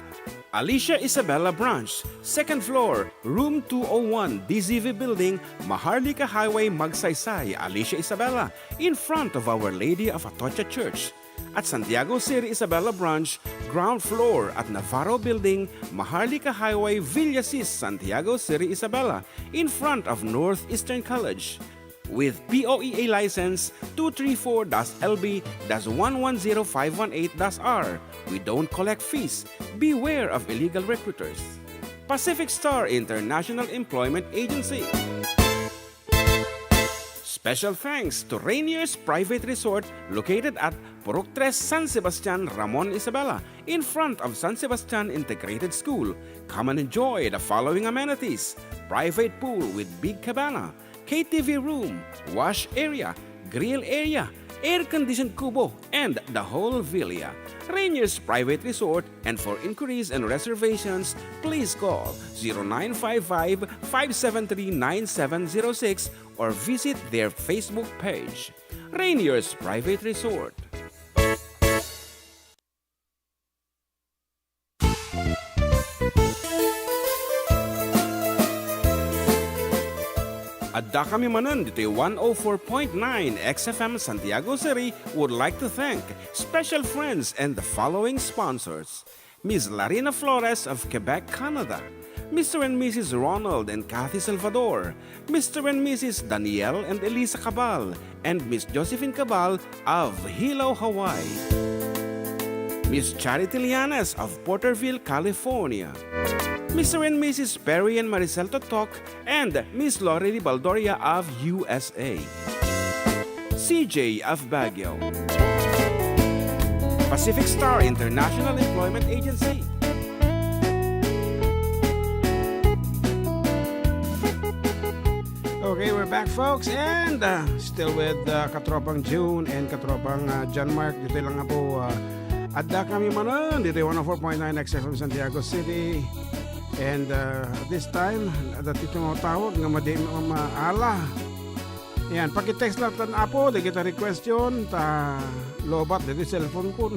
Alicia Isabella Branch, 2nd floor, room 201, DZV Building, Maharlika Highway, Magsaysay, Alicia Isabella, in front of Our Lady of Atocha Church. At Santiago City Isabella Branch, ground floor at Navarro Building, Maharlika Highway, Villasis, Santiago City Isabella, in front of Northeastern College. With POEA license 234-LB-110518-R. We don't collect fees. Beware of illegal recruiters. Pacific Star International Employment Agency. Special thanks to Rainier's Private Resort located at Purok 3 San Sebastian, Ramon Isabela, in front of San Sebastian Integrated School. Come and enjoy the following amenities: private pool with big cabana, KTV room, wash area, grill area, air-conditioned kubo, and the whole villa. Rainier's Private Resort, and for inquiries and reservations, please call 0955-573-9706 or visit their Facebook page. Rainier's Private Resort. Adda kami manan dito yung 104.9 XFM Santiago City would like to thank special friends and the following sponsors. Ms. Larina Flores of Quebec, Canada. Mr. and Mrs. Ronald and Kathy Salvador. Mr. and Mrs. Danielle and Elisa Cabal. And Miss Josephine Cabal of Hilo, Hawaii. Miss Charity Lianas of Porterville, California. Mr. and Mrs. Perry and Maricel Totok, and Miss Lori Baldoria of USA. CJ of Baguio. Pacific Star International Employment Agency. Okay, we're back, folks, and still with Katropang June and Katropang John Mark. Dito lang nga po, adda kami manan. Dito yung 104.9 XFM Santiago City. And this time, dito mo tawag nga maala. Yan, paki-text lang tan apo, di kita request yun, ta lobat, dito cellphone ko.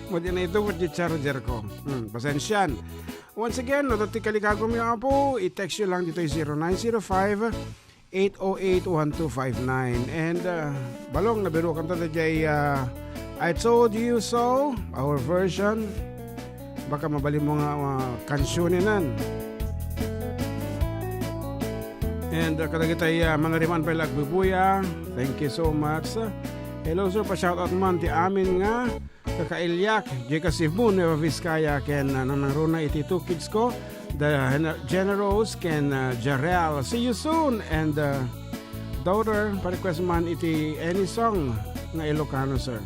Madi na ito, madi charger ko. Pasensyan. Once again, dati kalikagom yung apo, i-text yun lang dito yung 0905-808-1259. And balong, nabiro kanta na jay I Told You So, our version. Baka mabali mo nga kansyonin. And kada kitay manariman pa lagbubuya. Thank you so much. Hello sir, pa-shoutout man ti amin nga kakailyak Jeka Cebu, Nueva Vizcaya ken nanaruna iti two kids ko, the Generals ken Jarrell. See you soon. And daughter, pa-request man iti any song nga Ilocano sir.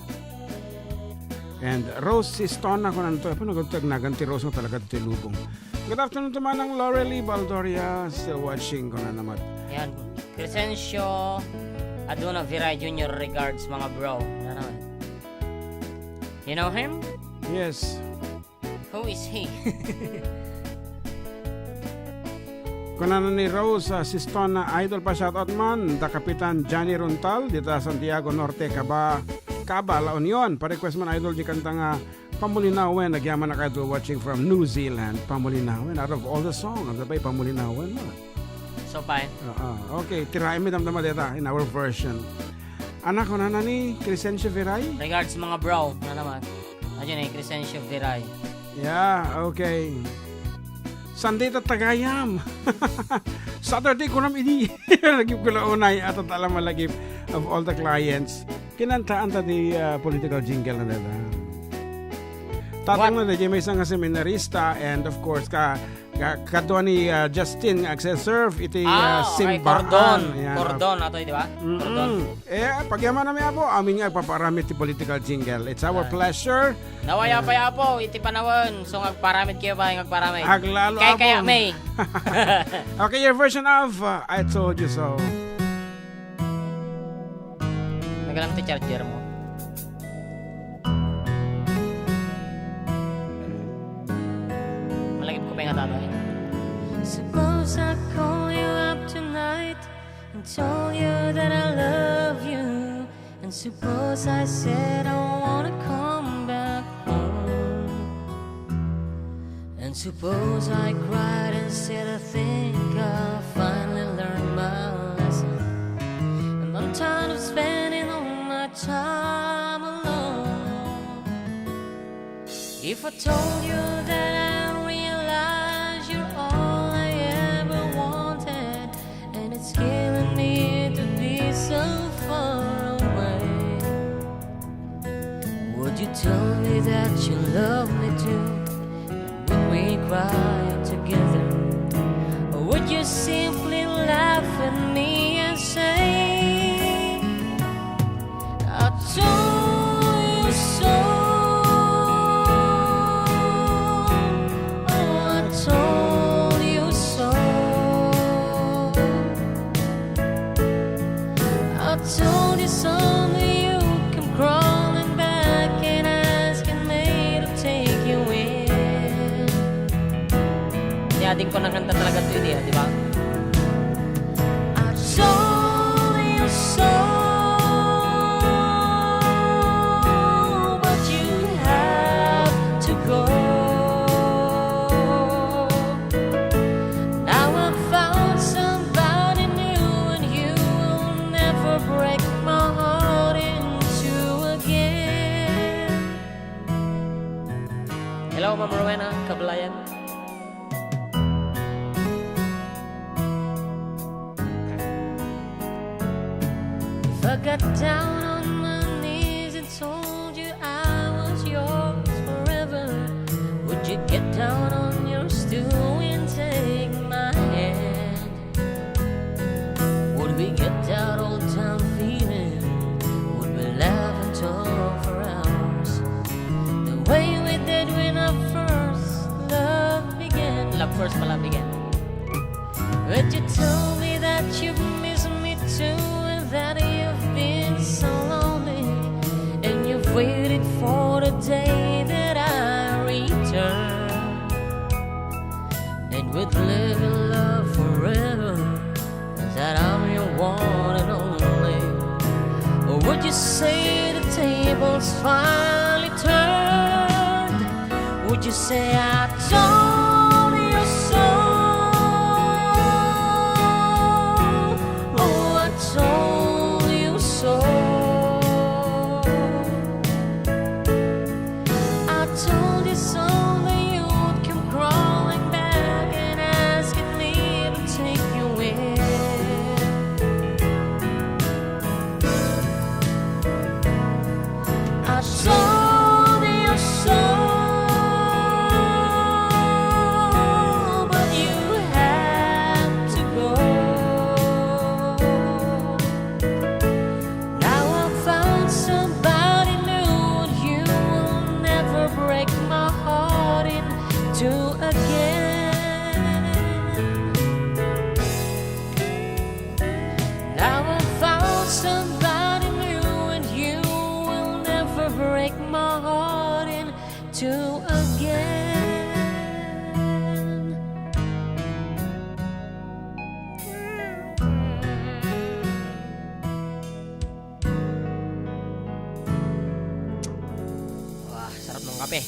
And Rose Sistona ko nanto. Paano naganti Rose mo talaga ito lubong. Good afternoon naman ng Laurely Baldoria. Still watching ko na naman. Yan. Crescencio Aduna Viray Jr. regards mga bro. Ano? You know him? Yes. Who is he? Kunanan ni Rose Sistona, idol pa shoutout man. Da Kapitan Johnny Runtal dito sa Santiago Norte, Caba, La Union. Pa-request man idol di kanta nga Pamulinawen. Nagyaman na kayo watching from New Zealand. Pamulinawen. Out of all the songs, ano ba yung Pamulinawen? So, fine. Okay, tirahin mi damdama dita in our version. Anak ko na ni Crescencio Viray. Regards mga bro. Ano naman? Ayun Crescencio Viray. Yeah, okay. Sunday tatagayam. Saturday ko nam ini. Lagip ko lang unay at alam malagip of all the clients. Kinantaan ta di political jingle na nila. Tatang na di may isang seminarista and of course kadwa ni Justin agse-serve iti simbahan. Cordon ato di ba? Cordon. Pagyaman namin po, amin nga paparamit ti political jingle. It's our pleasure. Nawaya pa po iti panahon. So ngagparamit kayo ba ngagparamit? Aglalo kaya may. Okay, your version of I Told You So. Nagalang ti charger mo. Malagip ko pa yung tatay. Suppose I call you up tonight and told you that I love you. And suppose I said I wanna come back home. And suppose I cried and said I think I finally learned my lesson. And I'm tired of spending all my time alone. If I told you that I realize you're all I ever wanted, and it's killing me to be so far away, would you tell me that you love me too? Would we cry together? Or would you simply laugh at me and say, I told you so? Told you so, but you dading ko nakanta talaga ito, di ba? I told you so, but you have to go. Now I've found somebody new, and you will never break my heart in two again. Hello, Ma'am Rowena, Kablayan. If I got down on my knees and told you I was yours forever, would you get down on your stool and take my hand? Would we get that old time feeling? Would we laugh and talk for hours? The way we did when our first love began. Love first pala bigyan. But you told me that you miss me too, and that you've been so lonely, and you've waited for the day that I return, and would live in love forever, that I'm your one and only. Or would you say the tables finally turned? Would you say I told you so? Oh, I told you so. I told you so that you'd come crawling back and asking me to take you in. I told you so, but you had to go. Now I've found somebody new, and you will never break my heart in two again. Now I've found somebody new, and you will never break my heart in two again. Wah, sarap ng kape.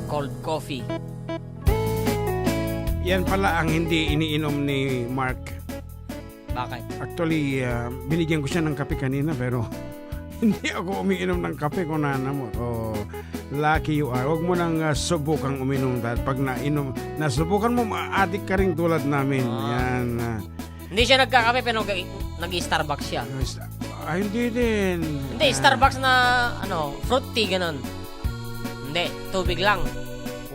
Cold coffee. Yan pala ang hindi iniinom ni Mark. Bakit? Actually, binigyan ko siya ng kape kanina pero hindi ako umiinom ng kape kung mo. Oh, lucky you are. Huwag mo nang subukang uminom dahil pag nasubukan mo, maadik ka rin tulad namin. Yan. Hindi siya nagkakape pero nag-Starbucks siya. Hindi din. Hindi, Starbucks na fruit tea ganun. Hindi, tubig lang.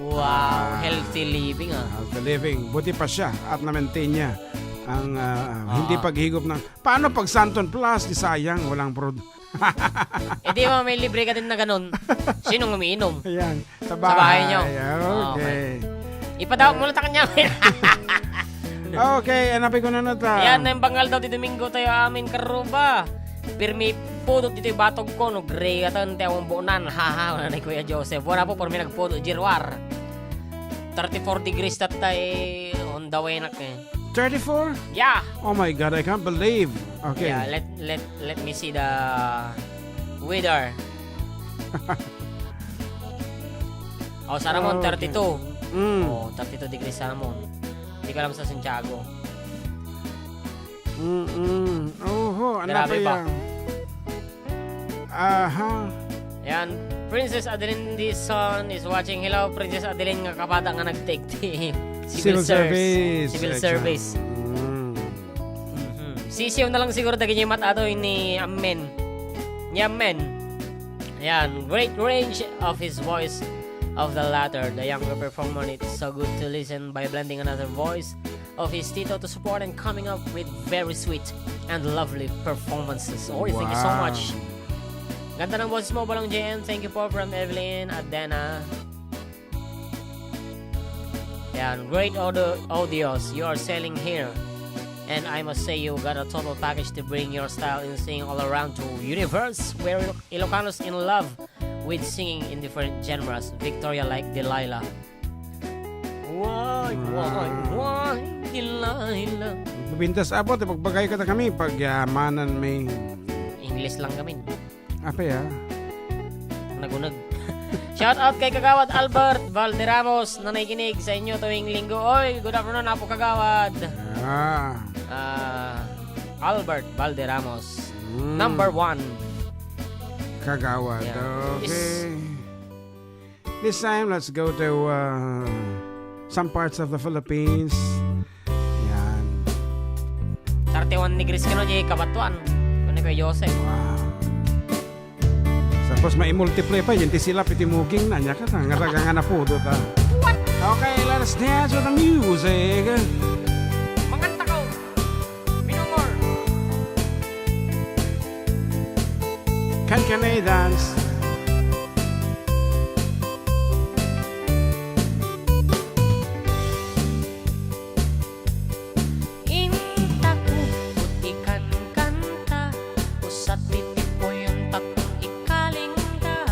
Wow, healthy living Healthy living. Buti pa siya at na-maintain niya ang hindi paghigop ng... Paano pag Santon Plus? Di sayang, walang Eh di ba may libre ka din na ganun? Sinong umiinom? Ayan, sa Sa bahay niyo? Okay. Ipadawag mo lang ta kanya. Okay, hanapin ko na nata. Yan na yung bangal daw di Domingo tayo amin karuba. Pirmi pudot dito yung batog ko no gray atan tayo ang buunan. Haha, wala na Kuya Joseph. Wala po por mi nagpudot jirwar. 34 degrees tatay on the way nak eh. 34? Yeah. Oh my God, I can't believe. Okay. Yeah, let me see the weather. Oh, sa Ramon, 32. Oh, 32 degrees sa Ramon. Hindi ko alam sa Santiago. Oho, ano Grabe pa ba? yan? Aha. Yan, Princess Adeline Dizon is watching. Hello, Princess Adeline nga kabata nga nag-take team. Civil service. Civil service. Sisiyaw na lang siguro dagin yung matato ni Amen. Ni Amen. Yan, great range of his voice of the latter. The younger performer, it's so good to listen by blending another voice of his Tito to support and coming up with very sweet and lovely performances. Oh, thank you so much. Ganda ng boses mo, Balong JM. Thank you po from Evelyn Adena. Yan, great audios you are selling here. And I must say you got a total package to bring your style in singing all around to universe where Ilocanos in love with singing in different genres. Victoria like Delilah. Why, Delilah. Bintas abot, pagbagay ka na kami, pagyamanan may... English lang kami. Apa ya? Nagunag. Shout out kay Kagawad Albert Valderamos na nakikinig sa inyo tuwing linggo. Oy, good afternoon Apo Kagawad. Ah. Albert Valderamos. Mm. Number 1. Kagawad. Yeah. Okay. This time, let's go to some parts of the Philippines. Yan. 31 degrees ka no, Jay Kabatuan. Kung kay Joseph. Wow. Tapos mai-multiply pa, yun silap itimuging na niya ka ta. Ngaraga na po doon ta. What? Okay, let us dance with the music. Manganta ko. Minumor. Can I dance? Intaku putikan kanta usat titipoy yung takong ikalingga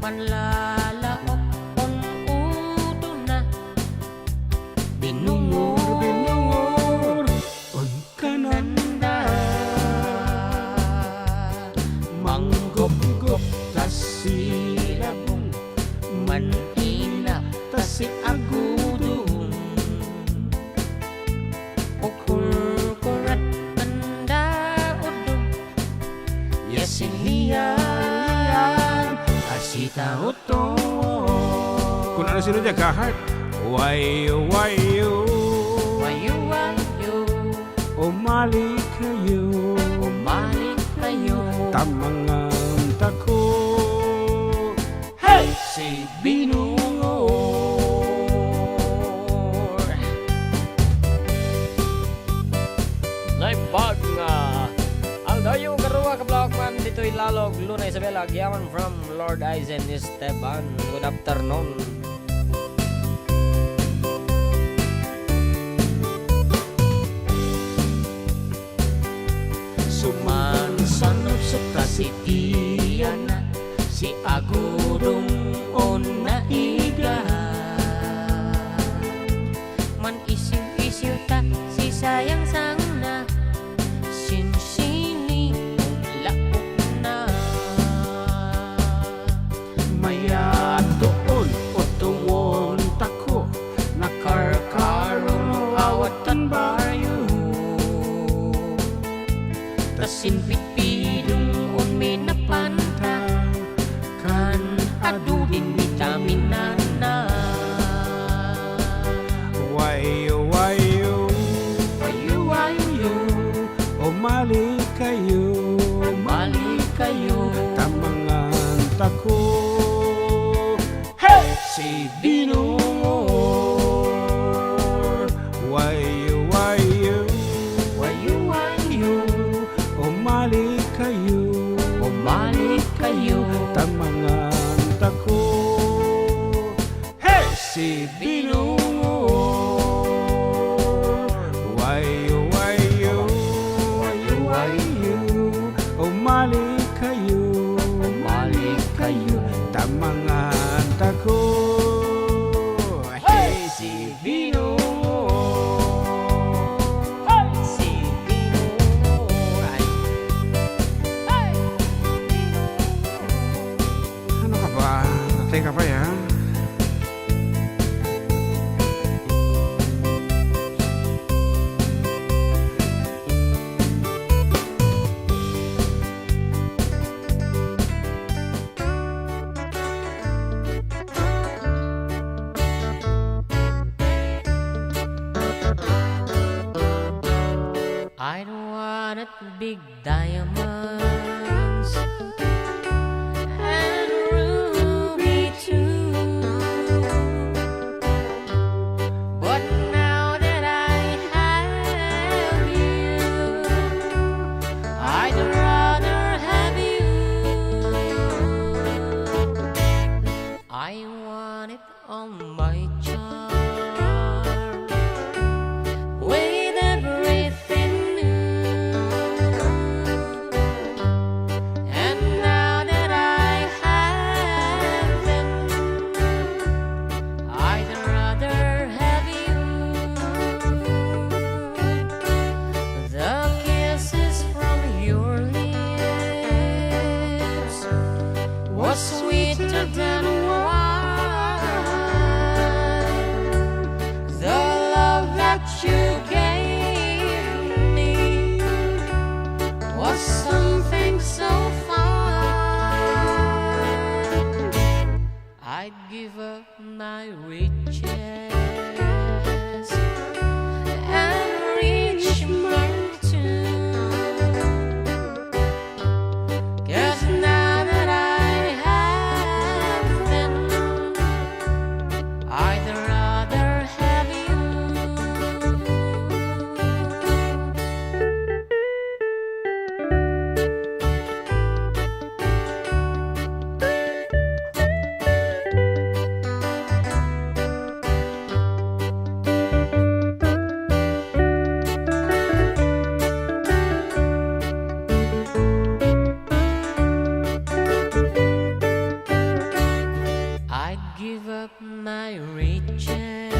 manlalaok on udo na binungur Binungur on kananda manggop-gop tasilabong manhina tasi agudong ukur-kurat tanda udong Yasilian asita Oto. Kung ano sino niya, ka-heart. Why you, wayu umali kayo, umalik kayo tamang tako. hey si Binungor naibag nga ang dayo karuwa ka Blockman dito'y lalog Luna Isabela Giyaman from Lord Aizen Esteban. Good afternoon. Sumansanop sa kasitiana si Agurong ona iga man isiw-isiw ta si sayang sang na sinsini laok na Maya doon o tuwon tako, nakarkarong awatan bayo. tasin pitpidong on minapanta kan adudin vitamin na Wayo, umali kayo, mali kayo tamangan tako. Hey! Si Binungor. Wayo, umali kayo, umalik kayo tamangan tako. Hey! Si Binungor. Wayo, umali kayo, umalik kayo tamangan tako. Hey! Si Binungor. si Binungor ay Ano ka ba? Natay ka pa yan? I don't want it big diamonds and ruby too. But now that I have you, I'd rather have you. I want it on my charm with everything new. sweeter than wine. The love that you gave me was something so fine. I'd give up my riches and reach mountains, 'cause now that I have them, I'd rather have you. I'd give up my riches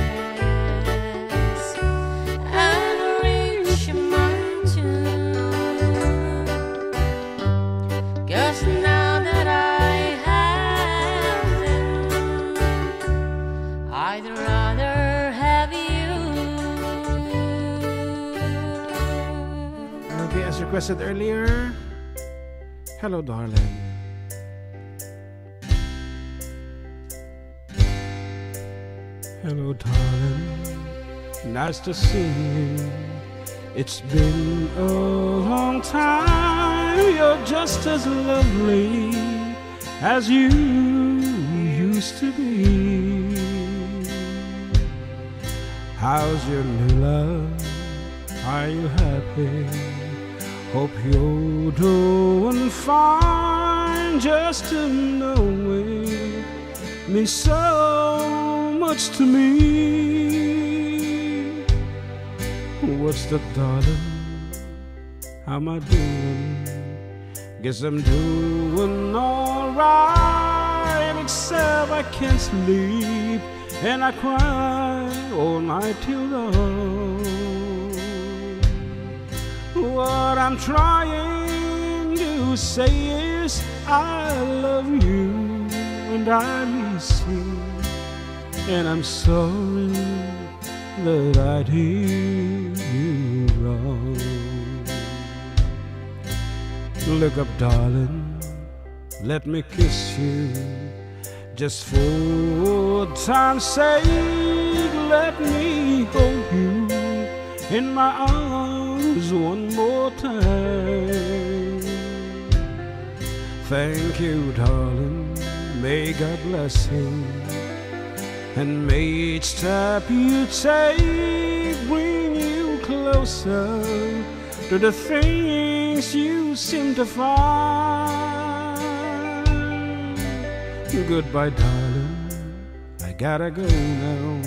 and reach a mountain, 'cause now that I have them, I'd rather have you. Okay, as requested earlier, hello, darling. Hello, darling. Nice to see you. It's been a long time. You're just as lovely as you used to be. How's your new love? Are you happy? Hope you're doing fine. Just to knowing means so much to me. What's that, darling? How am I doing? Guess I'm doing alright, except I can't sleep and I cry all night till dawn. What I'm trying to say is I love you and I miss you, and I'm sorry that I did you wrong. Look up, darling, let me kiss you, just for time's sake. Let me hold you in my arms one more time. Thank you, darling, may God bless you, and may each step you take bring you closer to the things you seem to find. Goodbye, darling, I gotta go now.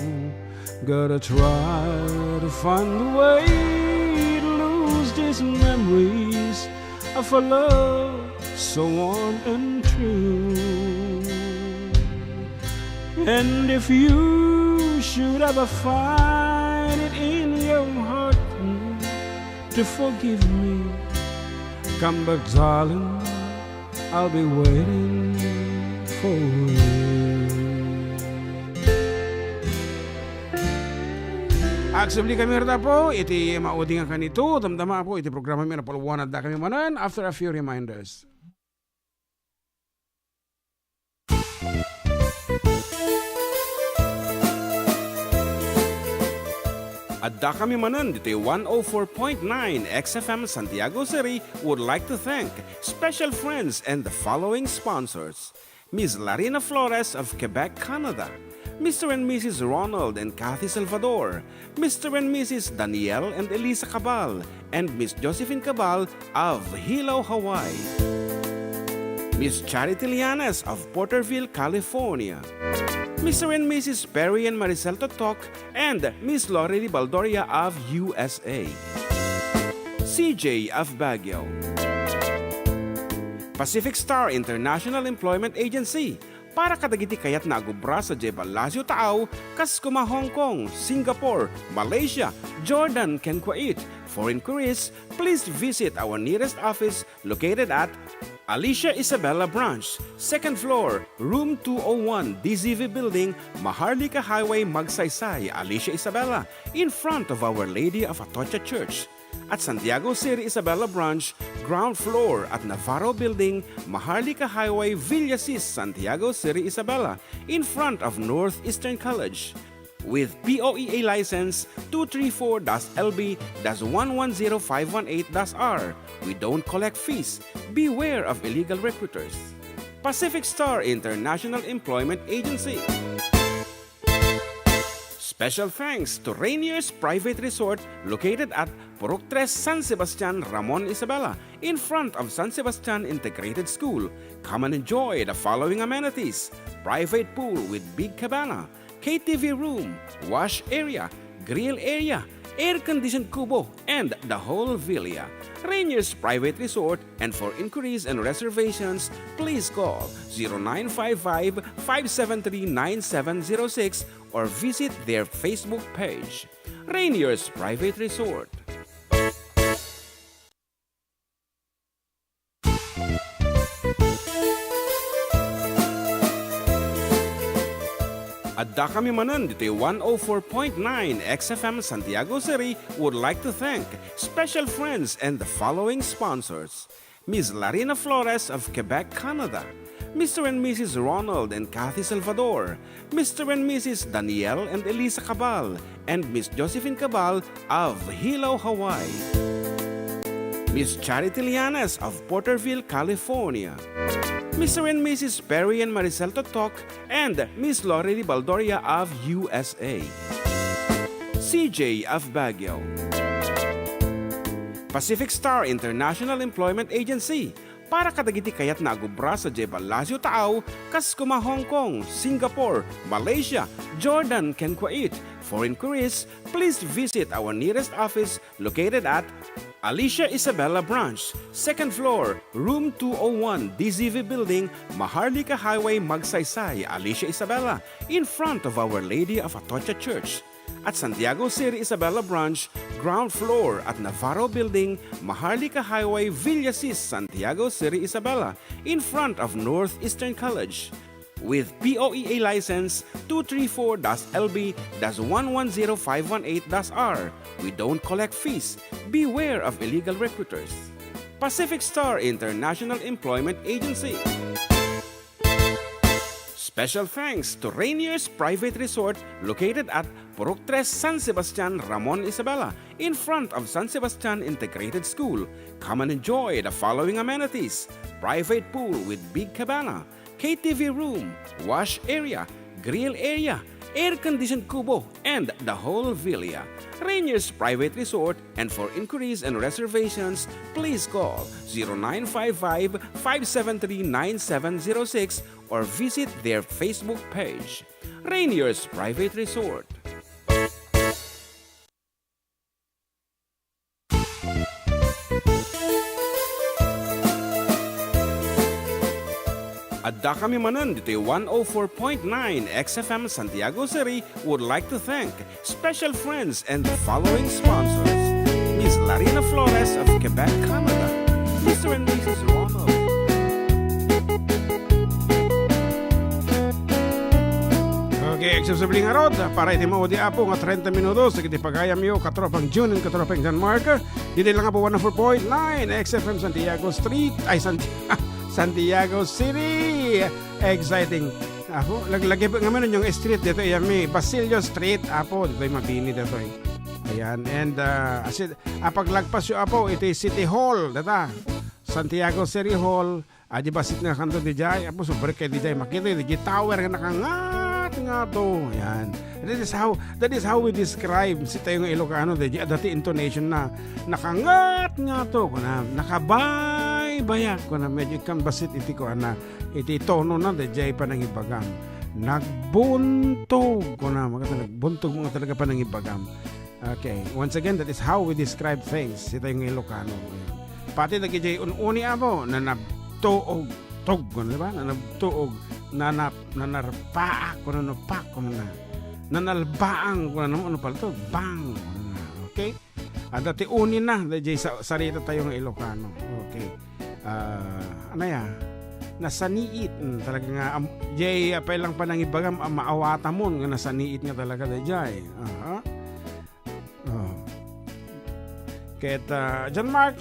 Gotta try to find a way to lose these memories of a love so warm and true. And if you should ever find it in your heart to forgive me, come back, darling, I'll be waiting for you. Aksabli kami rata po, iti maudi nga kanito, damdama po, iti programa mi na paluwanad na kami manan after a few reminders. Adda kami manan dito 104.9 XFM Santiago City would like to thank special friends and the following sponsors: Ms. Larina Flores of Quebec, Canada, Mr. and Mrs. Ronald and Kathy Salvador, Mr. and Mrs. Danielle and Elisa Cabal, and Miss Josephine Cabal of Hilo, Hawaii, Miss Charity Lianes of Porterville, California, Mr. and Mrs. Perry and Maricel Totok, and Miss Lorely Baldoria of USA, CJ of Baguio, Pacific Star International Employment Agency, para kadagiti kayat na agubra sa J. Palacio Tao, Kaskuma, Hong Kong, Singapore, Malaysia, Jordan, ken Kuwait. For inquiries, please visit our nearest office located at Alicia Isabella Branch, 2nd floor, room 201, DZV Building, Maharlika Highway, Magsaysay, Alicia Isabella, in front of Our Lady of Atocha Church. At Santiago City Isabella Branch, ground floor at Navarro Building, Maharlika Highway, Villasis, Santiago City Isabella, in front of Northeastern College. With POEA license 234-LB-110518-R. We don't collect fees. Beware of illegal recruiters. Pacific Star International Employment Agency. Special thanks to Rainier's Private Resort located at Purok 3 San Sebastian, Ramon Isabela, in front of San Sebastian Integrated School. Come and enjoy the following amenities: private pool with big cabana, KTV room, wash area, grill area, air-conditioned kubo, and the whole villa. Rainier's Private Resort, and for inquiries and reservations, please call 0955-573-9706 or visit their Facebook page. Rainier's Private Resort. Adda kami manan dito 104.9 XFM Santiago City would like to thank special friends and the following sponsors: Ms. Larina Flores of Quebec, Canada, Mr. and Mrs. Ronald and Kathy Salvador, Mr. and Mrs. Danielle and Elisa Cabal, and Ms. Josephine Cabal of Hilo, Hawaii, Ms. Charity Lianes of Porterville, California, Mr. and Mrs. Perry and Maricel Totok, and Miss Lorely Baldoria of USA, CJ of Baguio, Pacific Star International Employment Agency, para kadagiti kayat nagubra sa Jebalasio Tao, Kaskuma, Hong Kong, Singapore, Malaysia, Jordan, can Kuwait. For inquiries, please visit our nearest office located at Alicia Isabella Branch, 2nd floor, room 201, DZV Building, Maharlika Highway, Magsaysay, Alicia Isabella, in front of Our Lady of Atocha Church. At Santiago City Isabella Branch, ground floor at Navarro Building, Maharlika Highway, Villasis, Santiago City Isabella, in front of Northeastern College. With POEA license 234-LB-110518-R. We don't collect fees. Beware of illegal recruiters. Pacific Star International Employment Agency. Special thanks to Rainier's Private Resort located at Purok 3 San Sebastian, Ramon Isabela, in front of San Sebastian Integrated School. Come and enjoy the following amenities: private pool with big cabana, KTV room, wash area, grill area, air-conditioned kubo, and the whole villa. Rainier's Private Resort, and for inquiries and reservations, please call 0955-573-9706 or visit their Facebook page. Rainier's Private Resort. Adda kami manan dito 104.9 XFM Santiago City would like to thank special friends and the following sponsors: Ms. Larina Flores of Quebec, Canada, Mr. and Mrs. Ronald. Okay, except sa biling arod, para iti mo di apo nga 30 minutos, iti pagayam yo katropang June and katropang San Marco, dito lang po 104.9 XFM Santiago Street, Santiago City. Exciting. Apo, laglagay pa naman yung street dito. Ayan, may Basilio Street. Apo, dito yung mabini dito. Ayan. And, paglagpas yung apo, ito yung City Hall. Data. Santiago City Hall. Di basit na kanto di jay. Apo, super kayo di jay. Makita yung tower nga nakangat nga to. Ayan. That is how we describe si tayo ng Ilocano di jay. Dati intonation na nakangat nga to. Nakabay bayak ko na medyo kang basit iti ko na iti tono na dejay pa ng ibagam nagbuntog ko na nagbuntog mga talaga pa ng ibagam. Okay, once again, that is how we describe things si tayong Ilocano. Pati nagijay ununi amo na nabtuog tog ko na ba na nabtuog nanarpa ko na napak ko na nanalbaang ko na ano pala to bang. Okay, dati unin na dejay sa sarita tayong Ilocano. Okay. ano ya, nasaniit talaga nga jay apay lang pa nang ibagam maawata mo nga nasaniit nga talaga da jay. Ket John Mark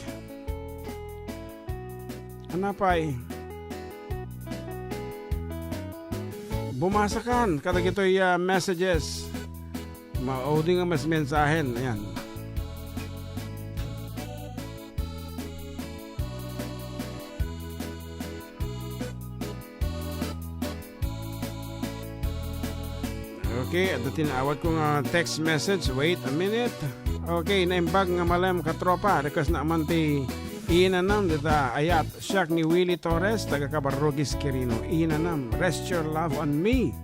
ano pa'y bumasakan kada gito'y messages maudi nga mas mensahen ayan. Okay, at tinawag ko nga text message. Wait a minute. Okay, naimbag nga malam katropa. Request na amanti iinanam dita ayat siyak ni Willie Torres taga Cabarrogis Quirino. Iinanam, rest your love on me.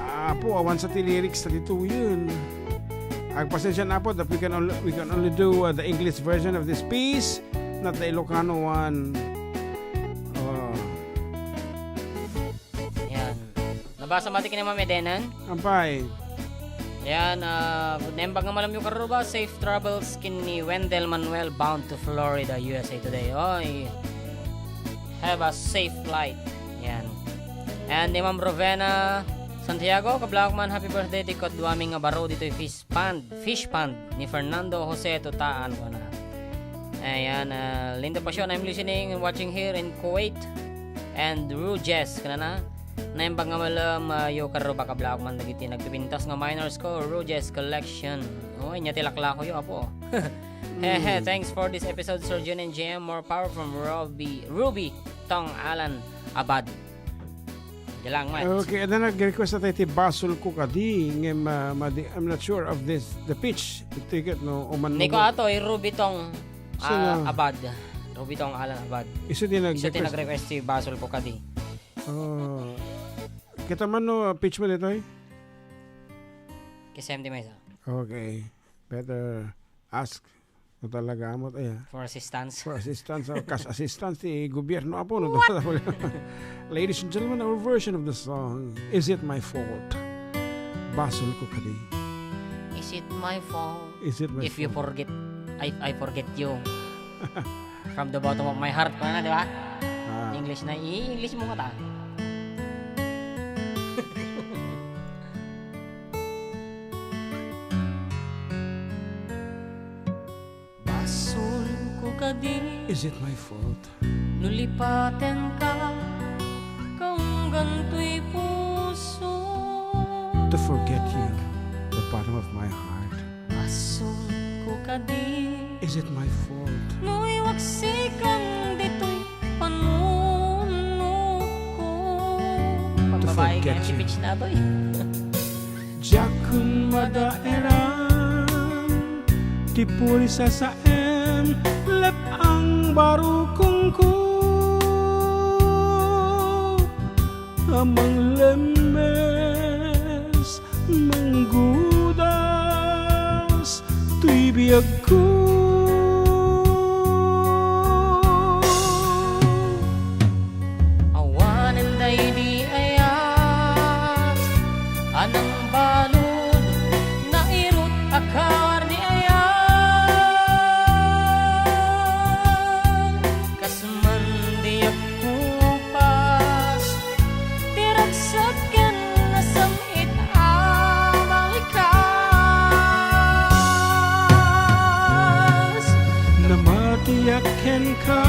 Apo, awan sa lyrics sa dito yun. Agpasensya na po that we can only do the English version of this piece, not the Ilocano one. Nabasa mati kini Ma'am Edenan. Ampay. Yan, nembag nga malam yung karuba, safe travels kini Wendell Manuel bound to Florida, USA today. Oy, have a safe flight. Yan. And ni Ma'am Rovena Santiago, kablak man, happy birthday ti Kodwaming nga baro dito yung fish pond ni Fernando Jose Tutaan ko na. Ayan, Linda Pasyon, I'm listening and watching here in Kuwait. And Rujes, kana na. Naimbag nga malam yo karuba kablak man dagiti nagpipintas nga minors ko Rujes Collection. Oh, inya tilakla ko yo apo. Thanks for this episode Sir Jun and JM. More power from Ruby Tong Alan Abad. Jalang mat. Okay, and then nag-request na tayo ti basol ko kadi ngem I'm not sure of the pitch. Ticket no uman. Niko ato Ruby Tong Abad. Ruby Tong Alan Abad. Isa din nag-request si basol ko kadi. Kita man no pitch mo dito eh? Kisem di Mesa. Okay. Better ask no talaga amot ay for assistance. For assistance or cash assistance ti gobyerno apo no. Ladies and gentlemen, our version of the song Is It My Fault? Basol ko kadi. Is it my fault? Is it my if fault? You forget I forget you. From the bottom of my heart ko na, di ba? English na English mo kata. Basol ko kadi. Is it my fault? Nulipaten ka kung ganto'y puso. To forget you, the bottom of my heart. Basol ko kadi. Is it my fault? Nuiwaksikan dito'y panuno ko. Pagbabae ka yung pitch na ba eh. Jakun madaeran tipuli sasaem lep ang barukong ko amang lemes menggudas tuy biag ko awan enday di ayat anang balod na irot akar di ayat kasman di akupas tiragsaken na samit amalikas namatiyaken ka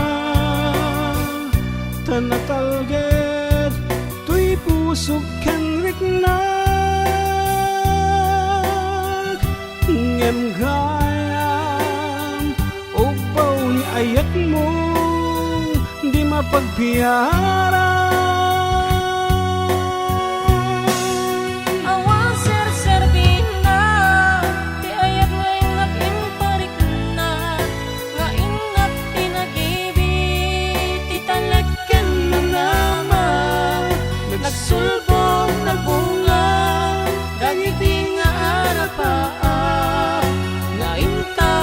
tanatalget tuy pusok ken riknak ngem gayam upaw ni ayat mo di mapagpiara awan ser-serbin na di ayat nga ingat imparik na nga ingat tinagibit italagkan na naman nagsulbong nagbunga dagiti nga arapaa nga inta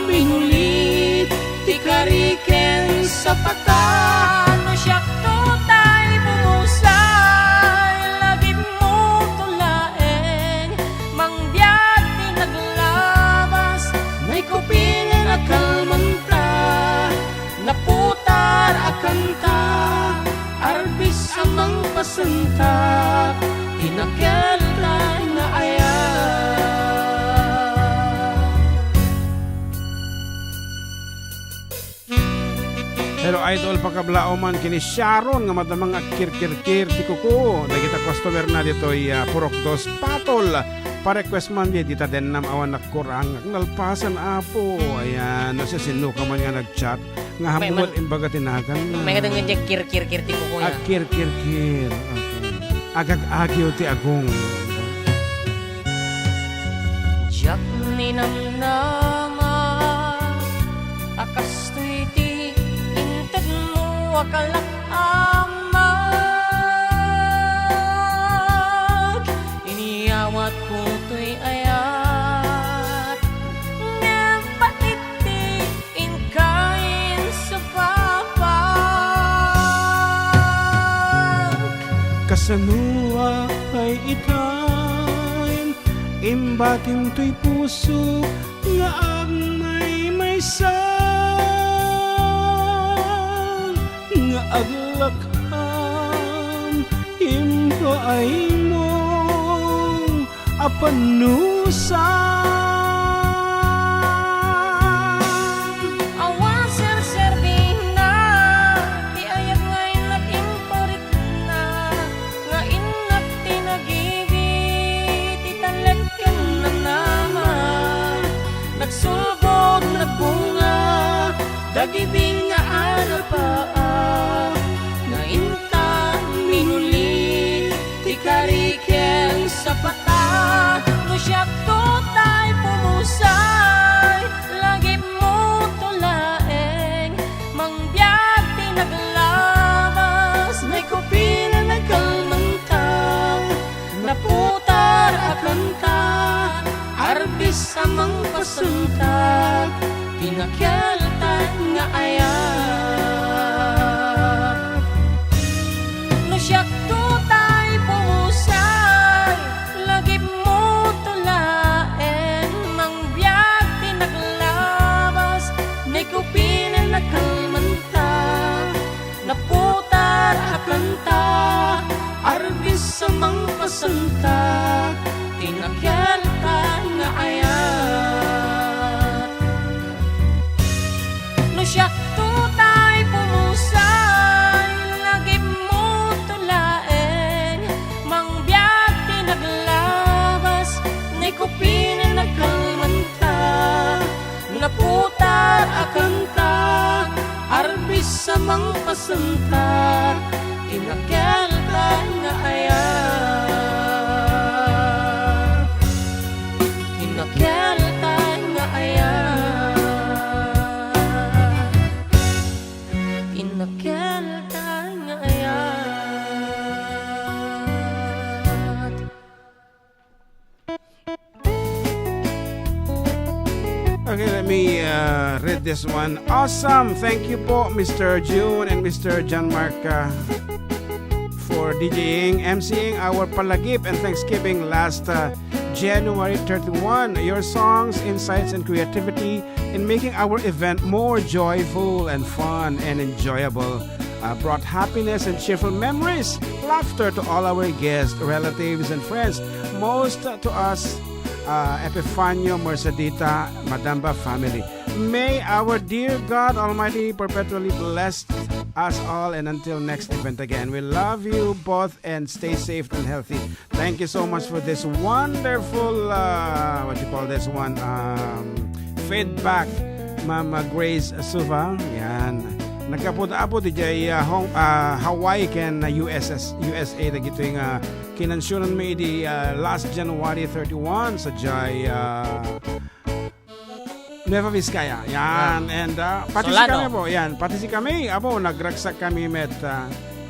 minulit ti kariken sa patan no siyak to tay bumusay lagit mo tulaeng mangbiag ti naglabas may kupinen akal manta naputar akanta idol pakablao man kini Sharon nga madamang kirkirkir ti kuko. Dagita customer na dito'y purok dos patol. Pa-request man di dita den nam awan nakurang nalpasan apo. Ayan, nasa sino ka man nga nag-chat. Nga hamot imbaga tinagan na. May kadang nga kir-kir-kir ti ko kuya. Kirkirkir. Okay. Agag-agyo ti agong. Jak ni namnama akas to'y ti inted mo akalak amag iniyawat ko to'y ayat nempatit ti inkain sa papag Kasanua ay itayin imbatin to'y puso nga ang may nga aglakham imba ay mong apanusan awan ser-serving na ti ayag ngay nag-imporit na nga inak tinagibit italag ka na naman nagsulbog nagbunga dagibing nga ano pa nga inta minuli ti kariken sa pata no siya tutay pumusay lagi mo tulaeng mangbiyag ti naglabas may kupila nagkalmantang naputar akanta arbis amang pasentag pinakyaltan nga ayat no siyak tutay pumusay lagi mo tulaen mangbiyag tinaglabas may kupinin na kalmanta naputar akanta arbis sa mang pasanta tinakyaltan nga ayat no siyak tutay pumusay lagi mo tulaeng mangbiyag tinaglabas ni kupinin na kalmanta naputar akanta arbis sa mang pasanta tinakyaltan nga ayat tinakyaltan nga ayat tinakyaltan nga ayat Okay, let me read this one. Awesome! Thank you po, Mr. June and Mr. John Mark for DJing, MCing our Palagip and Thanksgiving last January 31. Your songs, insights, and creativity in making our event more joyful and fun and enjoyable brought happiness and cheerful memories, laughter to all our guests, relatives, and friends. Most to us, Epifanio Mercedita Madamba family. May our dear God Almighty perpetually bless us all, and until next event again, we love you both and stay safe and healthy. Thank you so much for this wonderful what you call this one feedback, Mama Grace Suva. Yan. Nagkapod-apod di Hawaii ken USA da gito yung kinansyonan mo di last January 31 sa Jai Nueva Vizcaya. Yan. And pati si kami po. Yan. Pati si kami. Apo, nagragsak kami met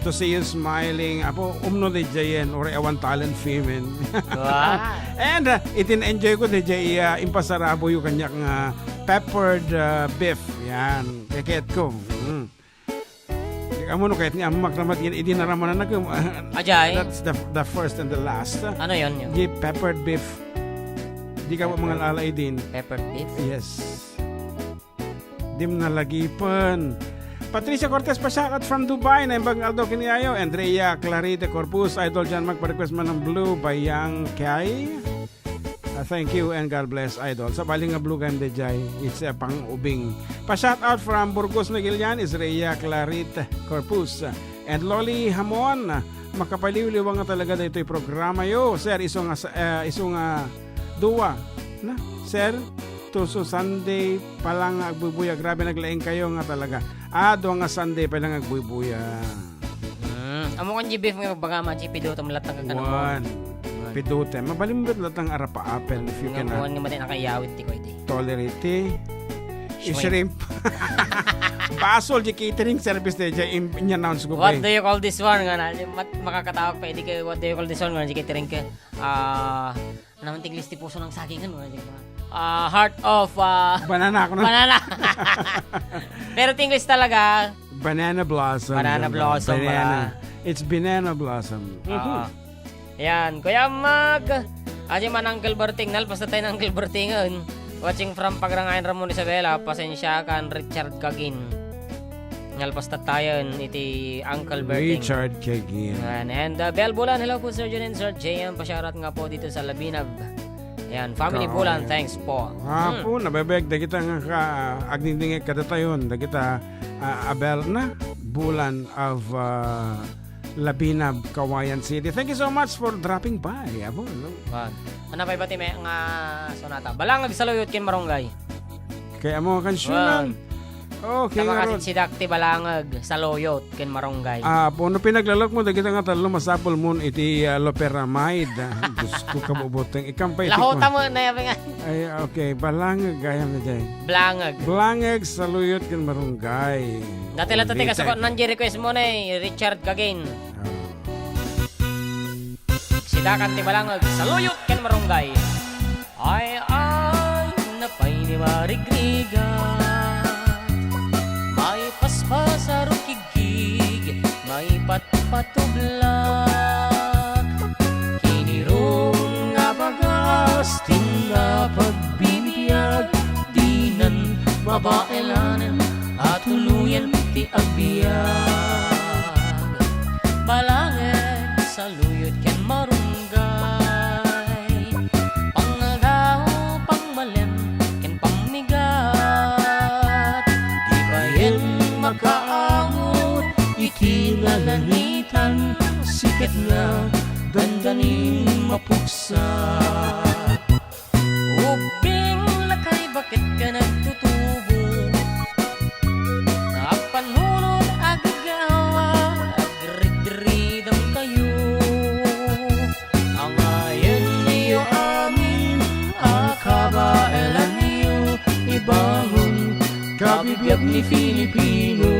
to see you smiling. Apo, di jayen or ewan talent film. Wow. And itin-enjoy ko di jay impasarabo yung kanyak peppered beef. Yan. Keket ko. Amo no kahit ni amak naman idinaramanan na ko. Ajay. That's the first and the last. Ano yun? Di peppered beef. Di ka po mga lalay din. Pepper beef? Yes. Dim na lagipan. Patricia Cortez Pasyakat from Dubai na ibang Aldo Kiniayo. Andrea Clarita Corpus. Idol John Mag pa-request man ng Blue Bayang Kay. Thank you and God bless, Idol. Sa bali nga Blue Ganda Jai, it's a pang-ubing. Pa-shout out from Burgos Nagilian is Rhea Clarit Corpus and Loli Hamon. Makapaliw-liwa nga talaga dito yung programa yo. Sir, iso nga duwa. Na, sir, tuso Sunday pa lang agbubuya. Grabe naglaing kayo nga talaga. Doon nga Sunday pa lang agbubuya. Amo kan beef nga bagama chipido tam latang ka One. Pidute. Mabalimbat latang arapa apple if you can nga matin nakayawit ti ko iti. tolerate. Shrimp. Basol di catering service de jay in-announce ko What do you call this one nga na? Makakatawag pa edi kay what do you call this one nga di catering ka. Naman tinglis ti puso ng saging ano heart of banana ako na. banana. Pero tinglis talaga. Banana blossom. Banana blossom. Banana. It's banana blossom. Yan, Kuya Mag. Aji man Uncle Berting, nalpas na tayo ng Uncle Bertingon. Watching from Pagrangayan Ramon Isabela, pasensya kan Richard Kagin. Nalpas na tayo iti Uncle Berting. Richard Kagin. And Bel Bulan, hello po Sir Jun and Sir JM. Pasyarat nga po dito sa Labinab. Yan, Family Bulan, thanks po. Po, nabebeg, da kita nga agnintingin kadatayon, da kita Abel na Bulan of Labinab, Kawayan City. Thank you so much for dropping by. Abo, no? Ano pa ibati may nga sonata? Balangag sa luyot kin marunggay. Kaya mo kansyunan. Okay, Tama kasi si Dakti Balangag sa loyot kin marunggay. Po, no pinaglalak mo, da kita nga talo masapol mo iti loperamide. Diyos ko kabubuteng. Ikampay Lahota mo na yabi nga. Ay, okay. Balangag, gaya mo dyan. Blangag. Balangag sa luyot kan marunggay. Dati lang tati kasakot nandiyo request mo na Richard Kagin. Sidakan ti Balangag sa luyot ken marunggay. Ay napay ni marigriga. May paspas sa rukigig, may patpatublak. Kinirong nga bagas, tinga pagbibiyag, dinan mabaelanan, at tuluyan ti agbiyag. Balangag sa luyot ken marunggay, pangagaw, pangmalem, ken pamigat. Di bayan makaangot, ikinalanitan, sikat na, dandanin mapuksa. Ubing lakay, bakit ka nagtutubo? Napanunod agagawa, agrid-ridam kayo. Ang ayan niyo amin, akabaelan niyo, ibangon, kabibiyag ni Filipino.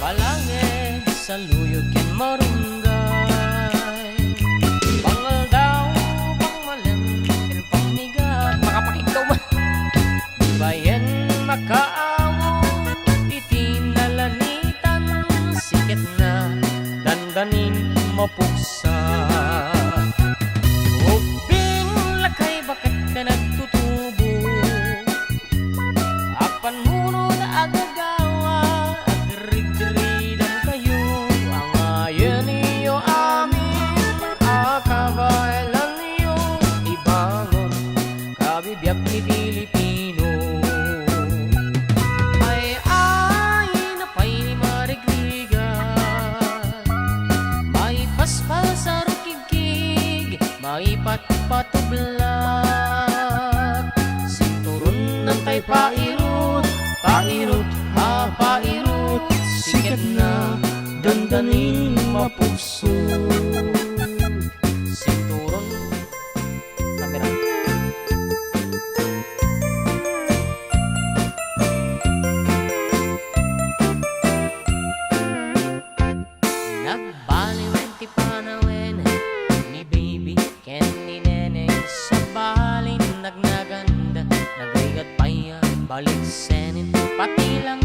Balangag sa luyog ken marunggay, pangal daw, pangmalem, ken pamigat. Makapakikaw ba? Bayan makaawon, itinalanitan, sikat na, dandanin mapuksa. Ubing lakay, bakit ka nagtutubo? Apan munod agagawa, agrid-ridan kayo. Ang ayan niyo amin, akabaelan niyo, ibangon, kabibiyag ni Filipino. Ay napay ni marigrigan, may paspal sa rukigig, may patpatublak. Sinturon ng tay pairot, pairot, pairot, sikat na, dandanin mapukso. Sinturon, kamera. Nagbaliwan ti panawen ni baby ken ni neneng, sa balin nagnaganda, nagrigat paya balik senin, pati lang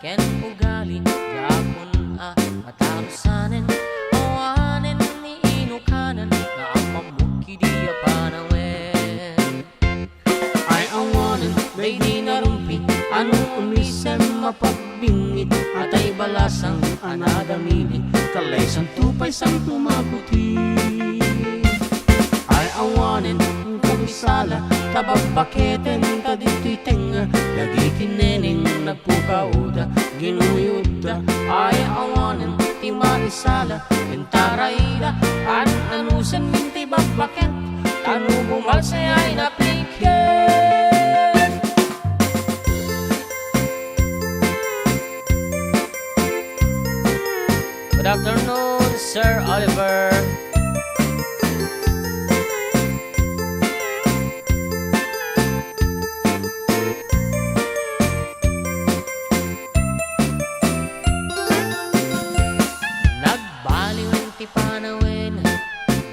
ken ugali, mapagbingit at ay balasang anadamili kalay sang tupay sang tumaputi ay awanin ang kabisala tababaketen kadito'y tenga lagi kineneng nagpukauda ginuyuda ay awanin ti marisala entaraida an anusan minti babaket tanu bumalsay ay napikit. Good afternoon, Sir Oliver. Nagbaliw ang tipanawin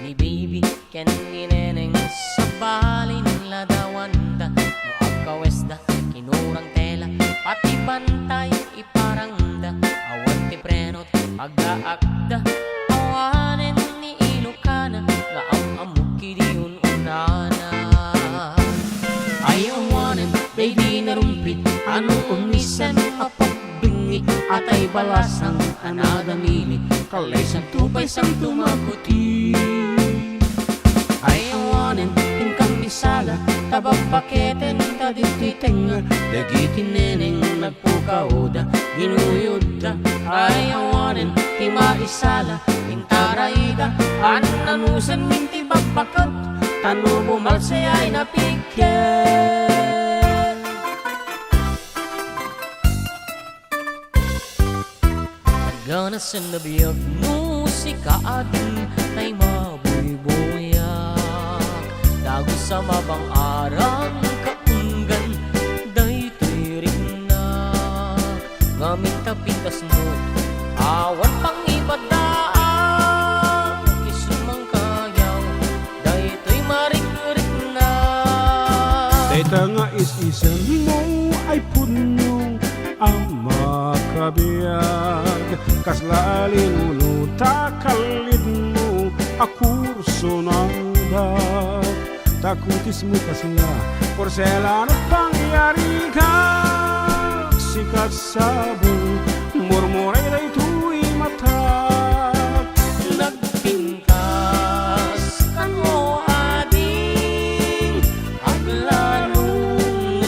ni baby ken gineneng sa bali nila dawanda no agkawesda kinurang tela pati bantay iparangda awan ti prenot agdaakda awanen ni Ilocana nga amamuk kidiun unana ay awanen baby narumpit ano umisan apagbingi at ay balasang anadamili kalay sang tupay sang tumaputi ay awanen tingkang bisala tababaketen kadito'y tenga dagi kineneng nagpukauda ginuyuda ay awanen ti maisala intaraiga an anusan minti babakot tanu bumalsay ay napikit. Gana sa nabiyag musika adin ay mabuy-buyak dago sa mabang arang kaunggan daytoy rinnak ngamin tapintas mo awan pang ibadaang isumang kayaw daytoy marik-rik na Dayta nga is-isan mo ay punyo ang makabiyag kaslalin mo takalid mo akurso ng dak takutis mo kasla porselan at pangyari ka sikat sabong murmuray na ito'y matak nagpintas kan mo ading aglanong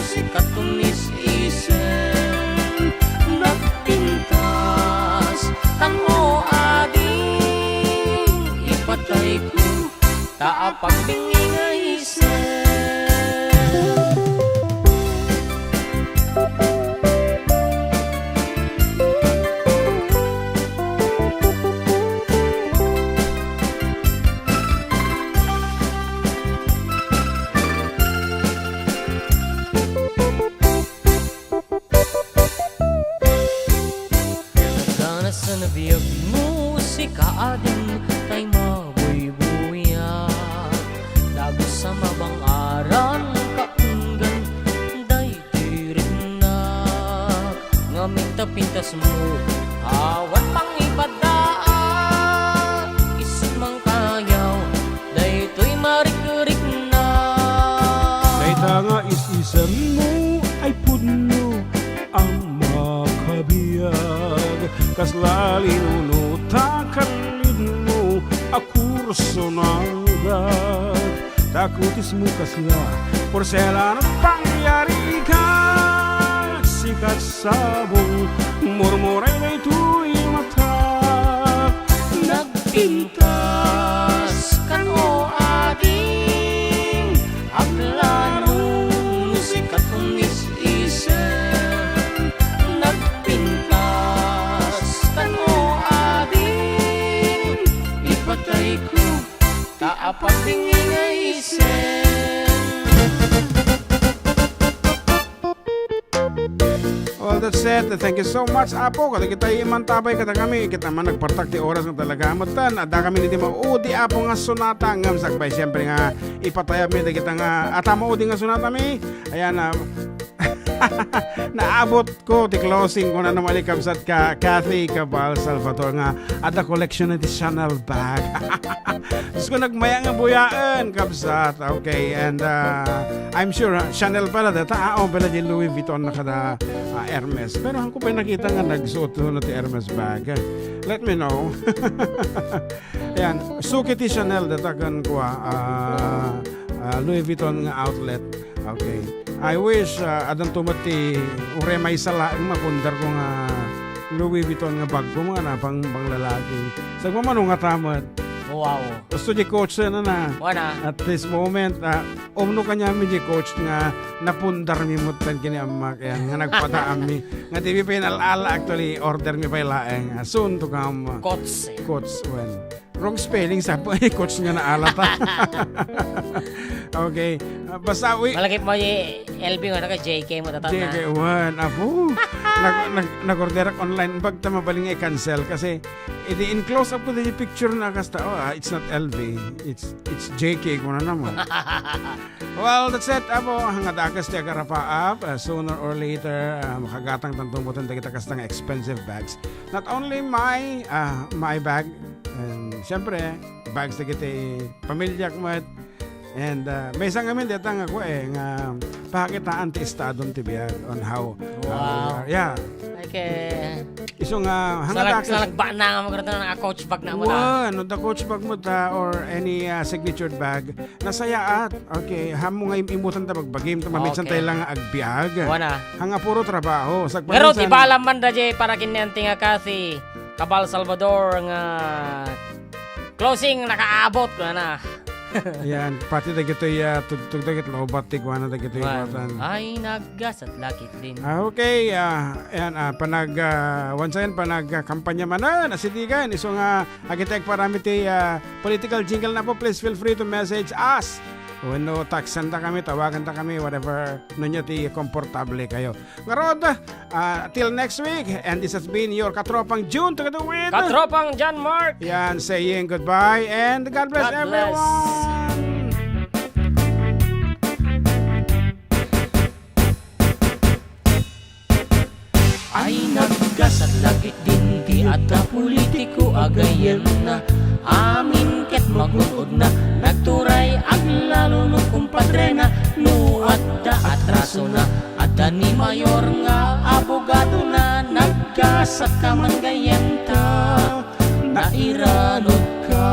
sikat tumis-isen nagpintas kan mo ading ipatay ko taapagbingi nga isen. Gana sa nabiyag musika ading tay mabuy-buyak dago sa mabang aran kaunggan daytoy rinnak ngamin tapintas mo awan pang ipadaan isumang kayaw daytoy marik-rik na Dayta nga is-isan mo ay punyo ang makabiyag kaslalin mo takalid mo akurso ng dak takutis mo kasla porselan at pangyari ka sikat sabong murmuray na ito'y matak nagpintas kan o ading aglanong sikat tumis-isen nagpintas kan o ading ipatay ko taapagbingi nga isen. Well, that's it. Thank you so much, Apo. Kada kita imantabay kada kami, kita man nagpartak ti oras ng talaga amatan. Ada kami niti maudi Apo nga sonata ngam sakbay. Siyempre nga ipatayab mi kita nga atama udi nga sonata mi. Ayan na. Naabot ko ti closing ko na naman ikabsat ka Kathy Cabal Salvador nga at the collection of the Chanel bag. Tapos ko nagmaya nga buyaan kabsat. Okay, and I'm sure Chanel pala data. Pala di Louis Vuitton na kada Hermes. Pero ako pa nakita nga nagsuot na ti Hermes bag. Let me know. Yan, suki ti Chanel data kan ko Louis Vuitton nga outlet. Okay. I wish adang tumati ure may sala mapundar ko nga Louis Vuitton nga bag ko mga na pang lalaki. Sa kumano nga tamat. Wow. Gusto di coach na. Wana. At this moment, umno kanya mi di coach nga napundar mi mutan kini amma kaya nga nagpataam mi. Nga TV pa inalala actually order mi pa ilaeng. Soon to come. Coach. Coach when. Wrong spelling sa coach nga na alata. Okay. Basta Malagip mo yung LB nga naka JK mo tatap na. JK1. Apo. Nag-order ako online. Pag tamabaling i-cancel kasi in close up ko din yung picture na kasta. It's not LV. It's JK ko na naman. Well, that's it. Apo, hangad akas tiya karapa up. Sooner or later, makagatang tantong buton na kita kastang expensive bags. Not only my bag, and syempre, bags na kita pamilya kumat. And may isang amin datang ako nga pakitaan ti estadon ti biyag on how yeah. Okay. Iso nga hangad akas Salagba na nga magkaroon ng coach bag na mo na. the coach bag mo ta or any signatured bag nasayaat. Okay, hamo nga imutan ta magbagim ta maminsan Okay. tayo lang agbiag. Wana. Hanga puro trabaho. Pero di ba man da jay para kinyanti nga Kathy Cabal Salvador nga closing nakaabot ko na. Yan, pati da gito tugtugit lobat ti kuana da gito ibatan. Ay naggas at lakit din. Okay, ayan, once again, kampanya manan, asitigan, iso nga, agitek parami ti political jingle na po, please feel free to message us. When no, taksan ta kami, tawagan ta kami, whatever, nunyo ti komportable kayo. Ngarod, till next week, and this has been your Katropang June, together with Katropang John Mark. yan, saying goodbye, and God bless God bless. everyone! Ay naggas at lagit din ti at na politiko agayan na amin ket magunod na nagturay ag lalo no kumpadre na no at da atraso na at da ni mayor nga abogado na naggas at kaman gayenta nairanod ka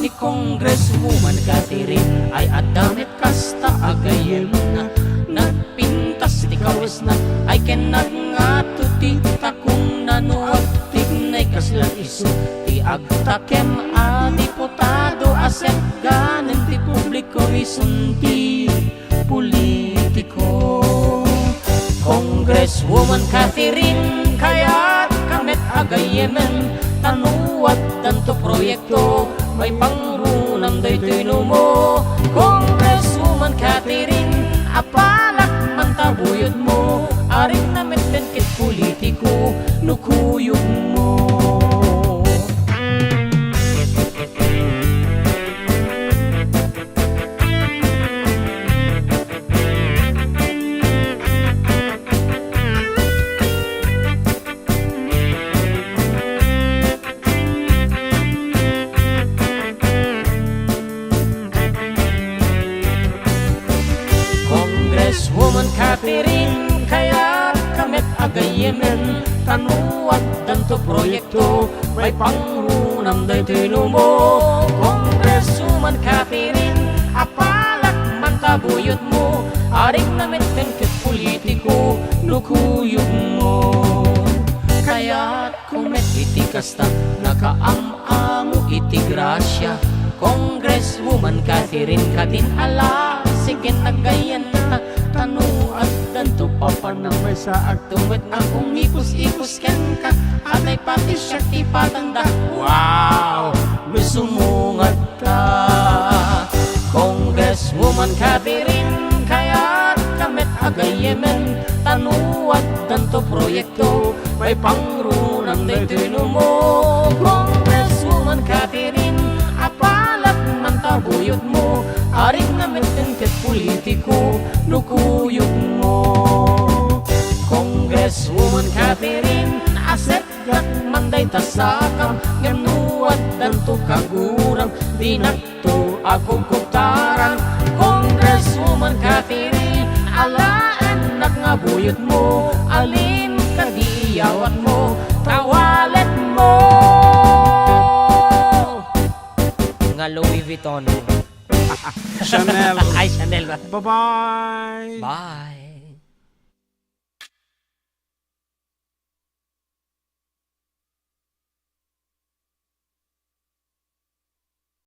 ni Congresswoman Catherine ay adamit kasta agayan na nagpintas ti kawis na ay kenag nga tuti takong nanuag tignay kaslang iso ti agtakem a diputado asep ganen ti publiko isunti politiko Congresswoman Catherine kaya kamet agayemen tanuat danto proyekto may pangrunam daytoy mo Congresswoman Catherine apalak man tabuyod mo aring namitten kit politiko nukuyog mo Congresswoman Catherine kaya kamet agayemen tanuat danto proyekto may pangrunam daytoy mo Congresswoman Catherine apalak man tabuyot mo aring namitten ket politiko nukuyog mo kaya't kumet iti kasta nakaam-amo iti grasya Congresswoman Catherine katin ala sige nagayan na tanuat danto papanamay sa agtuwet na umikos-ikos ken ka atay pati siya ti patanda wow lusumungat ta Congresswoman Catherine kaya kamet agayemen tanuat danto proyekto may pangrunang daytoy mo Congresswoman Catherine apalat man tabuyot mo aring namitten ket politiko nukuyog mo Congresswoman Catherine Aset yak manday tasakam nganuad danto kagurang dinakto akong kutaran Congresswoman Catherine alaan nak nga buyot mo alin kadiyawat mo tawalet mo Nga Louis Vuitton. Chanel. Ay, Chanel ba? Bye-bye. Bye.